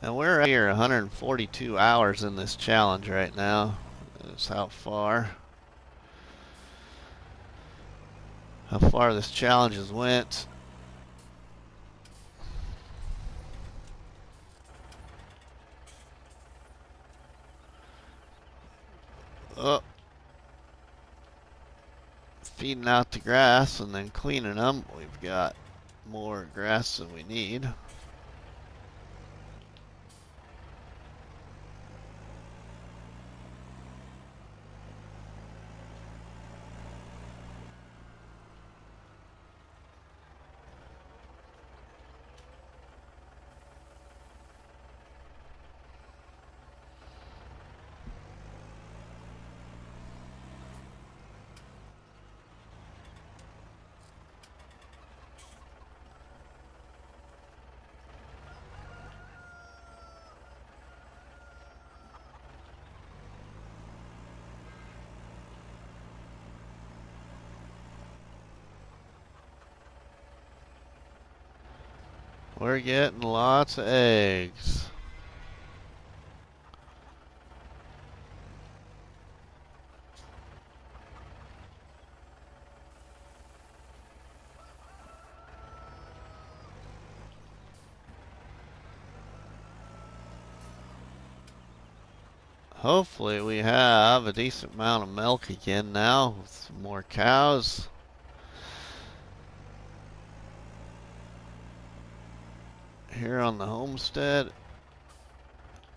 And we're here 142 hours in this challenge right now. That's how far this challenge has went. Oh, feeding out the grass and then cleaning them. We've got more grass than we need. We're getting lots of eggs. Hopefully we have a decent amount of milk again now with some more cows. Here on the homestead,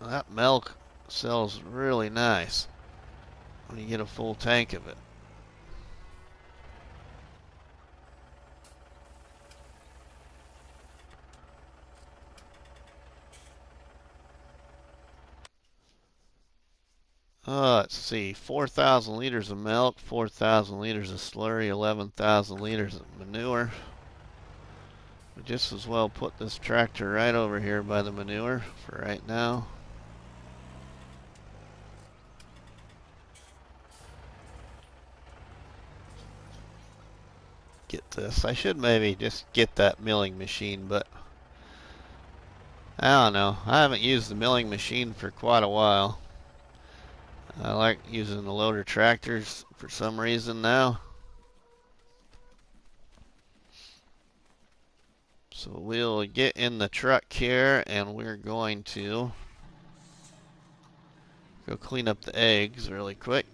that milk sells really nice when you get a full tank of it. Let's see, 4,000 liters of milk, 4,000 liters of slurry, 11,000 liters of manure. We just as well put this tractor right over here by the manure for right now. Get this. I should maybe just get that milling machine, but I don't know. I haven't used the milling machine for quite a while. I like using the loader tractors for some reason now. So we'll get in the truck here and we're going to go clean up the eggs really quick.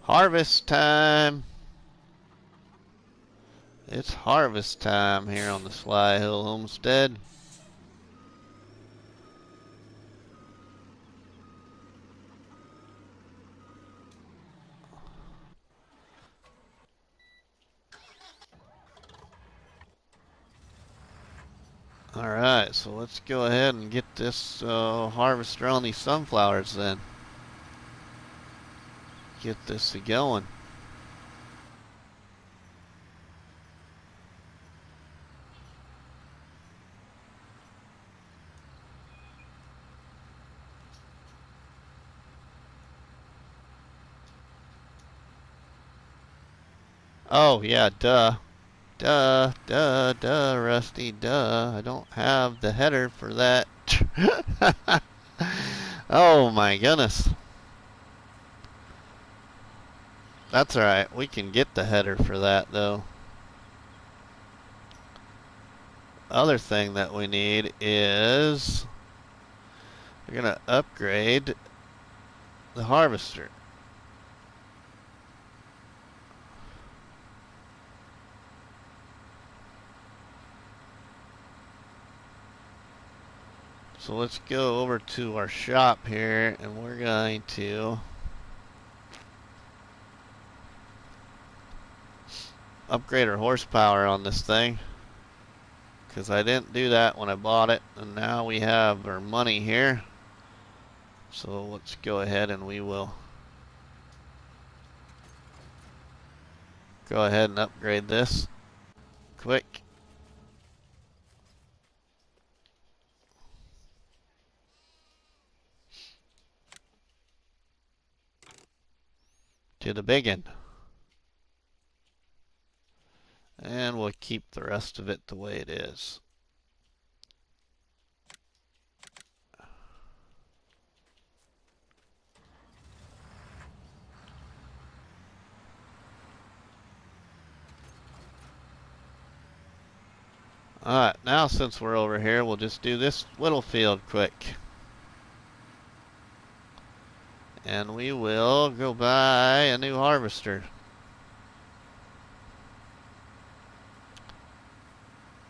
Harvest time! It's harvest time here on the Sly Hill Homestead. Alright, so let's go ahead and get this harvester on these sunflowers then. Get this going. Oh yeah, duh. Duh, duh, duh, Rusty, duh. I don't have the header for that. Oh my goodness. That's alright. We can get the header for that though. Other thing that we need is we're gonna upgrade the harvester. So let's go over to our shop here and we're going to upgrade our horsepower on this thing, because I didn't do that when I bought it, and now we have our money here. So let's go ahead and we will go ahead and upgrade this quick. To the big one. And we'll keep the rest of it the way it is. Alright, now since we're over here, we'll just do this little field quick. And we will go buy a new harvester.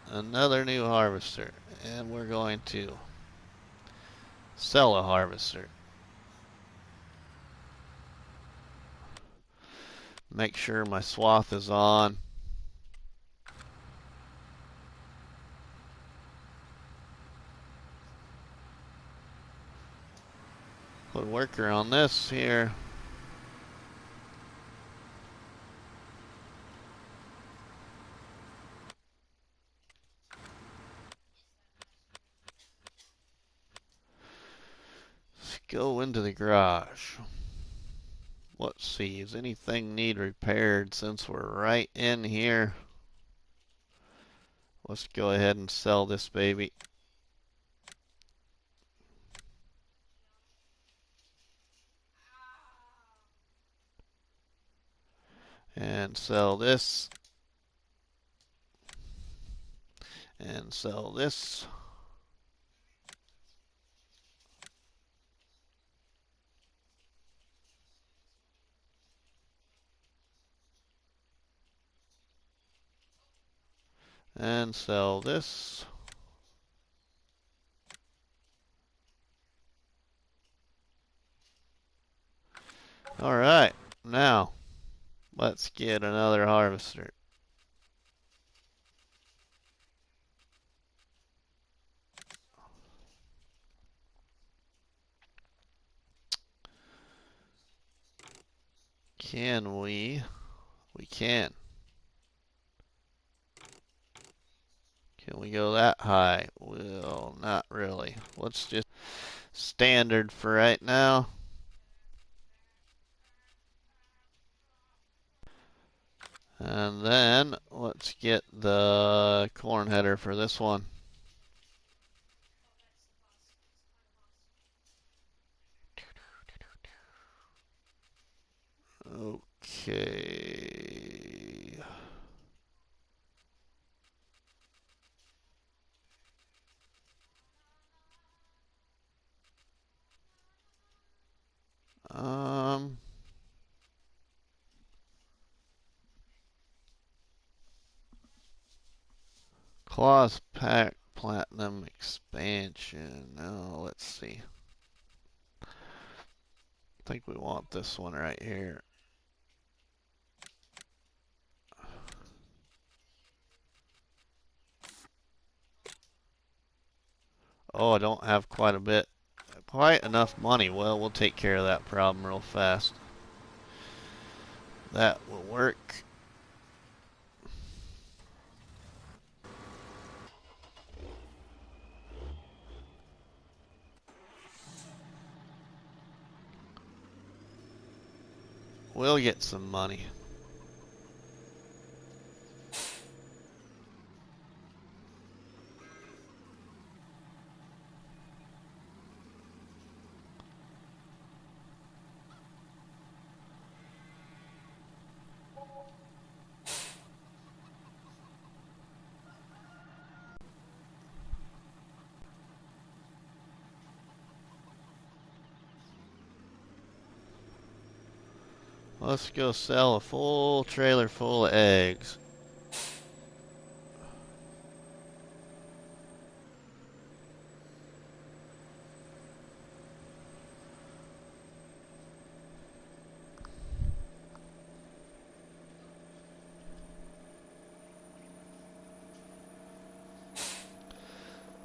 Another new harvester. And we're going to sell a harvester. Make sure my swath is on. Put a worker on this here. Let's go into the garage. Let's see, does anything need repaired since we're right in here? Let's go ahead and sell this baby. And sell this. And sell this. And sell this. Alright, now let's get another harvester. Can we? We can. Can we go that high? Well, not really. Let's just standard for right now. And then let's get the corn header for this one. Okay. Um, Claws Pack Platinum Expansion. Now, let's see. I think we want this one right here. Oh, I don't have quite enough money. Well, we'll take care of that problem real fast. That will work. We'll get some money. Let's go sell a full trailer full of eggs.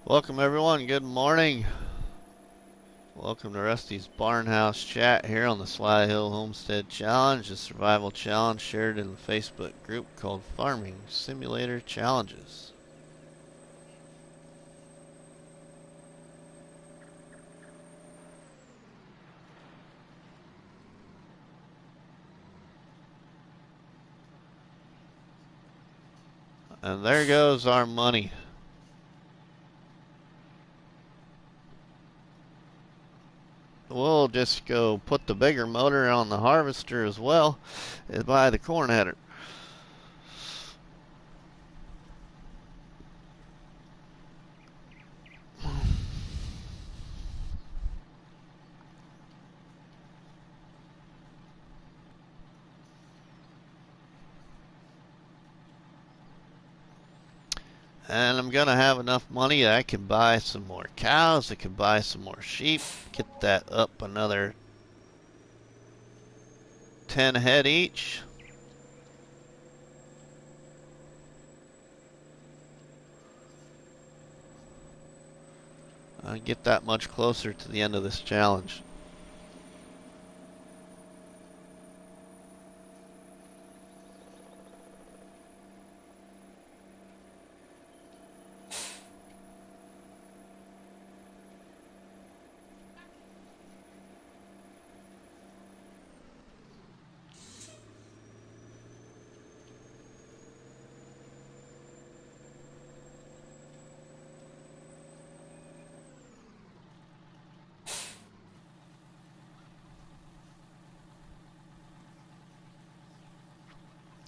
Welcome everyone, good morning. Welcome to Rusty's Barnhouse Chat here on the Sly Hill Homestead Challenge, a survival challenge shared in the Facebook group called Farming Simulator Challenges. And there goes our money. We'll just go put the bigger motor on the harvester as well and buy the corn header. And I'm going to have enough money that I can buy some more cows, I can buy some more sheep, get that up another 10 head each. Get that much closer to the end of this challenge.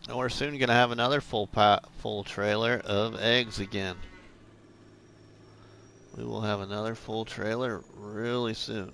And we're soon going to have another full trailer of eggs again. We will have another full trailer really soon.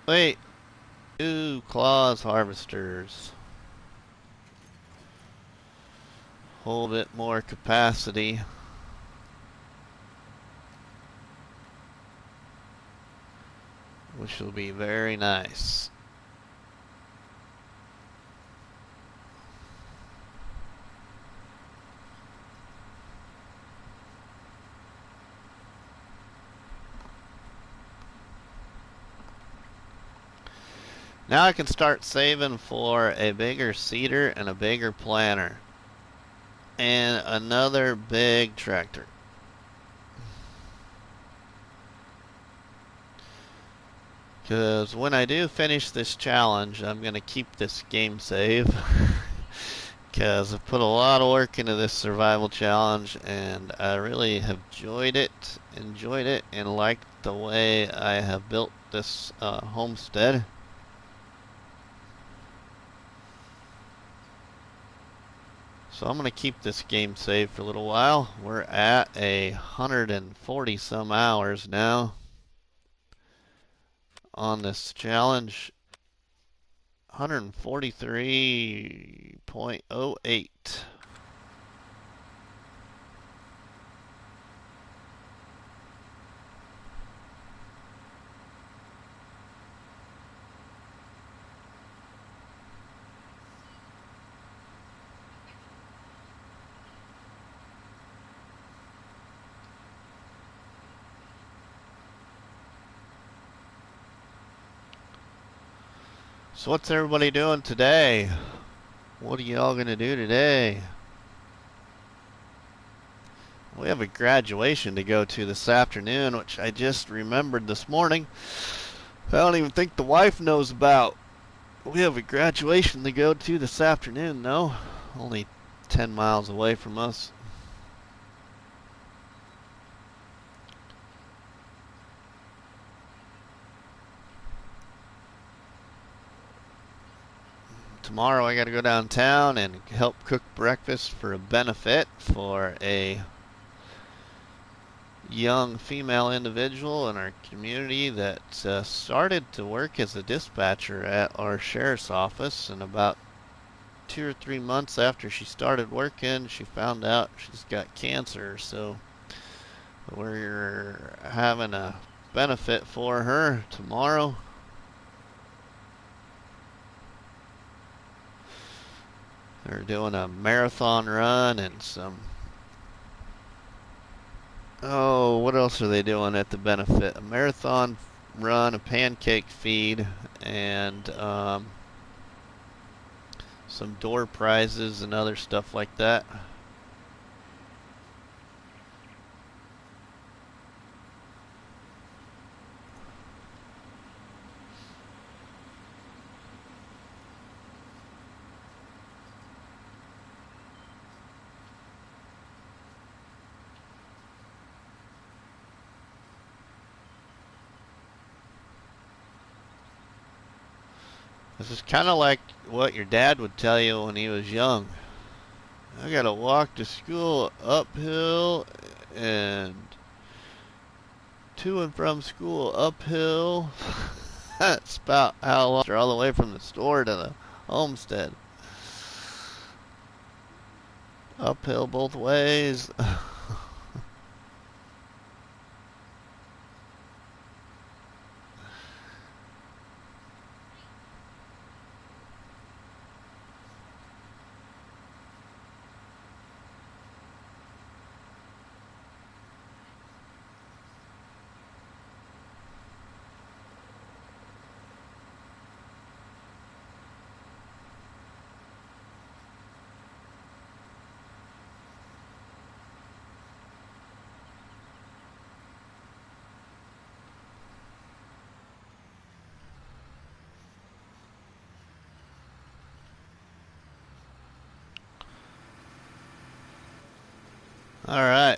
Wait, two claws harvesters. Whole bit more capacity. Which will be very nice. Now I can start saving for a bigger seeder and a bigger planter. And another big tractor. Because when I do finish this challenge, I'm going to keep this game save. Because I've put a lot of work into this survival challenge, and I really have enjoyed it, and liked the way I have built this homestead. So I'm going to keep this game saved for a little while. We're at 140 some hours now on this challenge. 143.08. So what's everybody doing today? What are y'all gonna do today? We have a graduation to go to this afternoon, which I just remembered this morning. I don't even think the wife knows about. We have a graduation to go to this afternoon, though. Only 10 miles away from us. Tomorrow I gotta go downtown and help cook breakfast for a benefit for a young female individual in our community that started to work as a dispatcher at our sheriff's office, and about 2 or 3 months after she started working, she found out she's got cancer. So we're having a benefit for her tomorrow. They're doing a marathon run and some... Oh, what else are they doing at the benefit? A marathon run, a pancake feed, and some door prizes and other stuff like that. This is kind of like what your dad would tell you when he was young. I gotta walk to school uphill and to and from school uphill. That's about how long all the way from the store to the homestead. Uphill both ways. All right.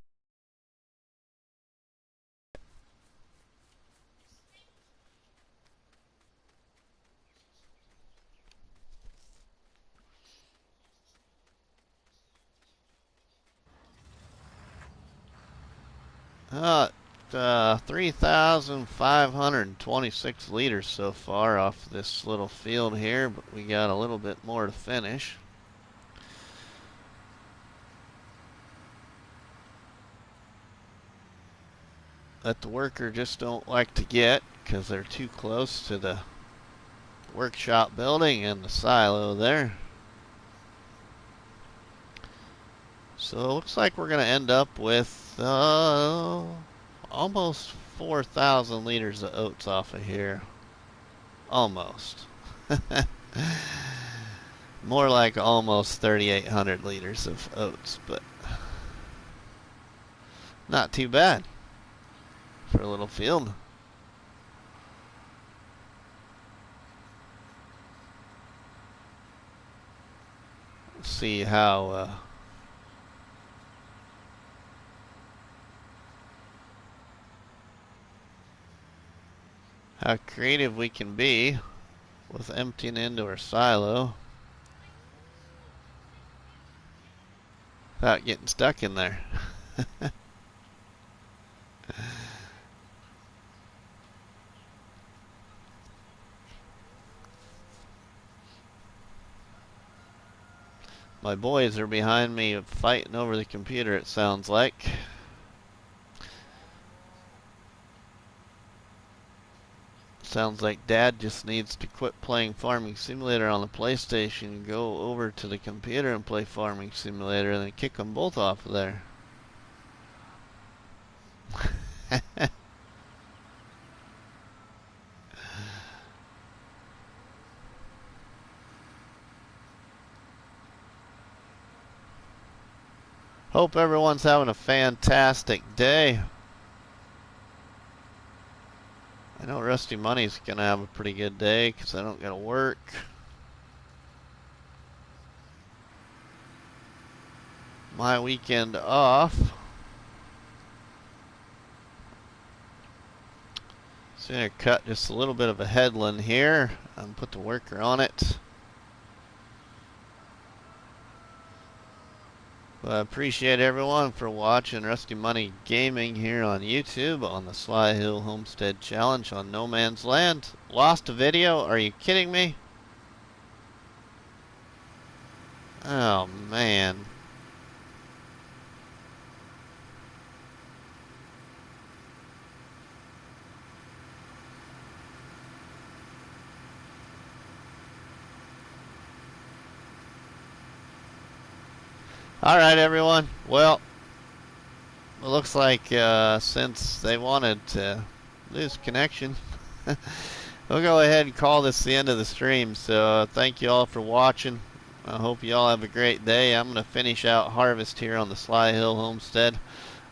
3,526 liters so far off this little field here, but we got a little bit more to finish. That the worker just don't like to get because they're too close to the workshop building and the silo there. So it looks like we're going to end up with almost 4,000 liters of oats off of here. Almost. More like almost 3,800 liters of oats, but not too bad for a little field. Let's see how creative we can be with emptying into our silo without getting stuck in there. My boys are behind me fighting over the computer, it sounds like. Sounds like Dad just needs to quit playing Farming Simulator on the PlayStation and go over to the computer and play Farming Simulator and then kick them both off of there. Hope everyone's having a fantastic day. I know Rusty Money's gonna have a pretty good day because I don't gotta work. My weekend off. So I'm gonna cut just a little bit of a headland here and put the worker on it. But I appreciate everyone for watching Rusty Money Gaming here on YouTube on the Sly Hill Homestead Challenge on No Man's Land. Lost a video? Are you kidding me? Oh man. Alright everyone, well, it looks like since they wanted to lose connection, we'll go ahead and call this the end of the stream. So thank you all for watching. I hope you all have a great day. I'm going to finish out harvest here on the Sly Hill Homestead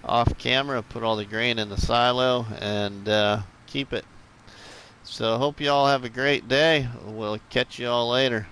off camera, put all the grain in the silo and keep it. So hope you all have a great day. We'll catch you all later.